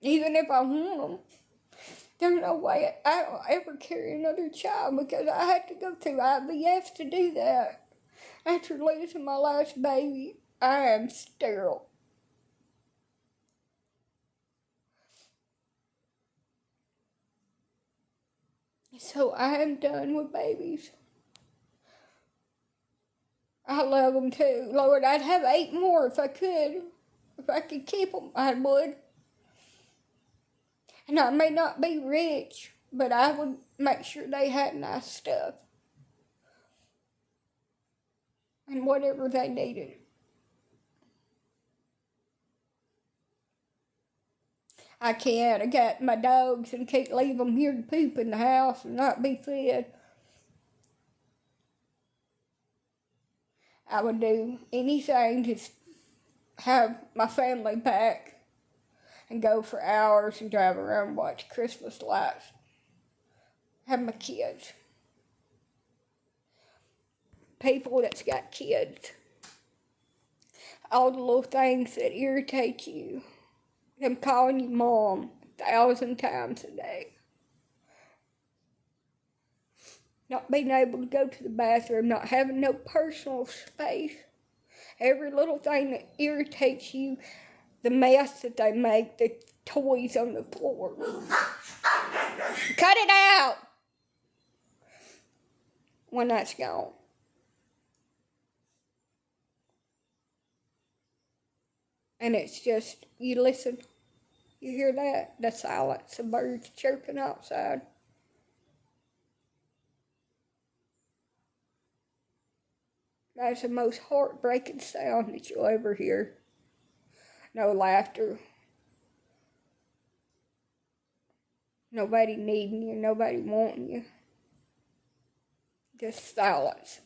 Even if I want them. There's no way I don't ever carry another child because I had to go through IVF to do that. After losing my last baby, I am sterile. So I am done with babies. I love them too. Lord, I'd have 8 more if I could. If I could keep them, I would. And I may not be rich, but I would make sure they had nice stuff. And whatever they needed. I can't. I got my dogs and can't leave them here to poop in the house and not be fed. I would do anything to have my family back and go for hours and drive around and watch Christmas lights. Have my kids. People that's got kids. All the little things that irritate you. Them calling you mom 1,000 times a day. Not being able to go to the bathroom, not having no personal space. Every little thing that irritates you, the mess that they make, the toys on the floor. Cut it out when that's gone. And it's just, you listen, you hear that? The silence, the birds chirping outside. That's the most heartbreaking sound that you'll ever hear. No laughter. Nobody needing you, nobody wanting you. Just silence.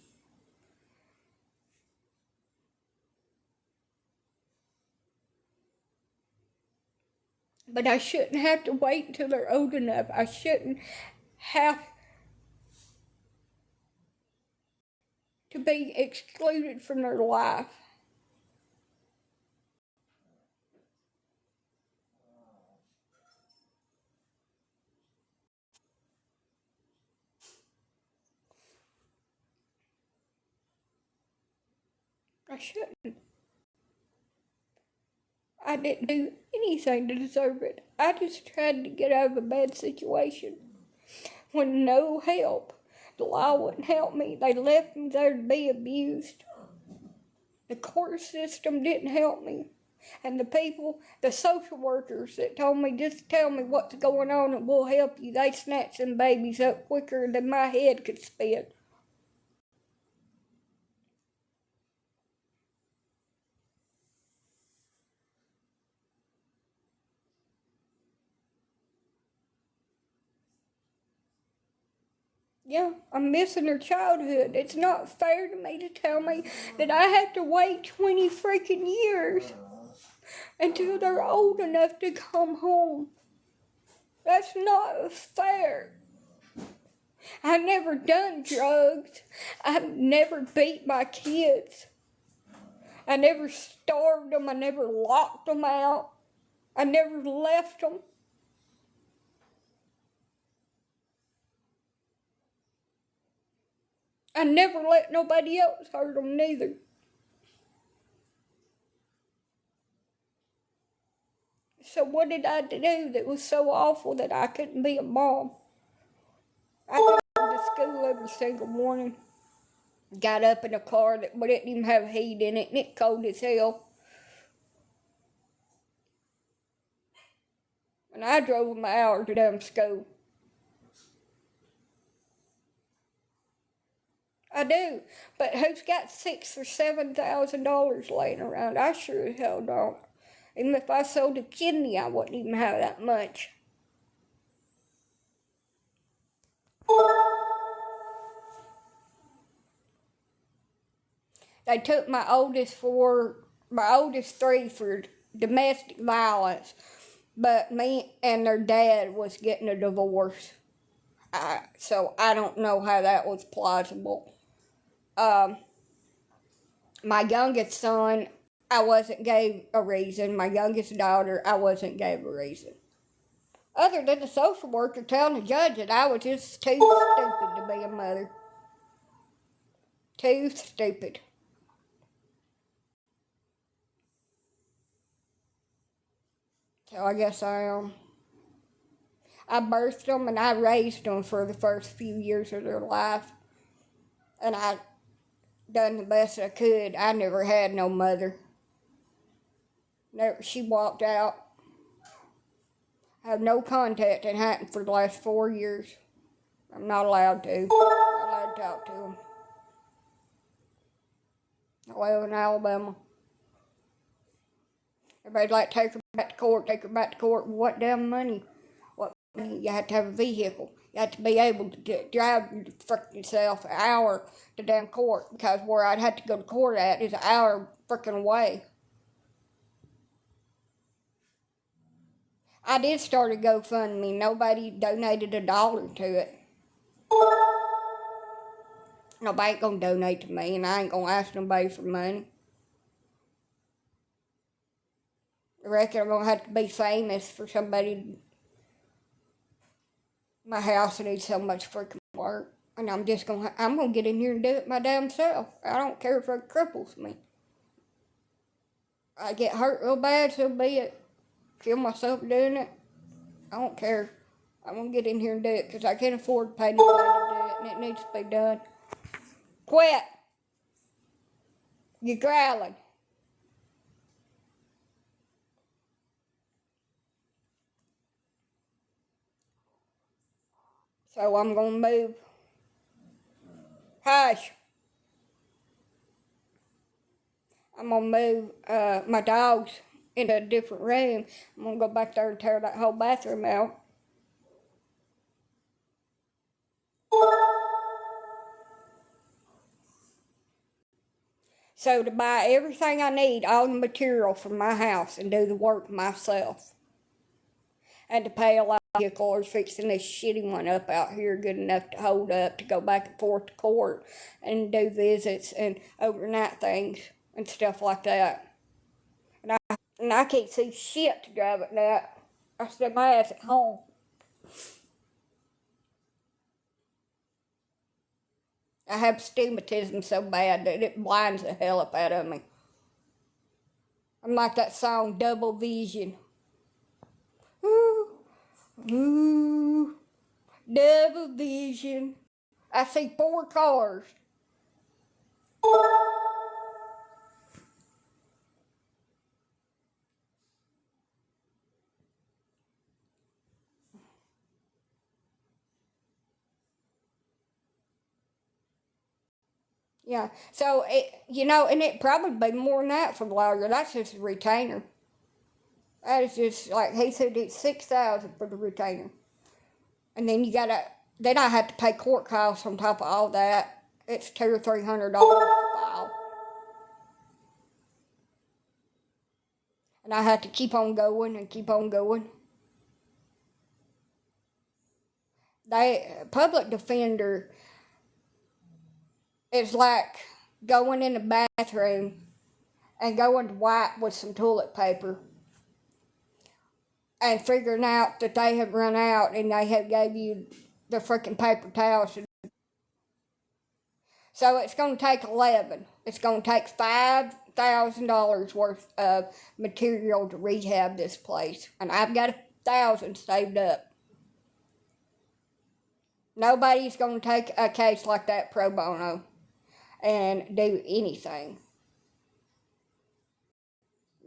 But I shouldn't have to wait until they're old enough. I shouldn't have to be excluded from their life. I shouldn't. I didn't do anything to deserve it. I just tried to get out of a bad situation. With no help. The law wouldn't help me. They left me there to be abused. The court system didn't help me. And the people, the social workers that told me, just tell me what's going on and we'll help you, they snatched them babies up quicker than my head could spin. Yeah, I'm missing their childhood. It's not fair to me to tell me that I have to wait 20 freaking years until they're old enough to come home. That's not fair. I've never done drugs. I've never beat my kids. I never starved them. I never locked them out. I never left them. I never let nobody else hurt them neither. So what did I do that was so awful that I couldn't be a mom? I go to school every single morning. Got up in a car that didn't even have heat in it, and it's cold as hell. And I drove an hour to damn school. I do, but who's got $6,000 or $7,000 laying around? I sure as hell don't. Even if I sold a kidney, I wouldn't even have that much. They took my oldest three for domestic violence, but me and their dad was getting a divorce. So I don't know how that was plausible. My youngest son, I wasn't gave a reason. My youngest daughter, I wasn't gave a reason. Other than the social worker telling the judge that I was just too stupid to be a mother. Too stupid. So I guess I am. I birthed them and I raised them for the first few years of their life. And I done the best I could. I never had no mother. She walked out. I have no contact in Hatton for the last 4 years. I'm not allowed to. I'm not allowed to talk to them. I live in Alabama. Everybody'd like to take her back to court. What damn money? What money? You have to have a vehicle. You have to be able to drive frickin' self an hour to damn court, because where I'd have to go to court at is an hour frickin' away. I did start a GoFundMe. Nobody donated $1 to it. Nobody ain't gonna donate to me, and I ain't gonna ask nobody for money. I reckon I'm gonna have to be famous for somebody. My house needs so much freaking work, and I'm gonna get in here and do it my damn self. I don't care if it cripples me. I get hurt real bad, so be it. Kill myself doing it. I don't care. I'm gonna get in here and do it because I can't afford to pay nobody to do it, and it needs to be done. Quit. You're growling. So I'm gonna move. Hush. I'm gonna move my dogs into a different room. I'm gonna go back there and tear that whole bathroom out. So to buy everything I need, all the material from my house, and do the work myself. And to pay a lot of vehicles fixing this shitty one up out here good enough to hold up to go back and forth to court and do visits and overnight things and stuff like that. And I can't see shit to drive at night. I stay my ass at home. I have astigmatism so bad that it blinds the hell up out of me. I'm like that song, Double Vision. Ooh, ooh, double vision. I see 4 cars. Yeah, so and it probably be more than that for the lawyer. That's just a retainer. That is just like he said, it's $6,000 for the retainer, and then then I have to pay court costs on top of all that. It's $200 or $300 to file, and I have to keep on going and keep on going. Public defender is like going in the bathroom and going to wipe with some toilet paper and figuring out that they have run out and they have gave you the freaking paper towels. So it's going to take 11. It's going to take $5,000 worth of material to rehab this place, and I've got 1,000 saved up. Nobody's going to take a case like that pro bono and do anything.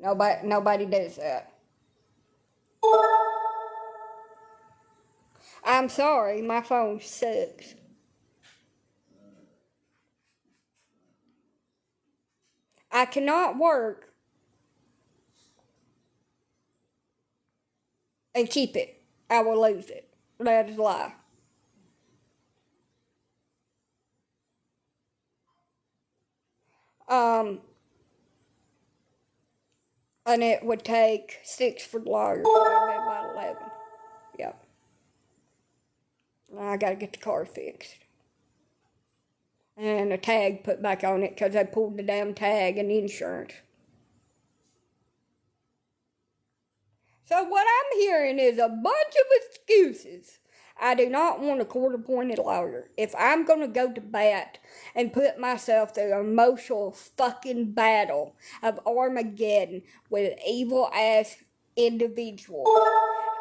Nobody does that. I'm sorry, my phone sucks. I cannot work and keep it. I will lose it. That is a lie. And it would take 6 for the lawyer, so that'd be about 11. Yep. I gotta get the car fixed. And a tag put back on it because they pulled the damn tag and the insurance. So what I'm hearing is a bunch of excuses. I do not want a court-appointed lawyer. If I'm going to go to bat and put myself through an emotional fucking battle of Armageddon with evil-ass individuals,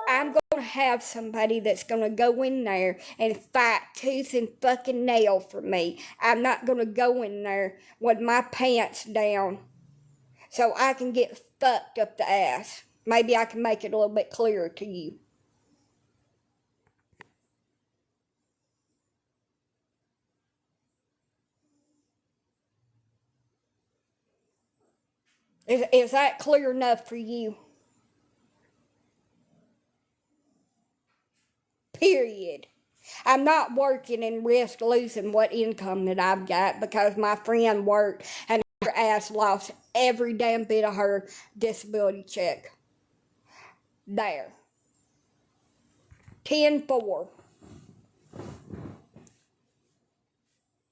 I'm going to have somebody that's going to go in there and fight tooth and fucking nail for me. I'm not going to go in there with my pants down so I can get fucked up the ass. Maybe I can make it a little bit clearer to you. Is that clear enough for you? Period. I'm not working and risk losing what income that I've got because my friend worked and her ass lost every damn bit of her disability check. There. 10-4.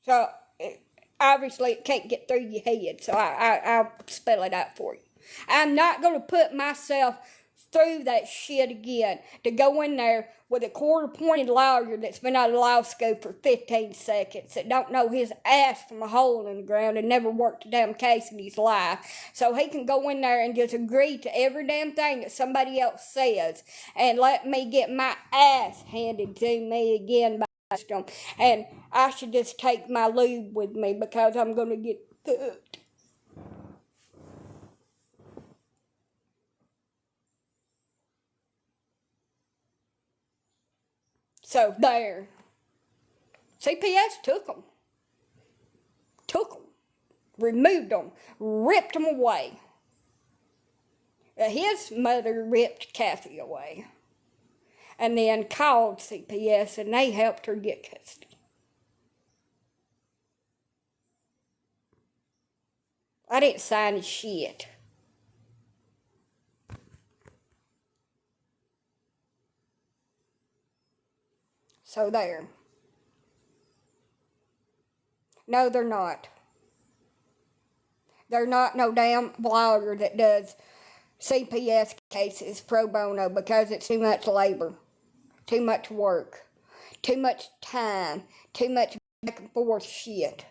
So, obviously it can't get through your head, so I'll spell it out for you. I'm not going to put myself through that shit again. To go in there with a court-appointed lawyer that's been out of law school for 15 seconds, that don't know his ass from a hole in the ground and never worked a damn case in his life. So he can go in there and just agree to every damn thing that somebody else says and let me get my ass handed to me again by them. And I should just take my lube with me because I'm going to get cooked. So there. CPS took them. Removed them. Ripped them away. His mother ripped Kathy away. And then called CPS and they helped her get custody. I didn't sign shit. So there. No, they're not. They're not no damn lawyer that does CPS cases pro bono because it's too much labor, too much work, too much time, too much back and forth shit.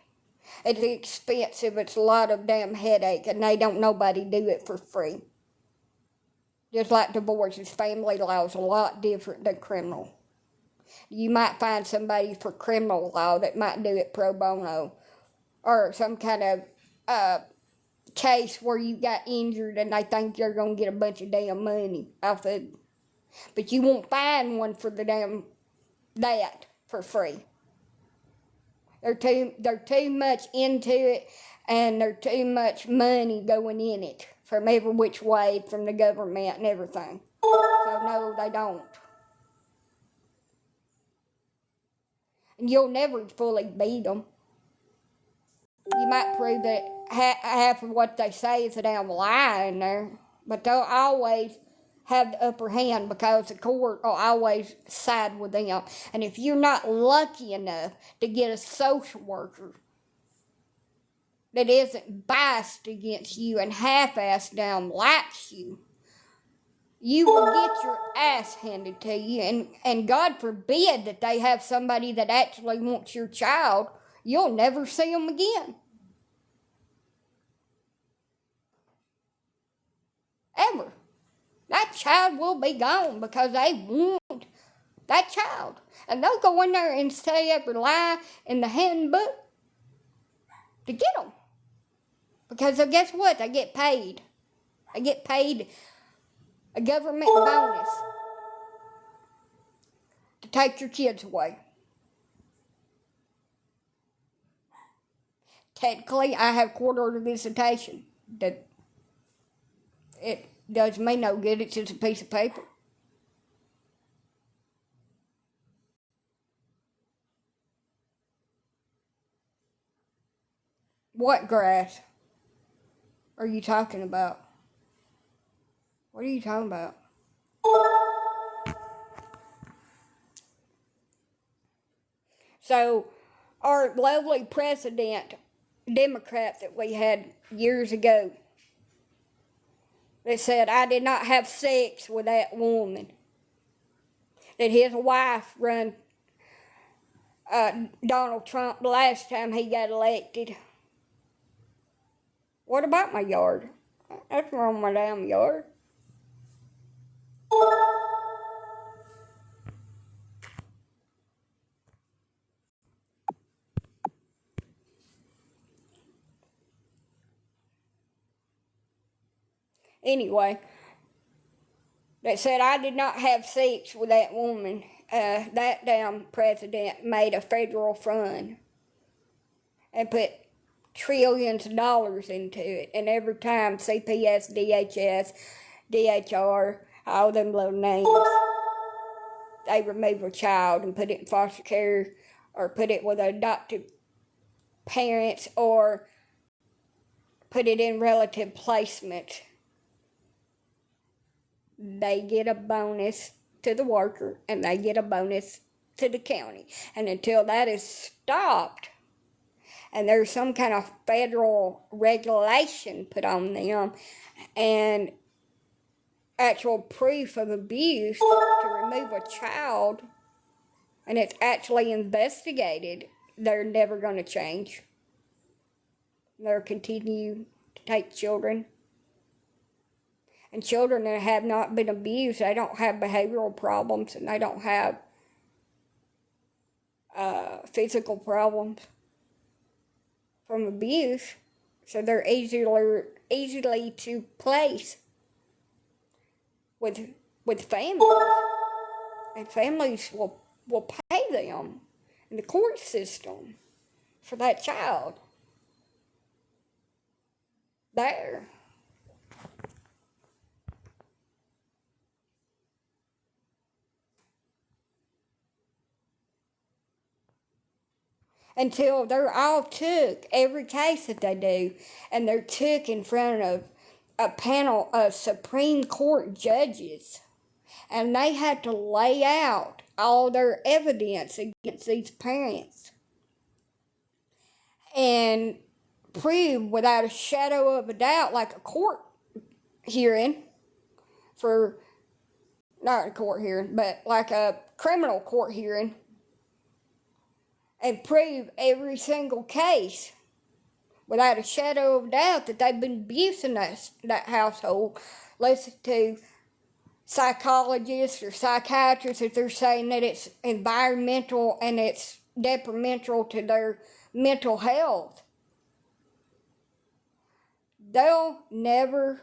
It's expensive, it's a lot of damn headache, and they don't nobody do it for free. Just like divorces, family law is a lot different than criminal. You might find somebody for criminal law that might do it pro bono, or some kind of case where you got injured and they think you're going to get a bunch of damn money off of it. But you won't find one for the damn that for free. They're too much into it, and there's too much money going in it from every which way from the government and everything. So no, they don't. And you'll never fully beat them. You might prove that half of what they say is a damn lie in there, but they'll always have the upper hand because the court will always side with them. And if you're not lucky enough to get a social worker that isn't biased against you and half-assed down likes you, you will get your ass handed to you. And God forbid that they have somebody that actually wants your child. You'll never see them again. Ever. That child will be gone because they want that child. And they'll go in there and say every lie in the handbook to get them. Because guess what? They get paid. They get paid a government bonus to take your kids away. Technically, I have court-ordered visitation. That it does me no good. It's just a piece of paper. What grass are you talking about? What are you talking about? So, our lovely president, Democrat that we had years ago, that said, I did not have sex with that woman. That his wife run Donald Trump the last time he got elected. What about my yard? That's wrong with my damn yard. Anyway, that said I did not have sex with that woman. That damn president made a federal fund and put trillions of dollars into it. And every time CPS, DHS, DHR, all them little names, they remove a child and put it in foster care or put it with adoptive parents or put it in relative placement, they get a bonus to the worker and they get a bonus to the county. And until that is stopped and there's some kind of federal regulation put on them and actual proof of abuse to remove a child, and it's actually investigated, they're never going to change. They'll continue to take children. And children that have not been abused, they don't have behavioral problems, and they don't have physical problems from abuse. So they're easily to place with families. And families will pay them in the court system for that child. There. Until they're all took, every case that they do, and they're took in front of a panel of Supreme Court judges, and they had to lay out all their evidence against these parents and prove without a shadow of a doubt, like a court hearing for, not a court hearing, but like a criminal court hearing, and prove every single case without a shadow of doubt that they've been abusing that household. Listen to psychologists or psychiatrists if they're saying that it's environmental and it's detrimental to their mental health. They'll never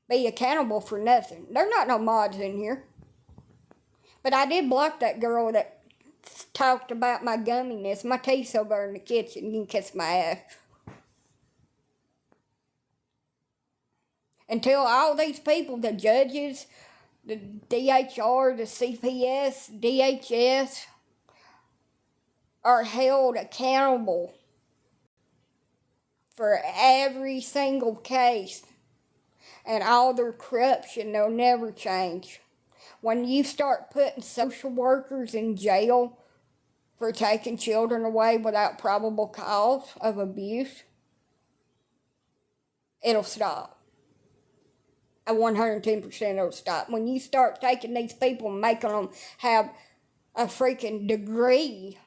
be accountable for nothing. There's not no mods in here. But I did block that girl that talked about my gumminess. My teeth's over in the kitchen. You can kiss my ass. Until all these people, the judges, the DHR, the CPS, DHS, are held accountable for every single case and all their corruption, they'll never change. When you start putting social workers in jail for taking children away without probable cause of abuse, it'll stop. 110% it'll stop. When you start taking these people and making them have a freaking degree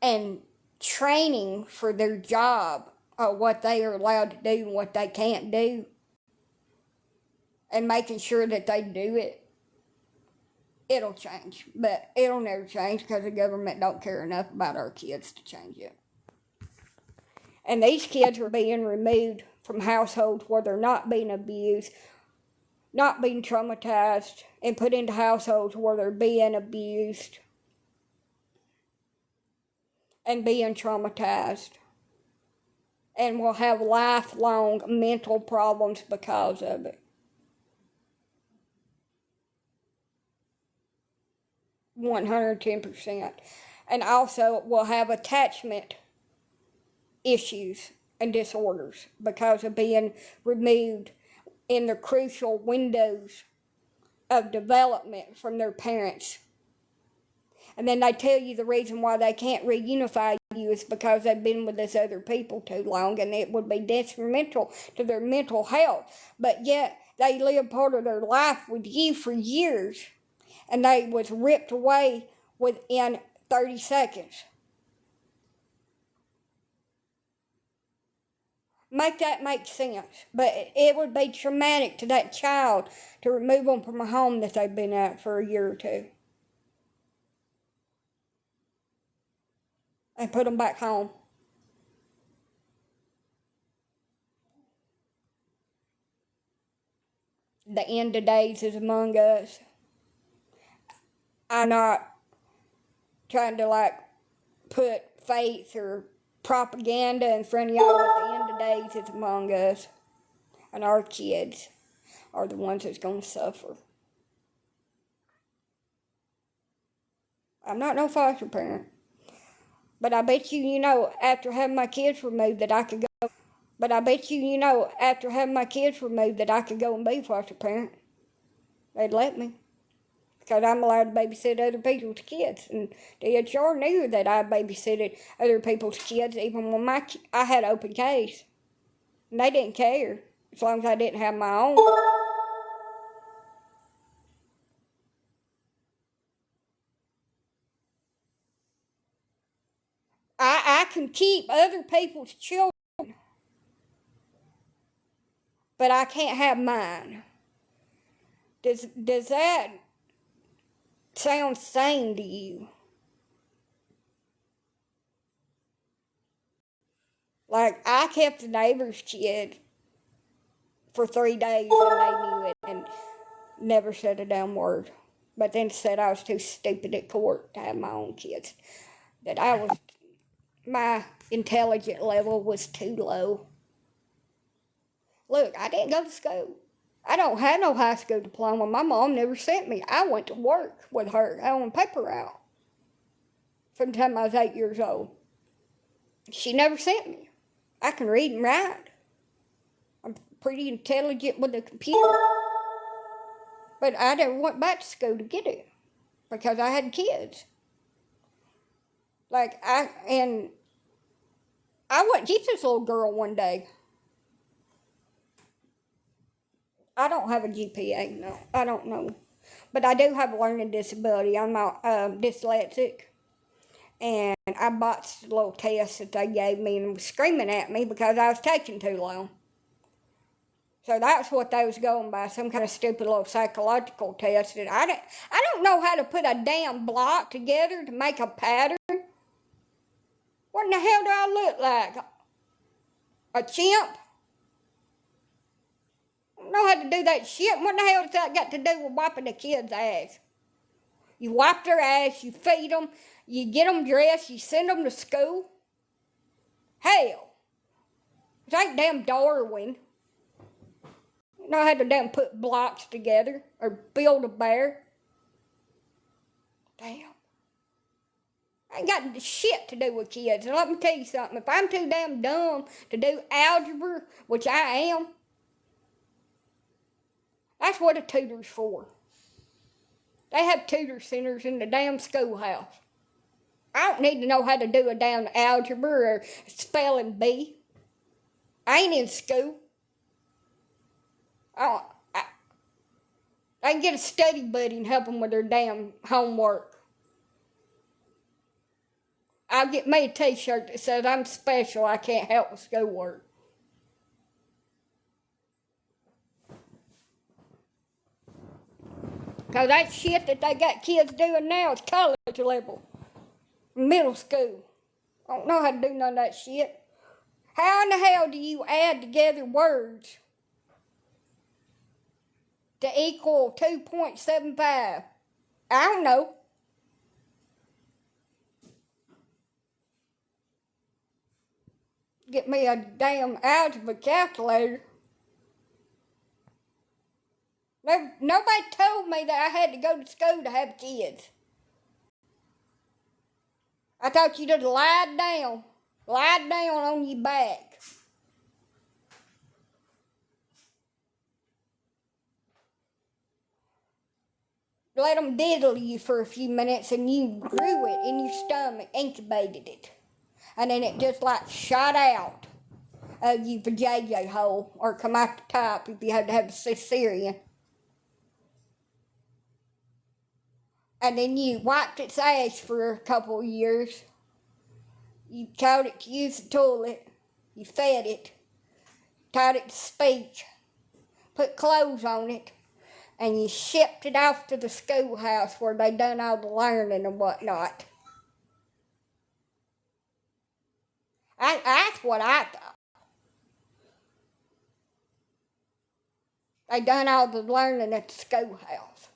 and training for their job, what they are allowed to do and what they can't do, and making sure that they do it, it'll change. But it'll never change because the government don't care enough about our kids to change it. And these kids are being removed from households where they're not being abused, not being traumatized, and put into households where they're being abused and being traumatized, and will have lifelong mental problems because of it. 110%. And also will have attachment issues and disorders because of being removed in the crucial windows of development from their parents. And then they tell you the reason why they can't reunify you is because they've been with these other people too long and it would be detrimental to their mental health. But yet they lived part of their life with you for years and they was ripped away within 30 seconds. Make that make sense. But it would be traumatic to that child to remove them from a home that they've been at for a year or two and put them back home. The end of days is among us. I'm not trying to put faith or propaganda in front of y'all, but the end of days is among us. And our kids are the ones that's going to suffer. I'm not no foster parent. But I bet you know, after having my kids removed that I could go. But I bet you know, after having my kids removed that I could go and be a foster parent. They'd let me. because I'm allowed to babysit other people's kids. And they sure knew that I babysitted other people's kids, even when I had open case. And they didn't care, as long as I didn't have my own. I can keep other people's children, but I can't have mine. Does that sound sane to you? Like, I kept the neighbor's kid for 3 days and they knew it and never said a damn word. But then said I was too stupid at court to have my own kids. That my intelligence level was too low. Look, I didn't go to school. I don't have no high school diploma. My mom never sent me. I went to work with her on paper route from the time I was 8 years old. She never sent me. I can read and write. I'm pretty intelligent with a computer. But I never went back to school to get it because I had kids. I wouldn't keep this little girl one day. I don't have a GPA, no. I don't know. But I do have a learning disability. I'm dyslexic. And I botched the little test that they gave me and was screaming at me because I was taking too long. So that's what they was going by, some kind of stupid little psychological test. That I don't know how to put a damn block together to make a pattern. What in the hell do I look like? A chimp? I don't know how to do that shit. What the hell does that got to do with wiping a kid's ass? You wipe their ass, you feed them, you get them dressed, you send them to school. Hell, it ain't damn Darwin. You know how to damn put blocks together or build a bear. Damn. I ain't got shit to do with kids. And let me tell you something. If I'm too damn dumb to do algebra, which I am, that's what a tutor's for. They have tutor centers in the damn schoolhouse. I don't need to know how to do a damn algebra or spelling bee. I ain't in school. I can get a study buddy and help them with their damn homework. I'll get me a t-shirt that says I'm special, I can't help with schoolwork. Because that shit that they got kids doing now is college level. Middle school. I don't know how to do none of that shit. How in the hell do you add together words to equal 2.75? I don't know. Get me a damn algebra calculator. Nobody told me that I had to go to school to have kids. I thought you just lie down on your back. Let them diddle you for a few minutes and you grew it in your stomach, incubated it. And then it just like shot out of your vajayjay hole or come out the top if you had to have a cesarean. And then you wiped its ass for a couple of years. You taught it to use the toilet. You fed it. Taught it to speak. Put clothes on it. And you shipped it off to the schoolhouse where they done all the learning and whatnot. That's what I thought. They done all the learning at the schoolhouse.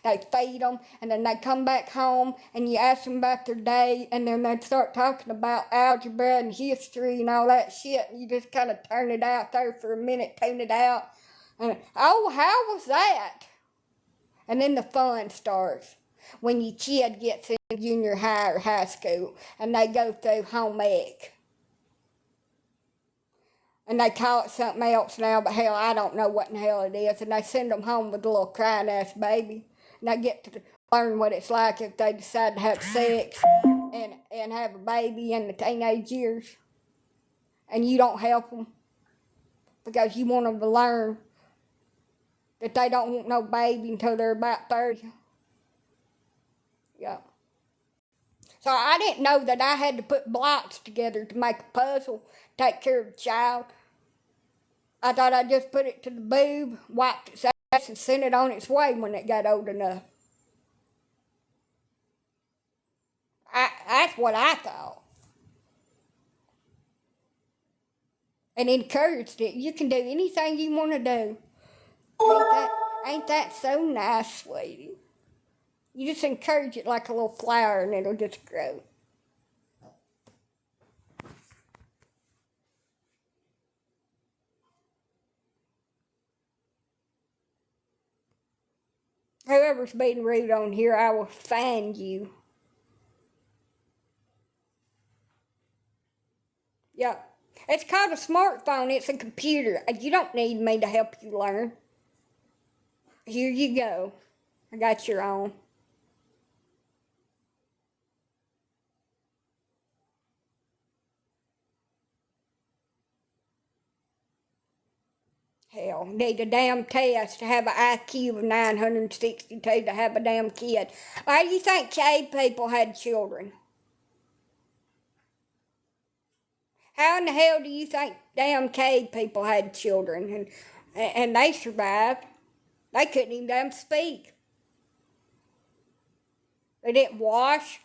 They feed them, and then they come back home, and you ask them about their day, and then they start talking about algebra and history and all that shit, and you just kind of turn it out there for a minute, tune it out, and, oh, how was that? And then the fun starts when your kid gets in junior high or high school, and they go through home ec. And they call it something else now, but hell, I don't know what in the hell it is, and they send them home with a little crying-ass baby. and they get to learn what it's like if they decide to have sex and have a baby in the teenage years, and you don't help them because you want them to learn that they don't want no baby until they're about 30. Yeah. So I didn't know that I had to put blocks together to make a puzzle, take care of the child. I thought I'd just put it to the boob, wiped its ass, and sent it on its way when it got old enough. That's what I thought. And encouraged it. You can do anything you want to do. Ain't that so nice, sweetie? You just encourage it like a little flower and it'll just grow. Whoever's being rude on here, I will find you. Yeah. It's called a smartphone. It's a computer. You don't need me to help you learn. Here you go. I got your own. Hell, need a damn test to have an IQ of 962 to have a damn kid. Why do you think cave people had children? How in the hell do you think damn cave people had children and they survived? They couldn't even damn speak. They didn't wash.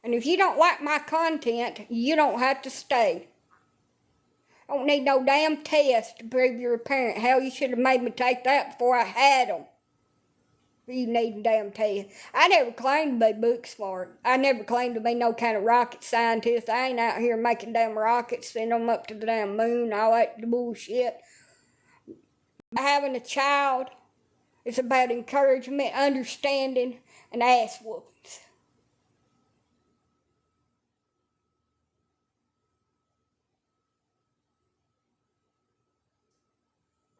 And if you don't like my content, you don't have to stay. I don't need no damn test to prove you're a parent. Hell, you should have made me take that before I had them. You need a damn test. I never claimed to be book smart. I never claimed to be no kind of rocket scientist. I ain't out here making damn rockets, send them up to the damn moon, all that bullshit. Having a child is about encouragement, understanding, and ass whoopings.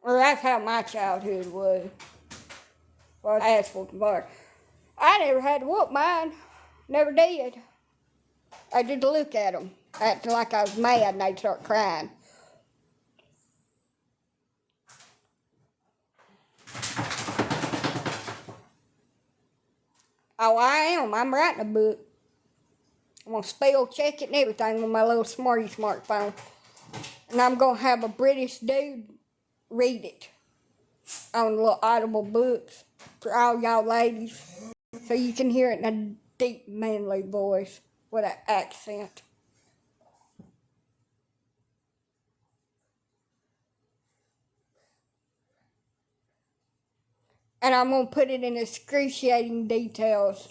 Well, that's how my childhood was. Well, ass whooping part. I never had to whoop mine. Never did. I did look at them, acting like I was mad, and they'd start crying. Oh, I am. I'm writing a book. I'm going to spell check it and everything on my little smartphone. And I'm going to have a British dude read it on little audible books for all y'all ladies. So you can hear it in a deep, manly voice with an accent. And I'm going to put it in excruciating details.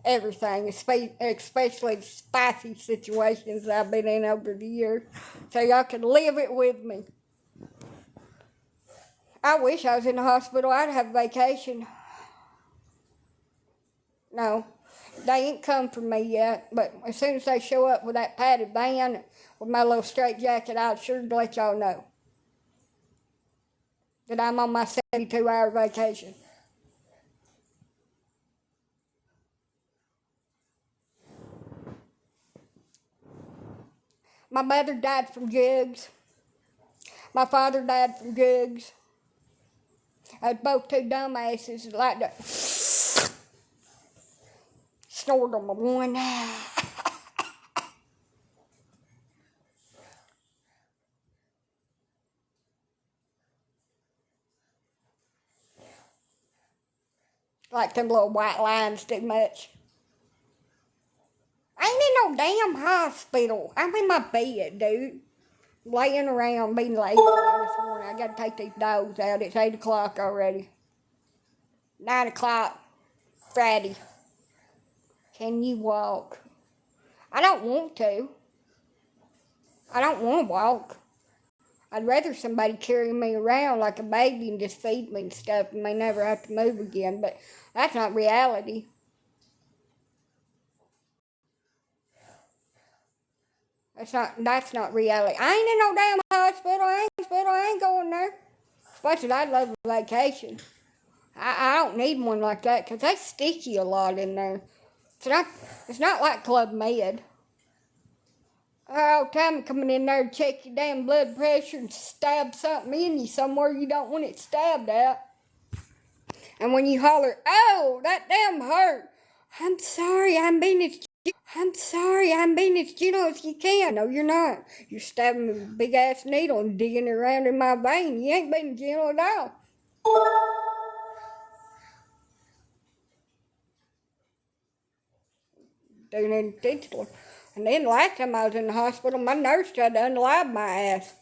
Everything, especially the spicy situations I've been in over the years. So y'all can live it with me. I wish I was in the hospital. I'd have a vacation. No, they ain't come for me yet. But as soon as they show up with that padded van with my little straight jacket, I'll sure let y'all know that I'm on my 72-hour vacation. My mother died from drugs. My father died from drugs. I was both two dumbasses that like to snort on my one. Like them little white lines too much. I ain't in no damn hospital. I'm in my bed, dude. Laying around being lazy this morning. I gotta take these dogs out. It's 8 o'clock already. 9 o'clock Friday. Can you walk? I don't want to. I don't want to walk. I'd rather somebody carry me around like a baby and just feed me and stuff and may never have to move again, but that's not reality. That's not reality. I ain't in no damn hospital. I ain't going there. As much as I'd love a vacation. I don't need one like that because they stick you a lot in there. It's not like Club Med. All the time coming in there to check your damn blood pressure and stab something in you somewhere you don't want it stabbed at. And when you holler, oh, that damn hurt. I'm sorry, I'm being as gentle as you can. No, you're not. You're stabbing me with a big ass needle and digging it around in my vein. You ain't being gentle at all. Doing it intentionally. And then last time I was in the hospital, my nurse tried to unalive my ass.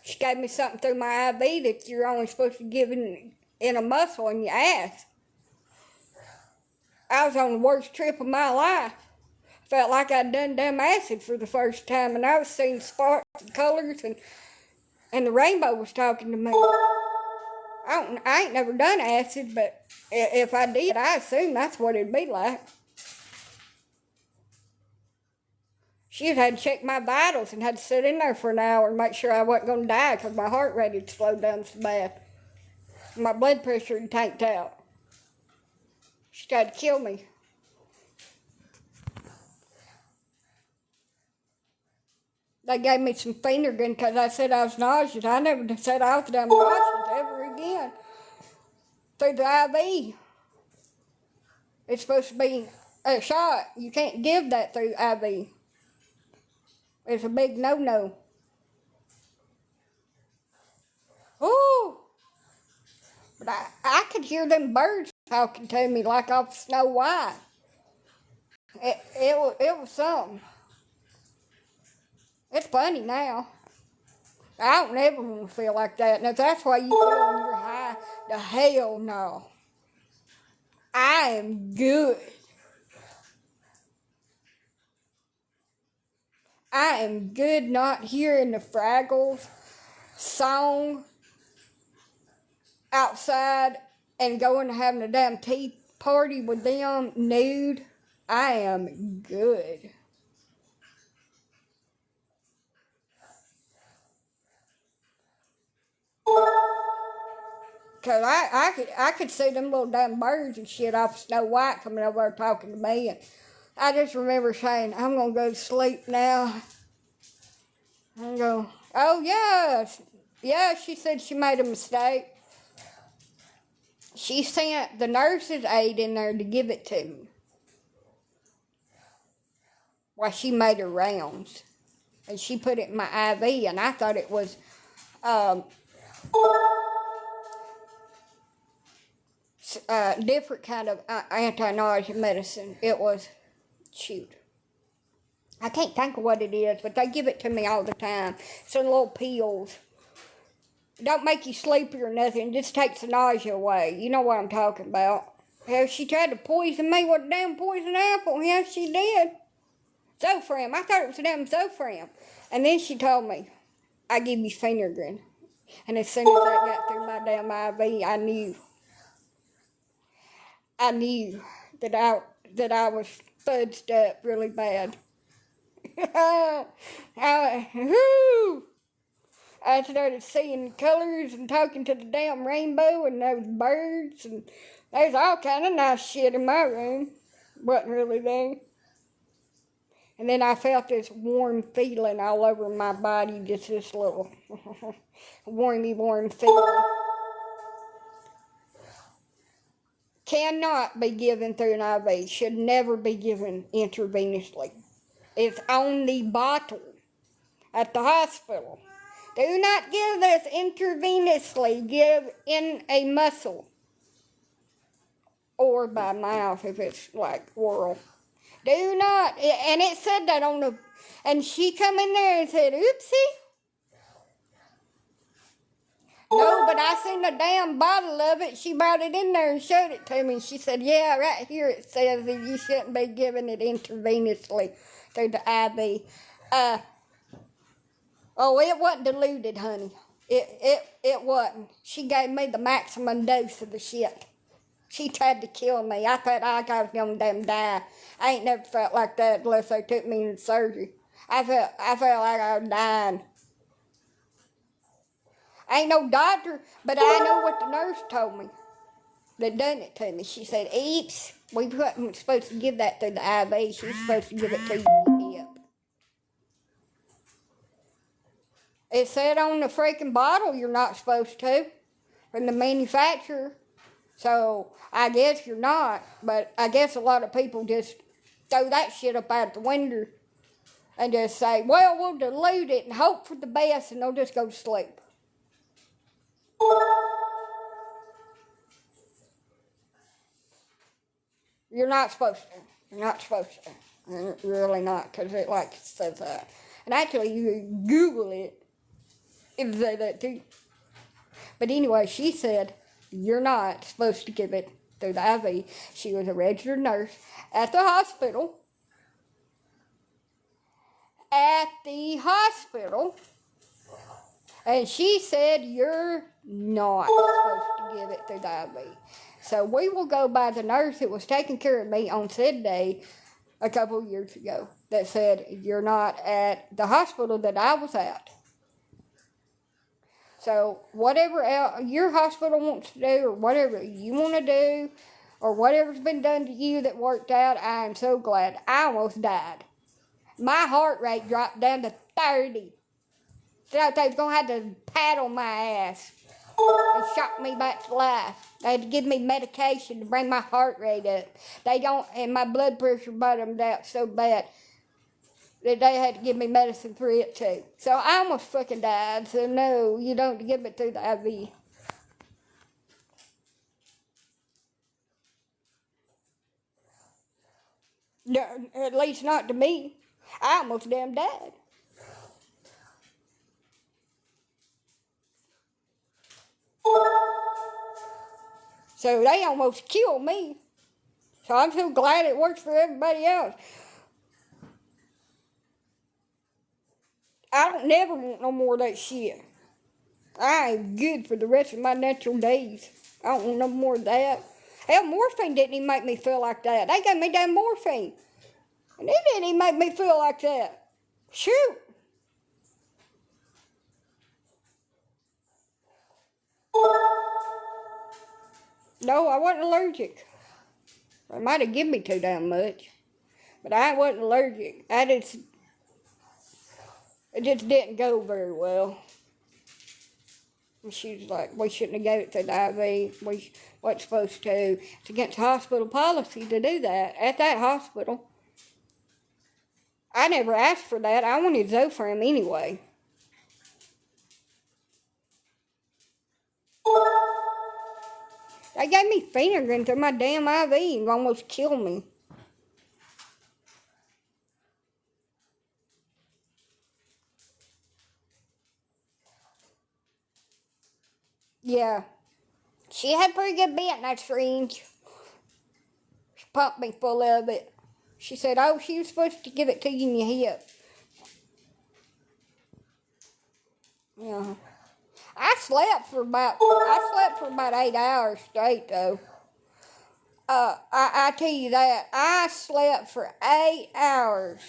She gave me something through my IV that you're only supposed to give in a muscle in your ass. I was on the worst trip of my life. Felt like I'd done damn acid for the first time, and I was seeing sparks and colors, and the rainbow was talking to me. I ain't never done acid, but if I did, I assume that's what it'd be like. She had to check my vitals and had to sit in there for an hour and make sure I wasn't going to die because my heart rate had slowed down so bad. My blood pressure had tanked out. She tried to kill me. They gave me some Phenergan because I said I was nauseous. I never said I was damn nauseous ever again. Through the IV. It's supposed to be a shot. You can't give that through IV. It's a big no-no. Ooh! But I could hear them birds talking to me like off Snow White. It was something. It's funny now. I don't ever want to feel like that. Now, if that's why you feel when you're high, the hell no. I am good. I am good not hearing the Fraggles song outside and going to having a damn tea party with them nude. I am good. Cause I could see them little damn birds and shit off Snow White coming over there talking to me, and I just remember saying, I'm gonna go to sleep now. I go, oh yeah, she said she made a mistake. She sent the nurse's aide in there to give it to me while she made her rounds, and she put it in my IV, and I thought it was different kind of anti-nausea medicine. It was, shoot, I can't think of what it is, but they give it to me all the time. Some little pills. It don't make you sleepy or nothing. It just takes the nausea away. You know what I'm talking about. Hell, she tried to poison me with a damn poison apple. Yeah, she did. Zofram. I thought it was a damn Zofram. And then she told me, I give you Phenergan. And as soon as that got through my damn IV, I knew that I was fudged up really bad. I started seeing colors and talking to the damn rainbow and those birds, and there's all kind of nice shit in my room. Wasn't really there. And then I felt this warm feeling all over my body, just this little warm feeling. Cannot be given through an IV. Should never be given intravenously. It's on the bottle at the hospital. Do not give this intravenously. Give in a muscle. Or by mouth if it's like oral. Do not. And it said that on the... And she come in there and said, oopsie. No, but I seen a damn bottle of it. She brought it in there and showed it to me. She said, yeah, right here it says that you shouldn't be giving it intravenously through the IV. Oh, it wasn't diluted, honey. It wasn't. She gave me the maximum dose of the shit. She tried to kill me. I thought I was gonna damn die. I ain't never felt like that unless they took me into surgery. I felt like I was dying. I ain't no doctor, but I know what the nurse told me that done it to me. She said, "Eats, we weren't supposed to give that through the IV. She was supposed to give it to you in the hip." It said on the freaking bottle you're not supposed to from the manufacturer. So I guess you're not, but I guess a lot of people just throw that shit up out the window and just say, well, we'll dilute it and hope for the best, and they'll just go to sleep. You're not supposed to. You're not supposed to. You're really not, because it like says that. And actually, you Google it, it say that too. But anyway, she said, you're not supposed to give it through the IV. She was a registered nurse at the hospital. And she said, you're not supposed to give it through the IV. So we will go by the nurse that was taking care of me on said day a couple of years ago that said, you're not at the hospital that I was at. So whatever your hospital wants to do, or whatever you want to do, or whatever's been done to you that worked out, I am so glad. I almost died. My heart rate dropped down to 30. So they was going to have to paddle my ass and shock me back to life. They had to give me medication to bring my heart rate up. And my blood pressure bottomed out so bad that they had to give me medicine for it too. So I almost fucking died. So no, you don't give it through the IV. No, at least not to me. I almost damn died. So they almost killed me. So I'm so glad it works for everybody else. I don't never want no more of that shit. I ain't good for the rest of my natural days. I don't want no more of that. Hell, morphine didn't even make me feel like that. They gave me damn morphine. And it didn't even make me feel like that. Shoot. No, I wasn't allergic. They might have given me too damn much. But I wasn't allergic. It just didn't go very well. And she was like, we shouldn't have gave it to the IV. We wasn't supposed to. It's against hospital policy to do that at that hospital. I never asked for that. I wanted Zofran anyway. They gave me Phenergan through my damn IV and almost killed me. Yeah. She had pretty good bit in that syringe. She pumped me full of it. She said, oh, she was supposed to give it to you in your hip. Yeah. I slept for about 8 hours straight though. I tell you that. I slept for 8 hours.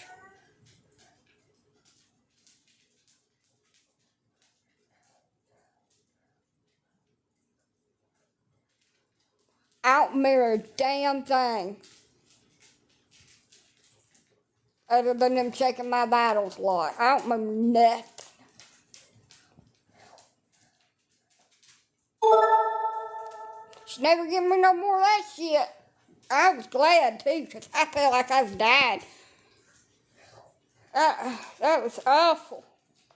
I don't remember a damn thing. Other than them checking my vitals a lot. I don't remember nothing. She never gave me no more of that shit. I was glad too, because I felt like I was dying. That was awful.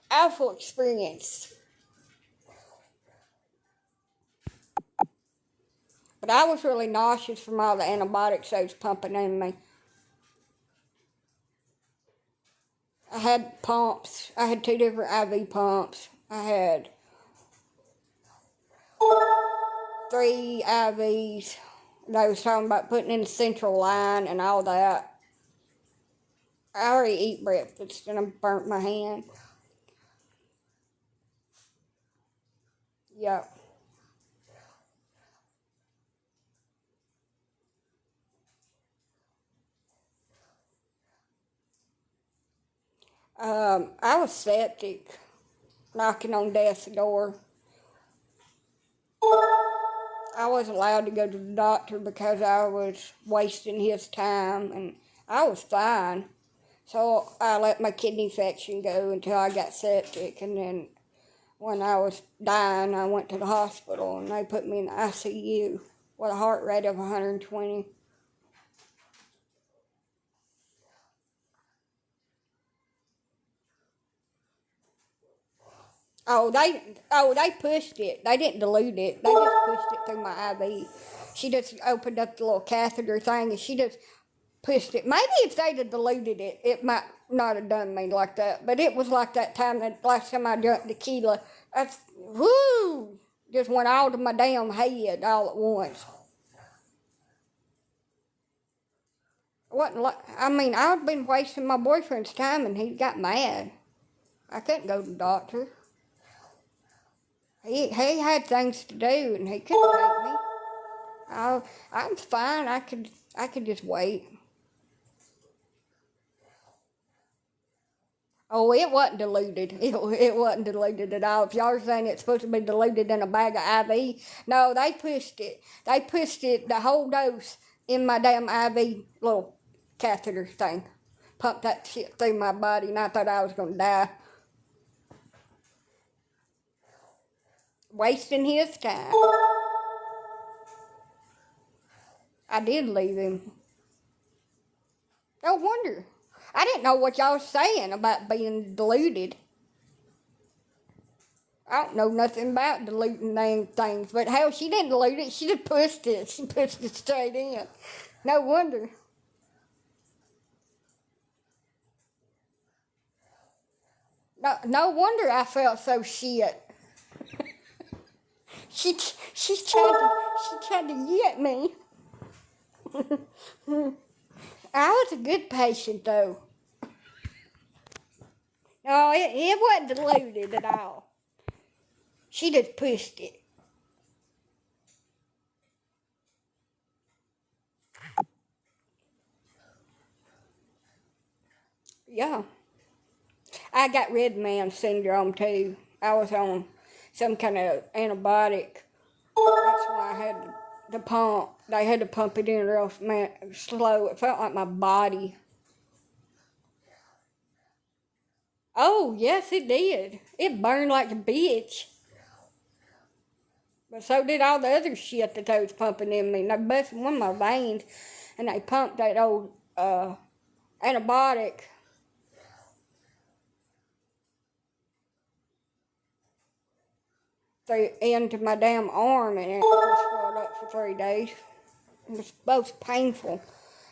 Awful experience. But I was really nauseous from all the antibiotics they was pumping in me. I had pumps. I had 2 different IV pumps. I had 3 IVs. They was talking about putting in the central line and all that. I already eat breakfast and I burnt my hand. Yep. I was septic, knocking on death's door. I wasn't allowed to go to the doctor because I was wasting his time, and I was fine. So I let my kidney infection go until I got septic, and then when I was dying, I went to the hospital, and they put me in the ICU with a heart rate of 120. They pushed it. They didn't dilute it. They just pushed it through my IV. She just opened up the little catheter thing, and she just pushed it. Maybe if they'd have diluted it, it might not have done me like that. But it was like that time, that last time I drank tequila. That's, whoo! Just went all to my damn head all at once. Wasn't like, I mean, I'd been wasting my boyfriend's time, and he got mad. I couldn't go to the doctor. He had things to do, and he couldn't take me. I'm fine. I could just wait. Oh, it wasn't diluted. It wasn't diluted at all. If y'all are saying it's supposed to be diluted in a bag of IV, no, they pushed it. They pushed it, the whole dose, in my damn IV little catheter thing. Pumped that shit through my body, and I thought I was going to die. Wasting his time. I did leave him. No wonder. I didn't know what y'all was saying about being diluted. I don't know nothing about diluting things, but hell, she didn't dilute it. She just pushed it. She pushed it straight in. No wonder. No wonder I felt so shit. She tried to get me. I was a good patient though. No, it wasn't diluted at all. She just pushed it. Yeah. I got red man syndrome too. I was on some kind of antibiotic. That's why I had the pump. They had to pump it in real slow. It felt like my body. Oh, yes, it did. It burned like a bitch. But so did all the other shit that they was pumping in me. And they busted one of my veins, and they pumped that old antibiotic into my damn arm, and it was swelled up for 3 days. It was both painful.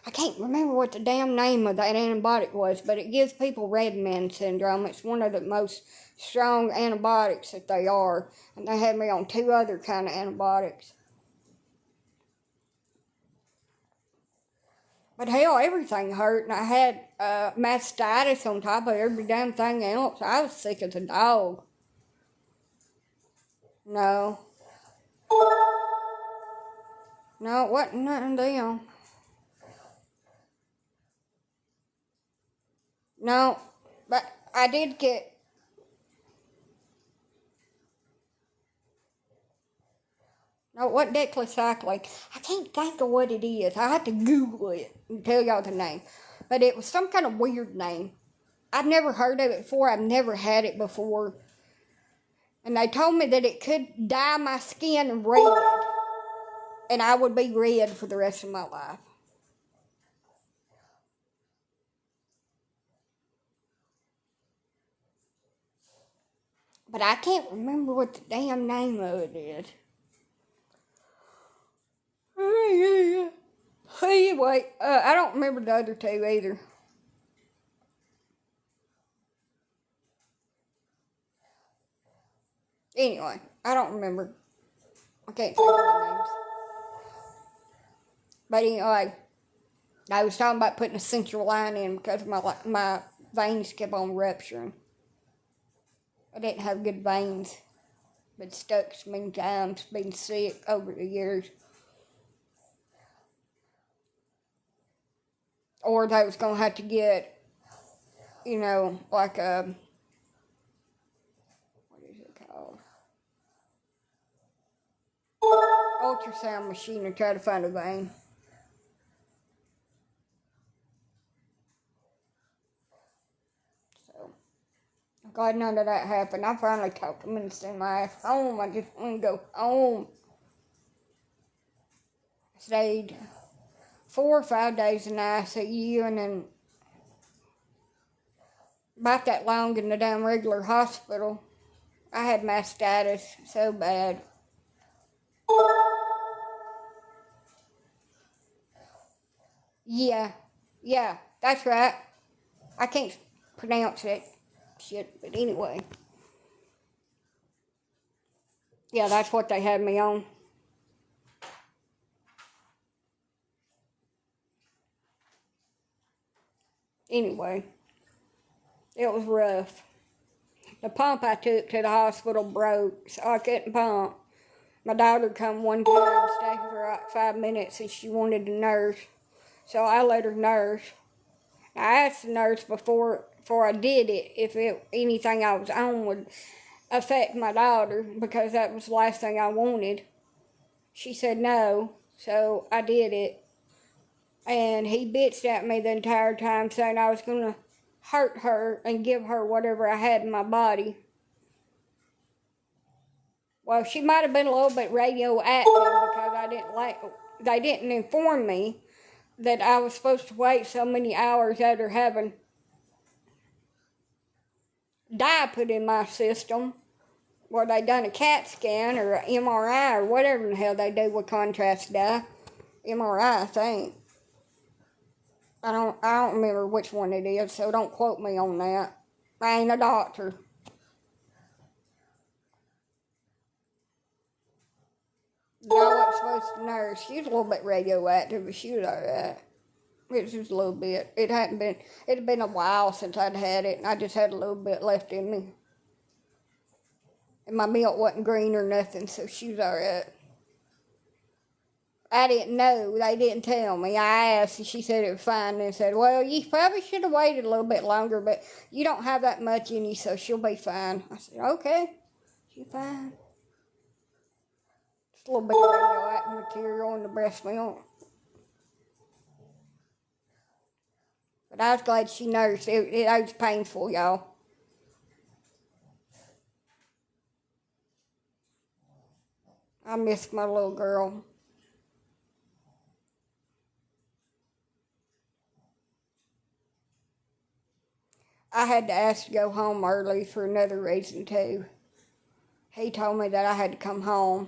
I can't remember what the damn name of that antibiotic was, but it gives people red man syndrome. It's one of the most strong antibiotics that they are, and they had me on 2 other kind of antibiotics. But hell, everything hurt, and I had mastitis on top of every damn thing else. I was sick as a dog. No. No, it wasn't nothing them. No, but I did get... No, what declocycline? I can't think of what it is. I have to Google it and tell y'all the name. But it was some kind of weird name. I've never heard of it before. I've never had it before. And they told me that it could dye my skin red. And I would be red for the rest of my life. But I can't remember what the damn name of it is. Anyway, I don't remember the other 2 either. Anyway, I don't remember. I can't think of the names. But anyway, I was talking about putting a central line in because my veins kept on rupturing. I didn't have good veins. Been stuck so many times, been sick over the years. Or they was going to have to get, like a, what is it called? Ultrasound machine to try to find a vein. So, I'm glad none of that happened. I finally talked them into sending my ass home. I just want to go home. I stayed 4 or 5 days in the ICU and then about that long in the damn regular hospital. I had mastitis so bad. Yeah, that's right. I can't pronounce it. Shit, but anyway. Yeah, that's what they had me on. Anyway, it was rough. The pump I took to the hospital broke, so I couldn't pump. My daughter come one time, stayed for like 5 minutes, and she wanted to nurse. So I let her nurse. I asked the nurse before I did it if anything I was on would affect my daughter, because that was the last thing I wanted. She said no, so I did it. And he bitched at me the entire time, saying I was going to hurt her and give her whatever I had in my body. Well, she might have been a little bit radioactive because they didn't inform me that I was supposed to wait so many hours after having dye put in my system, where they done a CAT scan or an MRI or whatever the hell they do with contrast dye. MRI, I think. I don't remember which one it is, so don't quote me on that. I ain't a doctor. I wasn't supposed to nurse. She was a little bit radioactive, but she was alright. It was just a little bit. It had been a while since I'd had it, and I just had a little bit left in me. And my milk wasn't green or nothing, so she was alright. I didn't know. They didn't tell me. I asked, and she said it was fine. And said, well, you probably should have waited a little bit longer, but you don't have that much in you, so she'll be fine. I said, okay, she's fine. Just a little bit of radioactive material in the breast milk. But I was glad she nursed. It was painful, y'all. I miss my little girl. I had to ask to go home early for another reason, too. He told me that I had to come home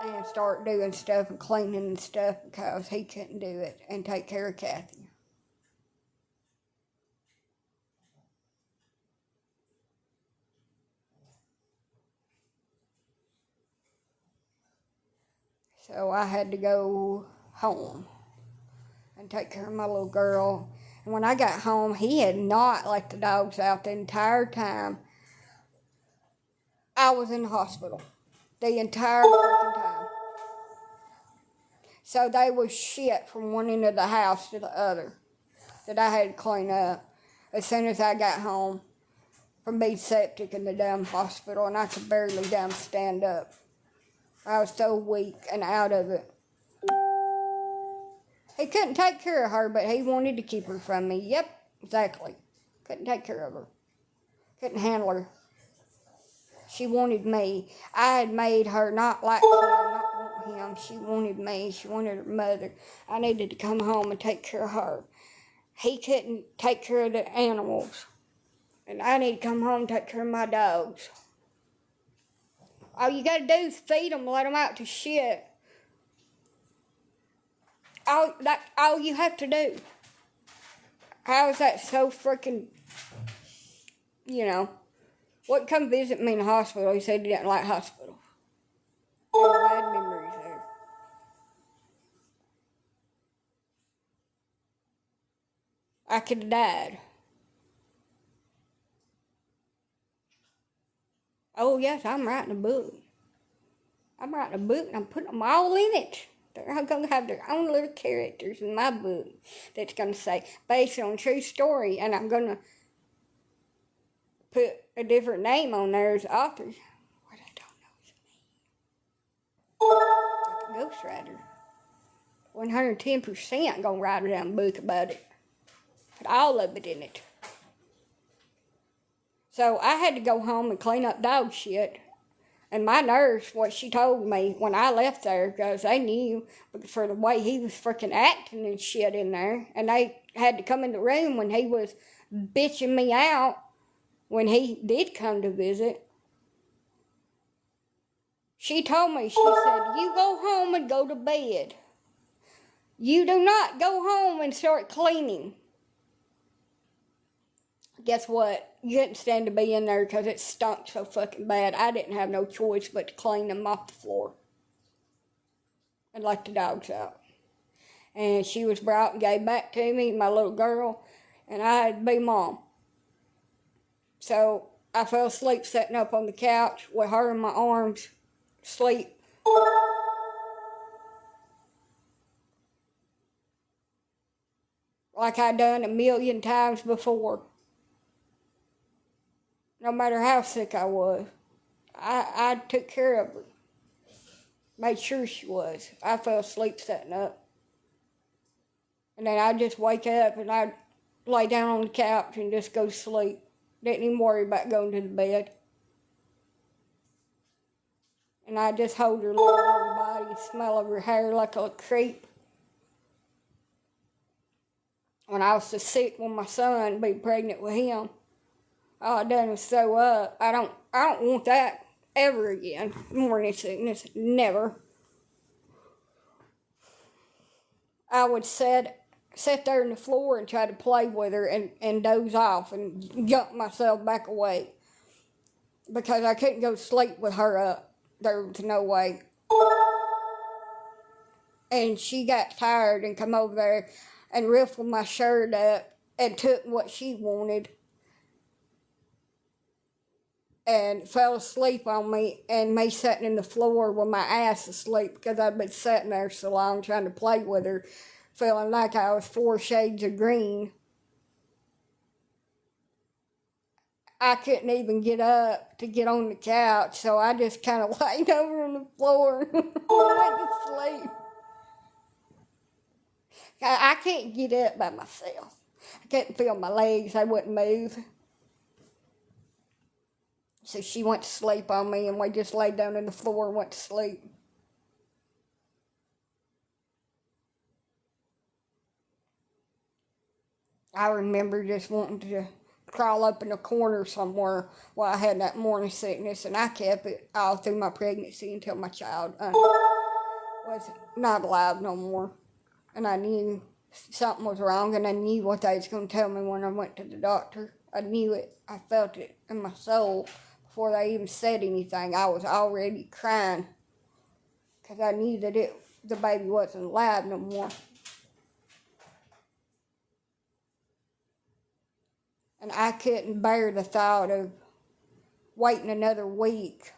and start doing stuff and cleaning and stuff because he couldn't do it and take care of Kathy. So I had to go home and take care of my little girl. And when I got home, he had not let the dogs out the entire time I was in the hospital. The entire freaking time. So they was shit from one end of the house to the other that I had to clean up as soon as I got home from being septic in the damn hospital, and I could barely damn stand up. I was so weak and out of it. He couldn't take care of her, but he wanted to keep her from me. Yep, exactly. Couldn't take care of her. Couldn't handle her. She wanted me. I had made her not like him, not want him. She wanted me. She wanted her mother. I needed to come home and take care of her. He couldn't take care of the animals. And I need to come home and take care of my dogs. All you gotta do is feed them, let them out to shit. All you have to do. How is that so freaking, What come visit me in the hospital? He said he didn't like hospitals. There's bad memories there. I could have died. Oh, yes, I'm writing a book. I'm writing a book and I'm putting them all in it. They're going to have their own little characters in my book that's going to say, based on true story. And I'm going to put a different name on there as author. What I don't know is a name. Like a ghostwriter. 110% going to write a damn book about it. Put all of it in it. So I had to go home and clean up dog shit. And my nurse, what she told me when I left there, because they knew for the way he was freaking acting and shit in there. And they had to come in the room when he was bitching me out when he did come to visit. She told me, she said, you go home and go to bed. You do not go home and start cleaning. Guess what? You couldn't stand to be in there because it stunk so fucking bad. I didn't have no choice but to clean them off the floor and let the dogs out. And she was brought and gave back to me, my little girl, and I had to be mom. So I fell asleep sitting up on the couch with her in my arms, sleep. Like I'd done 1,000,000 times before. No matter how sick I was, I took care of her. Made sure she was. I fell asleep sitting up. And then I'd just wake up and I'd lay down on the couch and just go to sleep. Didn't even worry about going to the bed. And I'd just hold her little warm body, smell of her hair like a creep. When I was so sick with my son, be pregnant with him, all I done was throw up. I don't want that ever again. Morning sickness, never. I would sit there on the floor and try to play with her and doze off and jump myself back awake. Because I couldn't go to sleep with her up. There was no way. And she got tired and come over there and riffled my shirt up and took what she wanted. And fell asleep on me, and me sitting in the floor with my ass asleep because I'd been sitting there so long trying to play with her, feeling like I was 4 shades of green. I couldn't even get up to get on the couch, so I just kind of laid over on the floor and went to sleep. I can't get up by myself. I couldn't feel my legs, they wouldn't move. So she went to sleep on me, and we just laid down on the floor and went to sleep. I remember just wanting to crawl up in a corner somewhere while I had that morning sickness, and I kept it all through my pregnancy until my child was not alive no more. And I knew something was wrong, and I knew what they was going to tell me when I went to the doctor. I knew it. I felt it in my soul. Before they even said anything, I was already crying because I knew that the baby wasn't alive no more. And I couldn't bear the thought of waiting another week.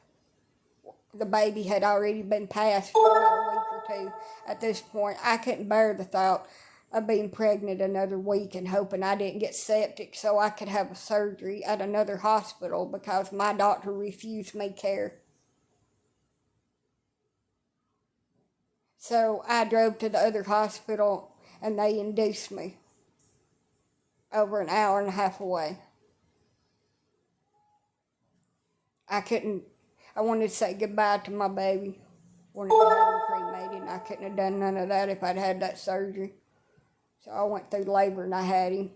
The baby had already been passed for about a week or two at this point. I couldn't bear the thought of being pregnant another week and hoping I didn't get septic so I could have a surgery at another hospital because my doctor refused me care. So I drove to the other hospital and they induced me over an hour and a half away. I wanted to say goodbye to my baby. Wanted to have him cremated, and I couldn't have done none of that if I'd had that surgery. So I went through labor and I had him.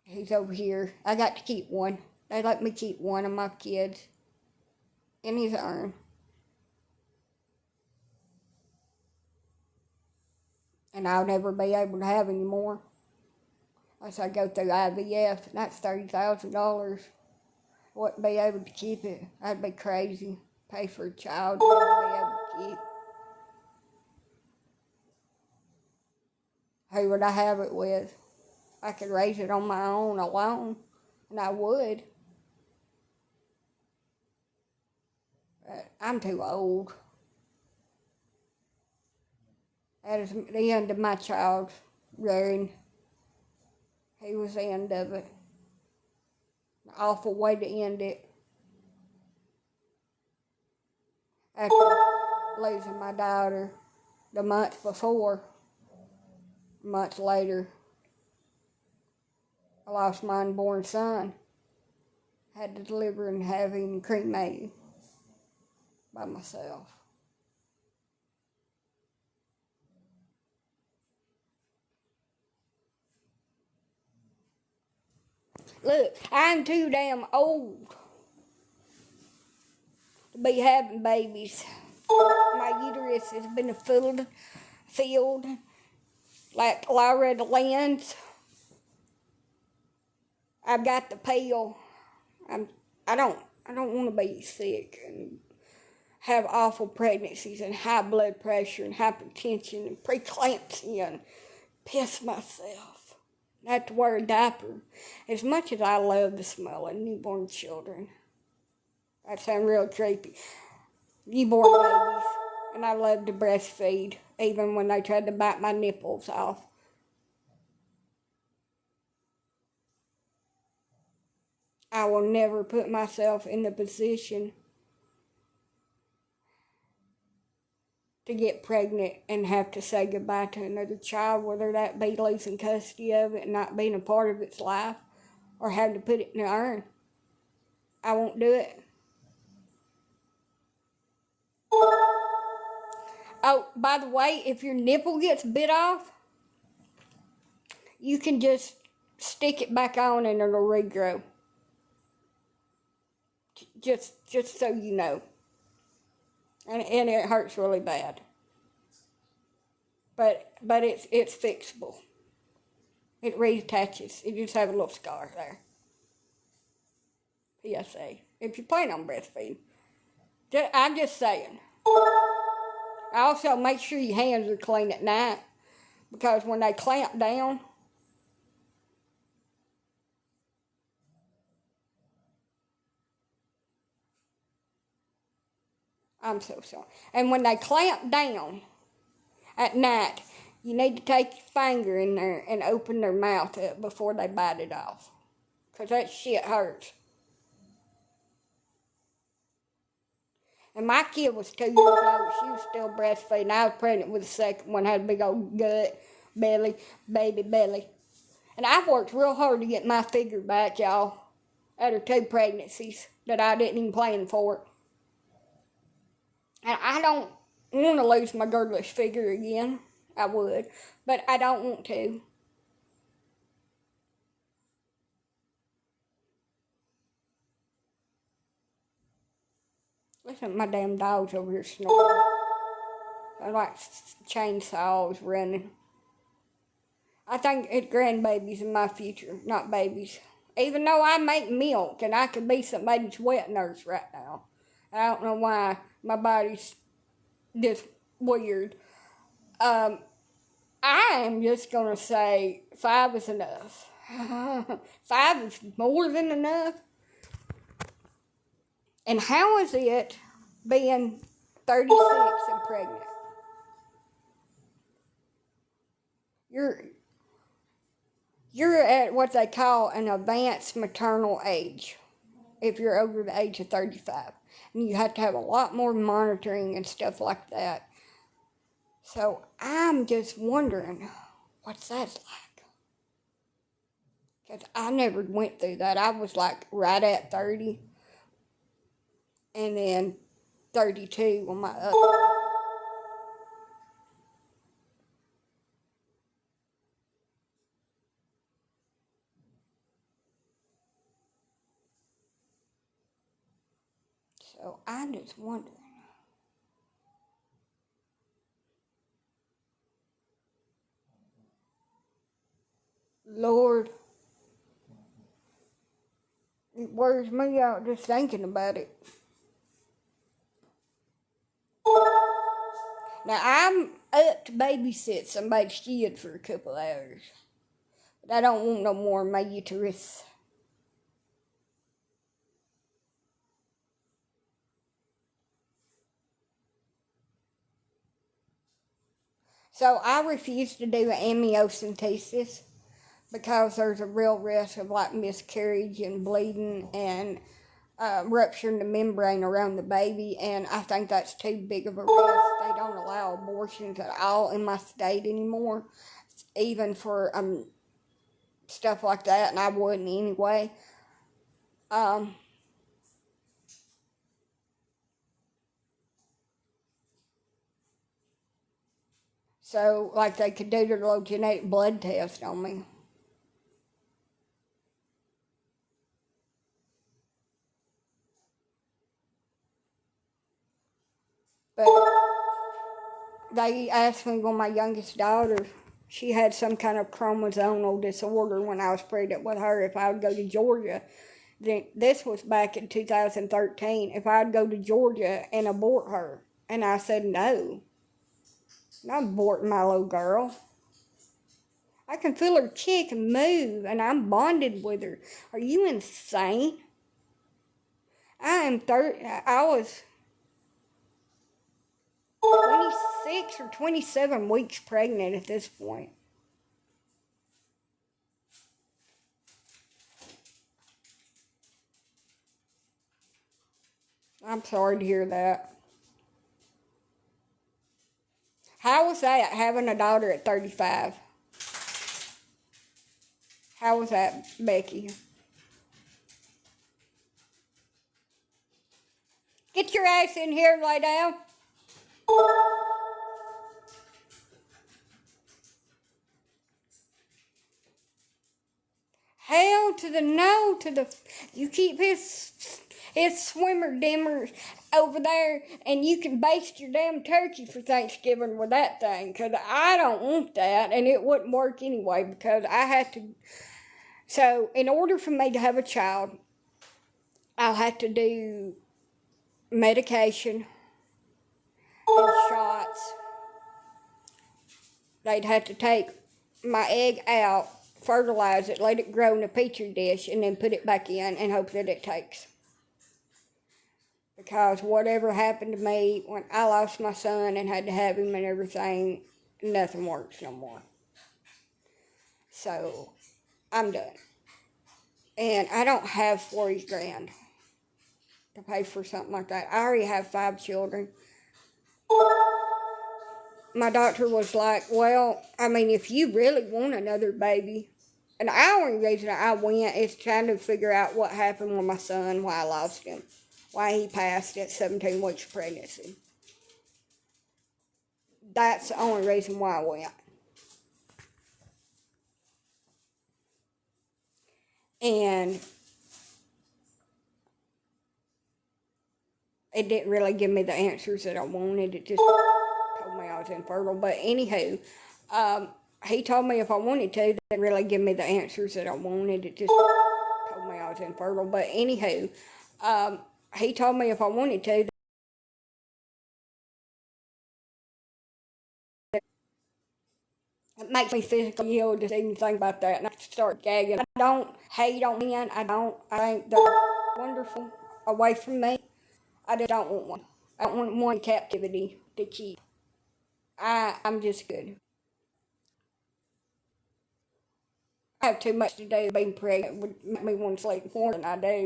He's over here. I got to keep one. They let me keep one of my kids in his urn. And I'll never be able to have any more unless I go through IVF, and that's $30,000. I wouldn't be able to keep it. I'd be crazy. Pay for a child and never be able to keep. Who would I have it with? I could raise it on my own alone, and I would. I'm too old. That is the end of my child rearing. He was the end of it. An awful way to end it. After losing my daughter the month before, months later, I lost my unborn son. Had to deliver and have him cremated by myself. Look, I'm too damn old to be having babies. My uterus has been filled like Loretta Lynn's. I've got the pill. I don't want to be sick and have awful pregnancies and high blood pressure and hypertension and preeclampsia and piss myself. I have to wear a diaper. As much as I love the smell of newborn children. That sounds real creepy. Newborn babies. And I love to breastfeed, even when they tried to bite my nipples off. I will never put myself in the position to get pregnant and have to say goodbye to another child, whether that be losing custody of it and not being a part of its life, or having to put it in an urn. I won't do it. Oh, by the way, if your nipple gets bit off, you can just stick it back on and it'll regrow. Just so you know. And it hurts really bad. But it's fixable. It reattaches. You just have a little scar there. PSA. If you plan on breastfeeding. I'm just saying. Also, make sure your hands are clean at night. Because when they clamp down, I'm so sorry. And when they clamp down at night, you need to take your finger in there and open their mouth up before they bite it off. Because that shit hurts. And my kid was 2 years old. She was still breastfeeding. I was pregnant with the second one. Had a big old gut, belly, baby belly. And I've worked real hard to get my figure back, y'all. After 2 pregnancies that I didn't even plan for. And I don't want to lose my girlish figure again. I would. But I don't want to. Listen, my damn dog's over here snoring. I like chainsaws running. I think it's grandbabies in my future, not babies. Even though I make milk and I could be somebody's wet nurse right now. I don't know why my body's just weird. I am just going to say 5 is enough. 5 is more than enough. And how is it being 36 and pregnant? You're at what they call an advanced maternal age if you're over the age of 35. And you have to have a lot more monitoring and stuff like that. So I'm just wondering what's that like. Because I never went through that. I was like right at 30. And then 32 on my other. So I'm just wondering. Lord, it wears me out just thinking about it. Now, I'm up to babysit somebody's kid for a couple hours. But I don't want no more in my uterus. So I refuse to do an amniocentesis because there's a real risk of like miscarriage and bleeding and rupturing the membrane around the baby, and I think that's too big of a risk. They don't allow abortions at all in my state anymore, even for stuff like that, and I wouldn't anyway. So, like, they could do their little genetic blood test on me. But they asked me when my youngest daughter, she had some kind of chromosomal disorder when I was pregnant with her, if I would go to Georgia. Then this was back in 2013. If I'd go to Georgia and abort her. And I said no. I'm aborting my little girl. I can feel her kick and move, and I'm bonded with her. Are you insane? I was 26 or 27 weeks pregnant at this point. I'm sorry to hear that. How was that, having a daughter at 35? How was that, Becky? Get your ass in here and lay down. Hell to the no to the. You keep his swimmer dimmers over there, and you can baste your damn turkey for Thanksgiving with that thing, because I don't want that, and it wouldn't work anyway, because I had to. So, in order for me to have a child, I'll have to do medication and shots. They'd have to take my egg out, fertilize it, let it grow in a petri dish, and then put it back in and hope that it takes. Because whatever happened to me when I lost my son and had to have him and everything, nothing works no more. So, I'm done. And I don't have $40,000 to pay for something like that. I already have 5 children. My doctor was like, well, I mean, if you really want another baby, and the only reason I went is trying to figure out what happened with my son, why I lost him, why he passed at 17 weeks of pregnancy. That's the only reason why I went. And it didn't really give me the answers that I wanted. It just told me I was infertile. But anywho, he told me if I wanted to, it didn't really give me the answers that I wanted. It just told me I was infertile. But anywho, he told me if I wanted to, it makes me physically ill just even think about that, and I start gagging. I don't hate on men. I think they're wonderful away from me. I just don't want one. I don't want one in captivity to keep. I'm just good. I have too much to do. Being pregnant would make me want to sleep more than I do.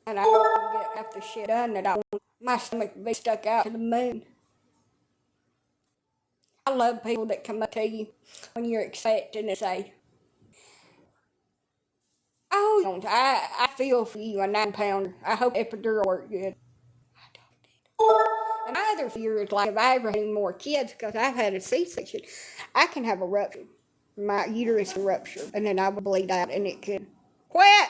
And I don't get half the shit done that I want. My stomach would be stuck out to the moon. I love people that come up to you when you're expecting and say, oh, I feel for you, a 9-pounder. I hope epidural worked good. And my other fear is like if I ever have any more kids, because I've had a C-section, I can have a rupture. My uterus can rupture, and then I would bleed out, and it could quit.